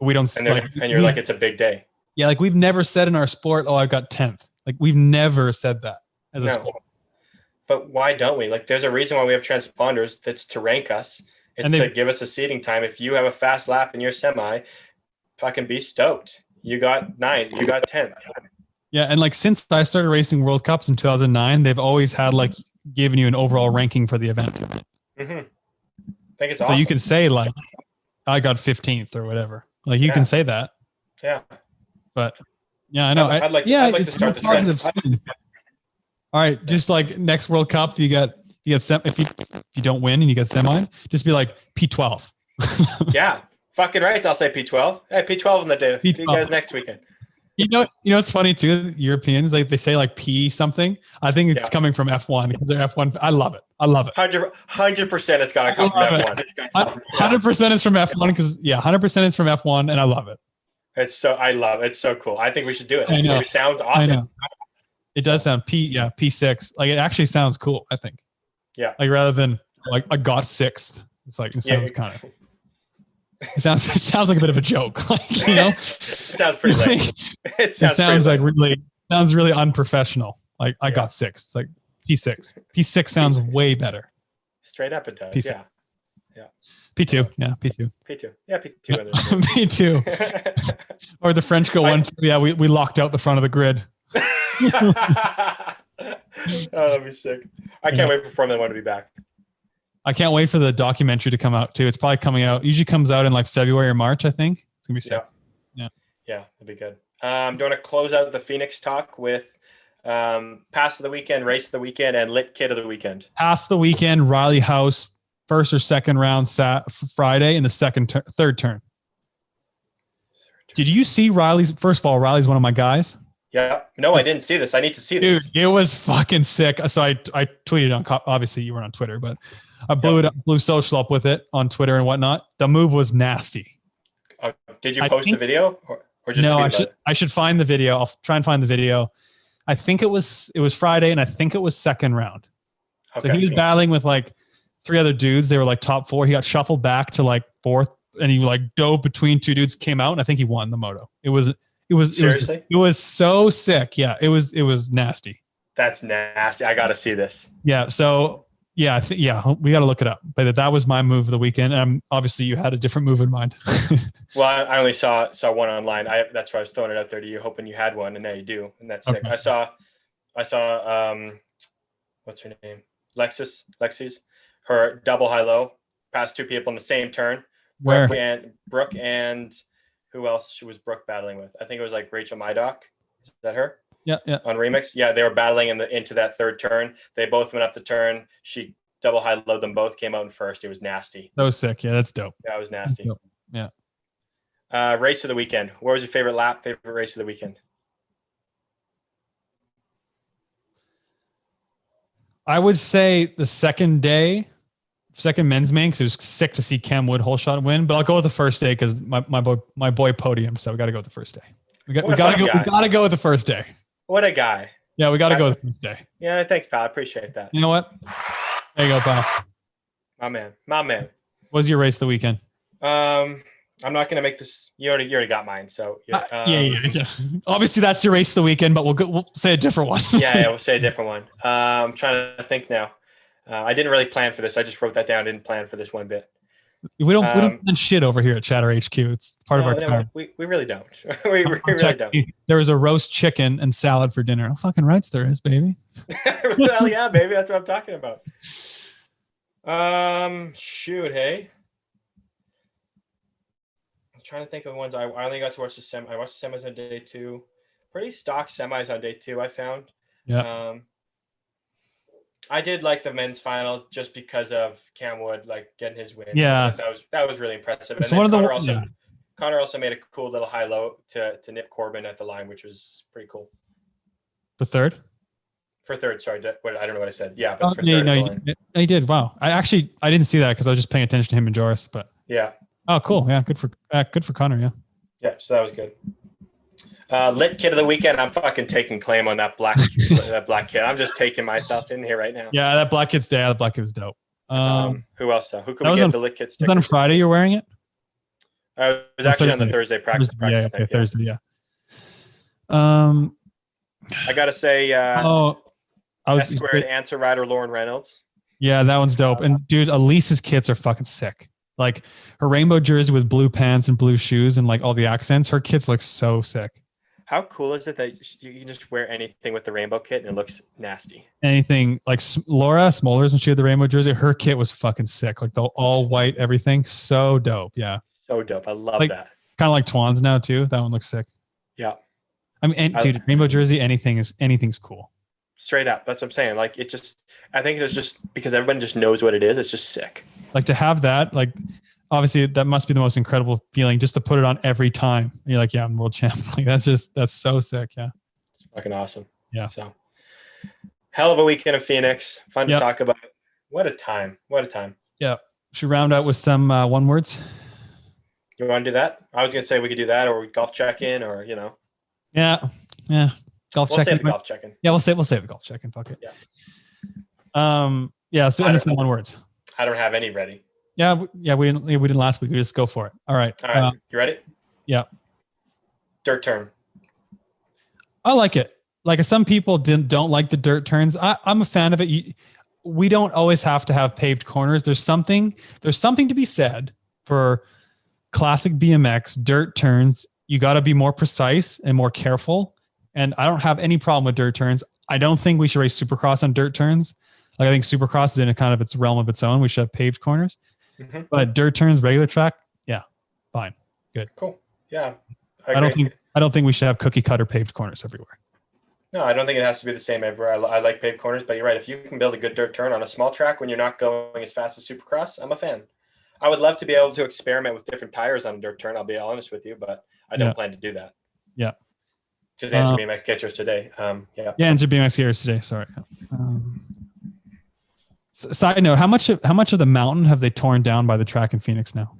We don't and you're like, it's a big day. Yeah, like we've never said in our sport, oh, I got 10th. Like we've never said that as a sport. But why don't we? Like there's a reason why we have transponders. That's to rank us. It's to give us a seating time. If you have a fast lap in your semi, fucking be stoked. You got 9th, you got 10th. Yeah, and like since I started racing World Cups in 2009, they've always had like given you an overall ranking for the event. Mm-hmm. I think it's so awesome. You can say like, I got 15th or whatever. Like you can say that. Yeah. But yeah, I know. I'd like to start the trend. All right, just like next World Cup, if you don't win and you get semi, just be like P12. Yeah, fucking right. I'll say P12. Hey, P12 in the day. P12. See you guys next weekend. You know, it's funny too. Europeans, like they say like P something. I think it's coming from F1 because they're F1. I love it. 100% it's gotta come from F1. 100% is from F1 because 100% is from F1, and I love it. I love it. It's so cool. I think we should do it. It sounds awesome. It does sound P6. Like it actually sounds cool, I think. Yeah. Like rather than like I got 6th. It's like it sounds kind of it sounds like a bit of a joke. Like, you know? It sounds pretty lame. It sounds like really unprofessional. Like I got 6th. It's like P6. P6 sounds way better. Straight up it does. P6. Yeah. P2. Yeah, P2. P2. Yeah, P2. P2. Or the French go 1, 2. Yeah, we locked out the front of the grid. Oh, that'd be sick. I can't wait for Formula 1 to be back. I can't wait for the documentary to come out too. It's probably coming out. Usually comes out in like February or March, I think. It's gonna be sick. Yeah, that'd be good. Do you want to close out the Phoenix talk with pass of the weekend, race of the weekend, and lit kid of the weekend? Pass of the weekend, Riley House, first or second round Friday in the third turn. Did you see Riley's? First of all, Riley's one of my guys. Yeah. No, I didn't see this. I need to see this. Dude, it was fucking sick. So I tweeted on, obviously you weren't on Twitter, but I blew it up, blew social up with it on Twitter and whatnot. The move was nasty. Did you post the video or just no? tweet I should find the video. I'll try and find the video. I think it was Friday, and I think it was second round. Okay. So he was battling with like 3 other dudes. They were like top 4. He got shuffled back to like 4th, and he like dove between 2 dudes, came out, and I think he won the moto. It was seriously? It was so sick. Yeah, it was nasty. That's nasty. I got to see this. Yeah. So yeah, we got to look it up. But that was my move of the weekend. Obviously you had a different move in mind. Well, I only saw one online. That's why I was throwing it out there to you, hoping you had one, and now you do, and that's sick. I saw what's her name? Lexi's her double high low, past 2 people in the same turn. Where? Brooke and who else was Brooke battling with? I think it was like Rachel Mydock. Is that her? Yeah. On remix. Yeah, they were battling into that third turn. They both went up the turn. She double high low them both, came out in first. It was nasty. That was sick. Yeah, that's dope. That was nasty. Yeah. Race of the weekend. What was your favorite lap? Favorite race of the weekend? I would say the second men's main, because it was sick to see Cam Wood whole shot win. But I'll go with the first day because my boy podium. So we got to go with the first day. We got to go with the first day. What a guy. Yeah, we got to go with the first day. Yeah, thanks, pal. I appreciate that. You know what? There you go, pal. My man. What was your race of the weekend? I'm not gonna make this. You already got mine. So yeah. Obviously, that's your race of the weekend, but we'll say a different one. yeah, we'll say a different one. I'm trying to think now. I didn't really plan for this. I just wrote that down. I didn't plan for this one bit. We don't plan shit over here at Chatter HQ. It's part of our time. We really don't. we really don't. There was a roast chicken and salad for dinner. Oh, fucking rights there is, baby. Well, yeah, baby. That's what I'm talking about. Shoot, hey. I'm trying to think of ones. I only got to watch the semi. I watched the semis on day 2. Pretty stock semis on day 2, I found. Yeah. I did like the men's final just because of Cam Wood like getting his win. Yeah. That was really impressive. And it's one then Connor also made a cool little high low to nip Corbin at the line, which was pretty cool. For third, sorry. I don't know what I said. Yeah, but for third. No, he did. Wow. I didn't see that because I was just paying attention to him and Joris. But yeah. Oh, cool. Yeah, good for Connor. Yeah. Yeah. So that was good. Lit kid of the weekend. I'm fucking taking claim on that black kid. I'm just taking myself in here right now. Yeah, that black kid's there. The black kid was dope. Who else though? Who could we get the lit kid sticker? Was that on Friday you're wearing it? It was actually on the Thursday practice. Yeah, night, Thursday. Yeah. I gotta say, S-squared answer rider Lauren Reynolds. Yeah, that one's dope. And dude, Elise's kits are fucking sick. Like her rainbow jersey with blue pants and blue shoes and like all the accents. Her kits look so sick. How cool is it that you can just wear anything with the rainbow kit and it looks nasty? Anything like Laura Smollers when she had the rainbow jersey, her kit was fucking sick. Like the all white everything, so dope. Yeah, so dope. I love that. Kind of like Twan's now too. That one looks sick. Yeah, I mean, dude, rainbow jersey, anything's cool. Straight up, that's what I'm saying. Like it just, I think it's just because everyone just knows what it is. It's just sick. Like to have that, like. Obviously, that must be the most incredible feeling just to put it on every time. And you're like, yeah, I'm world champ. Like that's so sick. Yeah. It's fucking awesome. Yeah. So hell of a weekend in Phoenix. Fun to talk about. What a time. Yeah. Should we round out with some one words? You want to do that? I was going to say we could do that or golf check-in or, Yeah. Golf check-in. We'll save the golf check-in. Yeah, we'll save the golf check-in. Fuck it. Yeah. Yeah. So any one words. I don't have any ready. Yeah, we didn't last week. We just go for it. All right. You ready? Yeah. Dirt turn. I like it. Like some people don't like the dirt turns. I'm a fan of it. We don't always have to have paved corners. There's something to be said for classic BMX dirt turns. You got to be more precise and more careful. And I don't have any problem with dirt turns. I don't think we should race Supercross on dirt turns. Like I think Supercross is in a kind of its realm of its own. We should have paved corners. Mm-hmm. But dirt turns, regular track, yeah, fine, good, cool, yeah. I don't think we should have cookie cutter paved corners everywhere. No, I don't think it has to be the same everywhere. I like paved corners, but you're right. If you can build a good dirt turn on a small track when you're not going as fast as Supercross, I'm a fan. I would love to be able to experiment with different tires on a dirt turn. I'll be honest with you, but I don't plan to do that. Yeah. Because Answer BMX get yours today. Yeah, Answer BMX get yours today. Sorry. Side note: how much of the mountain have they torn down by the track in Phoenix now?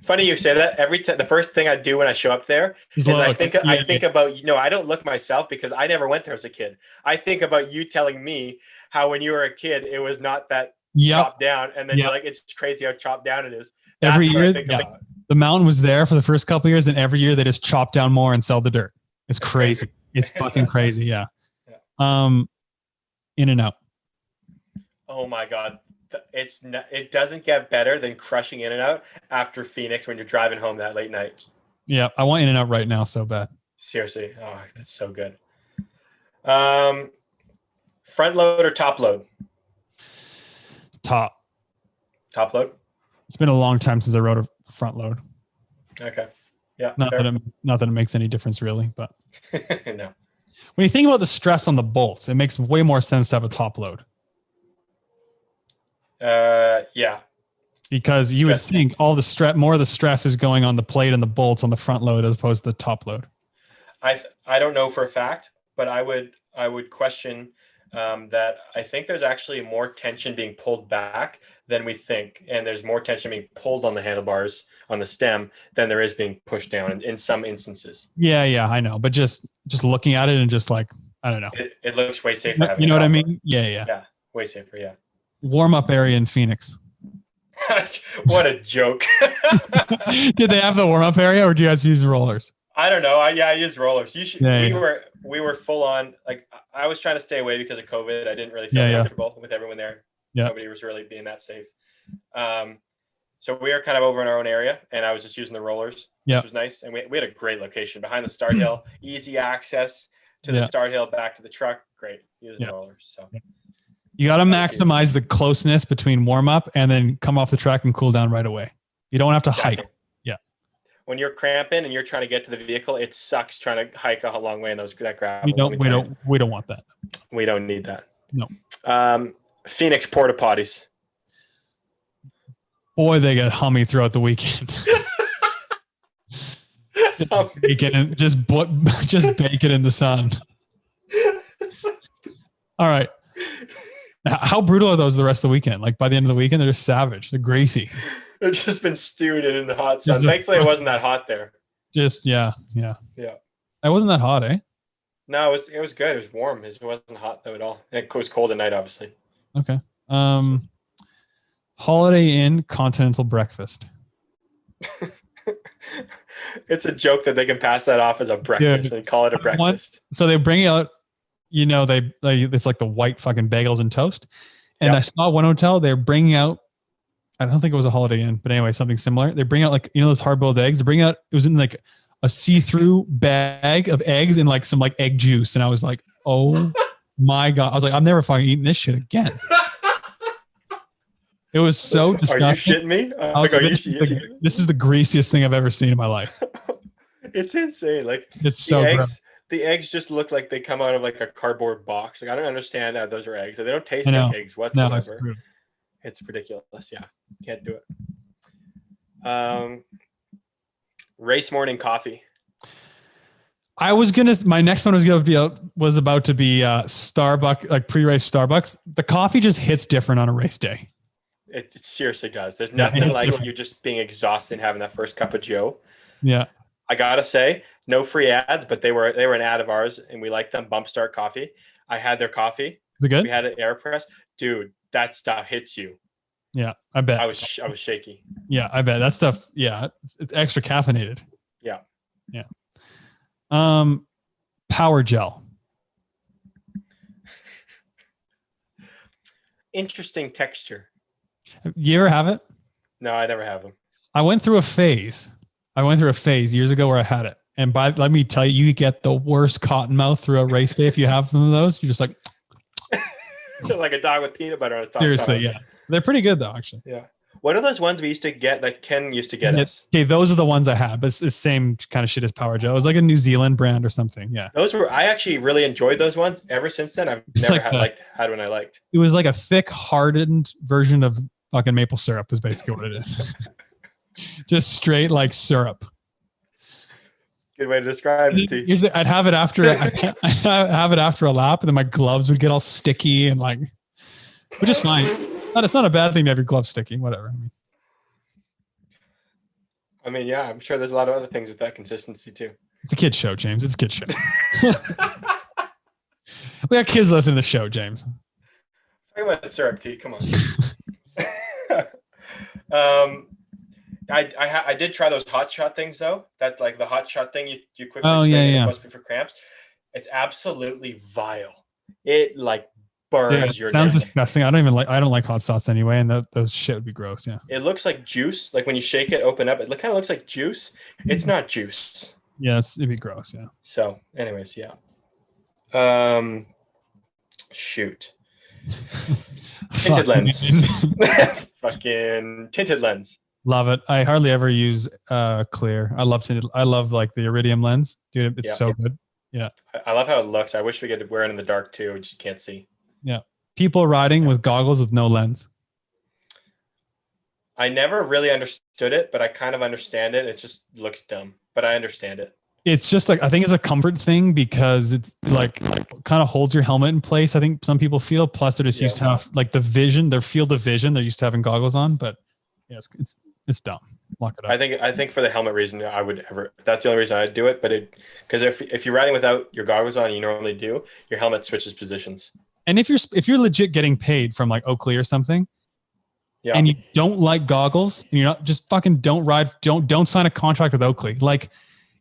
Funny you say that. The first thing I do when I show up there is I think about I don't look myself because I never went there as a kid. I think about you telling me how when you were a kid it was not that chopped down, and then you're like, it's crazy how chopped down it is. That's every year, the mountain was there for the first couple of years, and every year they just chop down more and sell the dirt. It's crazy. It's fucking crazy. Yeah. In and out. Oh my God. It doesn't get better than crushing In and Out after Phoenix when you're driving home that late night. Yeah, I want In and Out right now so bad. Seriously. Oh, that's so good. Front load or top load? Top load? It's been a long time since I rode a front load. Okay. Yeah. Not fair. that it makes any difference really, but No. when you think about the stress on the bolts, it makes way more sense to have a top load. Yeah. Because you would Stress. think all the stress, more of the stress is going on the plate and the bolts on the front load as opposed to the top load. I don't know for a fact, but I would question that. I think there's actually more tension being pulled back than we think, and there's more tension being pulled on the handlebars on the stem than there is being pushed down in some instances. Yeah, I know, but just looking at it and just like I don't know, It looks way safer having you know a what I top mean? load. Yeah. Yeah, way safer. Yeah. Warm up area in Phoenix. What a joke. Did they have the warm up area, or do you guys use rollers? I don't know. I used rollers. Yeah. We were full on. Like I was trying to stay away because of COVID. I didn't really feel comfortable with everyone there. Yeah. Nobody was really being that safe. So we were kind of over in our own area, and I was just using the rollers, which was nice. And we had a great location behind the start hill, easy access to the start hill, back to the truck. Great, using rollers. So you got to maximize the closeness between warm up and then come off the track and cool down right away. You don't have to hike. Yeah. When you're cramping and you're trying to get to the vehicle, it sucks trying to hike a long way in that gravel. We don't want that. We don't need that. No. Phoenix porta potties. Boy, they get hummy throughout the weekend. just bake it in the sun. All right. How brutal are those the rest of the weekend? Like by the end of the weekend, they're just savage. They're greasy. They've just been stewed in the hot sun. Thankfully, it wasn't that hot there. Yeah. It wasn't that hot, eh? No, it was good. It was warm. It wasn't hot though at all. It was cold at night, obviously. Okay. Holiday Inn continental breakfast. It's a joke that they can pass that off as a breakfast and call it a breakfast. So they bring out, it's like the white fucking bagels and toast. And I saw one hotel, they're bringing out, I don't think it was a Holiday Inn, but anyway, something similar. They bring out like, those hard-boiled eggs. They bring out, it was in like a see-through bag of eggs and like some like egg juice. And I was like, oh my God. I was like, I'm never fucking eating this shit again. It was so disgusting. Are you shitting me? This is the greasiest thing I've ever seen in my life. It's insane. Like it's so gross. The eggs just look like they come out of like a cardboard box. Like I don't understand how those are eggs. They don't taste like eggs whatsoever. No, it's ridiculous. Yeah, can't do it. Race morning coffee. My next one was about to be Starbucks, like pre-race Starbucks. The coffee just hits different on a race day. It seriously does. There's nothing like you just being exhausted and having that first cup of Joe. Yeah. I gotta say, no free ads, but they were an ad of ours, and we like them. Bump Start Coffee. I had their coffee. Is it good? We had it AirPress. Dude, that stuff hits you. Yeah, I bet. I was shaky. Yeah, I bet that stuff. Yeah, it's extra caffeinated. Yeah. Power gel. Interesting texture. You ever have it? No, I never have them. I went through a phase years ago where I had it. And let me tell you, you get the worst cotton mouth through a race day if you have some of those. You're just like... like a dog with peanut butter on his top. Seriously, yeah. They're pretty good though, actually. Yeah. What are those ones we used to get that Ken used to get us? Okay, those are the ones I had, but it's the same kind of shit as Power Gel. It was like a New Zealand brand or something. Yeah. I actually really enjoyed those ones. Ever since then, I've never had one I liked. It was like a thick, hardened version of fucking maple syrup is basically what it is. Just straight like syrup. Good way to describe it. I'd have it after a lap, and then my gloves would get all sticky and like, which is fine. It's not a bad thing to have your gloves sticky. Whatever. I mean, yeah, I'm sure there's a lot of other things with that consistency too. It's a kid's show, James. It's a kid's show. We got kids listening to the show, James. Talking about syrup tea. Come on. I did try those hot shot things though. That like the hot shot thing you quickly. Oh yeah. It's supposed to be for cramps. It's absolutely vile. It like burns your. Sounds disgusting. I don't like hot sauce anyway, and those shit would be gross. Yeah. It looks like juice. Like when you shake it, open up, it kind of looks like juice. It's not juice. Yes, it'd be gross. Yeah. So, anyways, yeah. Shoot. Tinted lens. Fucking tinted lens. Love it. I hardly ever use clear. I love like the iridium lens, dude. It's so good. Yeah. I love how it looks. I wish we could wear it in the dark too. We just can't see. Yeah. People riding with goggles with no lens. I never really understood it, but I kind of understand it. It just looks dumb, but I understand it. It's just like, I think it's a comfort thing because it's like kind of holds your helmet in place. I think some people feel, plus they're just used to have like the vision, their field of vision. They're used to having goggles on, but yeah, it's dumb. Lock it up. I think for the helmet reason, I would ever, that's the only reason I'd do it. But because if you're riding without your goggles on, you normally do, your helmet switches positions. And if you're legit getting paid from like Oakley or something, and you don't like goggles, and you're not, just fucking don't sign a contract with Oakley. Like,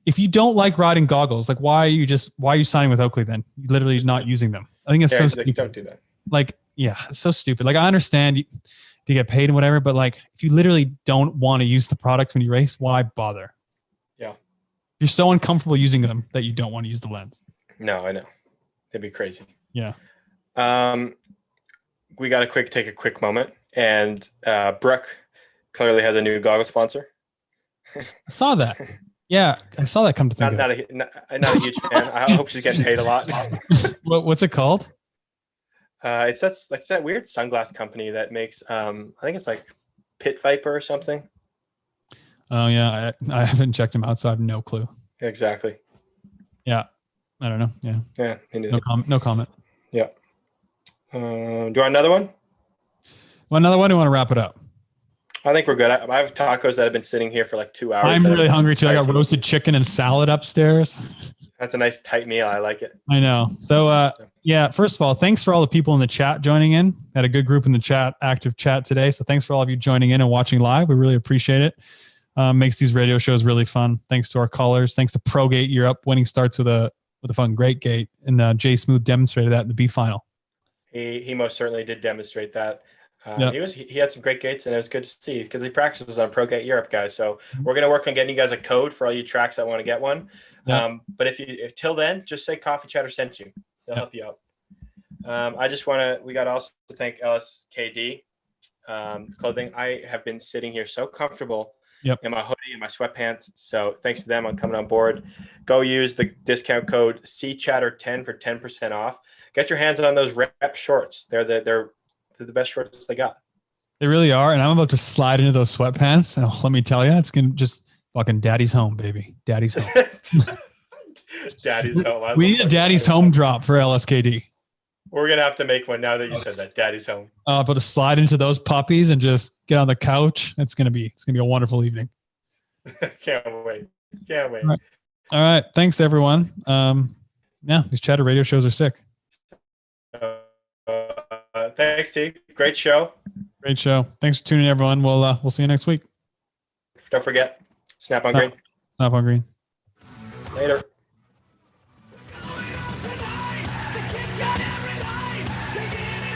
if you don't like riding goggles, like why are you signing with Oakley then? You're literally not using them. I think it's so stupid. Don't do that. Like, yeah, it's so stupid. Like, I understand you get paid and whatever, but like, if you literally don't want to use the product when you race, why bother? Yeah. You're so uncomfortable using them that you don't want to use the lens. No, I know. It'd be crazy. Yeah. We got to take a quick moment, and Brooke clearly has a new goggle sponsor. I saw that. Yeah, I saw that come to think of it. Not a huge fan. I hope she's getting paid a lot. What's it called? It's that weird sunglass company that makes I think it's like Pit Viper or something. Oh yeah, I haven't checked them out, so I have no clue. Exactly. Yeah, I don't know. Yeah. Yeah. No comment. Yeah. Do you want another one? Well, another one. Do you want to wrap it up? I think we're good. I have tacos that have been sitting here for like 2 hours. I'm really hungry too. I got roasted chicken and salad upstairs. That's a nice tight meal. I like it. I know. So yeah, first of all, thanks for all the people in the chat joining in. Had a good group in the chat, active chat today. So thanks for all of you joining in and watching live. We really appreciate it. Makes these radio shows really fun. Thanks to our callers. Thanks to ProGate Europe winning starts with a fun great gate. And Jay Smooth demonstrated that in the B final. He most certainly did demonstrate that. Yep. He had some great gates, and it was good to see because he practices on ProGate Europe, guys. So we're gonna work on getting you guys a code for all you tracks that want to get one. Yep. But if till then, just say Coffee Chatter sent you. They'll help you out. We got to also thank LSKD clothing. I have been sitting here so comfortable in my hoodie and my sweatpants. So thanks to them on coming on board. Go use the discount code CChatter10 for 10% off. Get your hands on those rep shorts. They're the best shorts they got. They really are. And I'm about to slide into those sweatpants. And let me tell you, it's going to just fucking daddy's home, baby. Daddy's home. Daddy's home. We need a daddy's home drop for LSKD. We're going to have to make one now that you said that. Daddy's home. But to slide into those puppies and just get on the couch. It's going to be a wonderful evening. Can't wait. All right. Thanks everyone. Yeah, these chatter radio shows are sick. Thanks, T. Great show. Great show. Thanks for tuning in, everyone. We'll see you next week. Don't forget, snap on green. Snap on green. Later.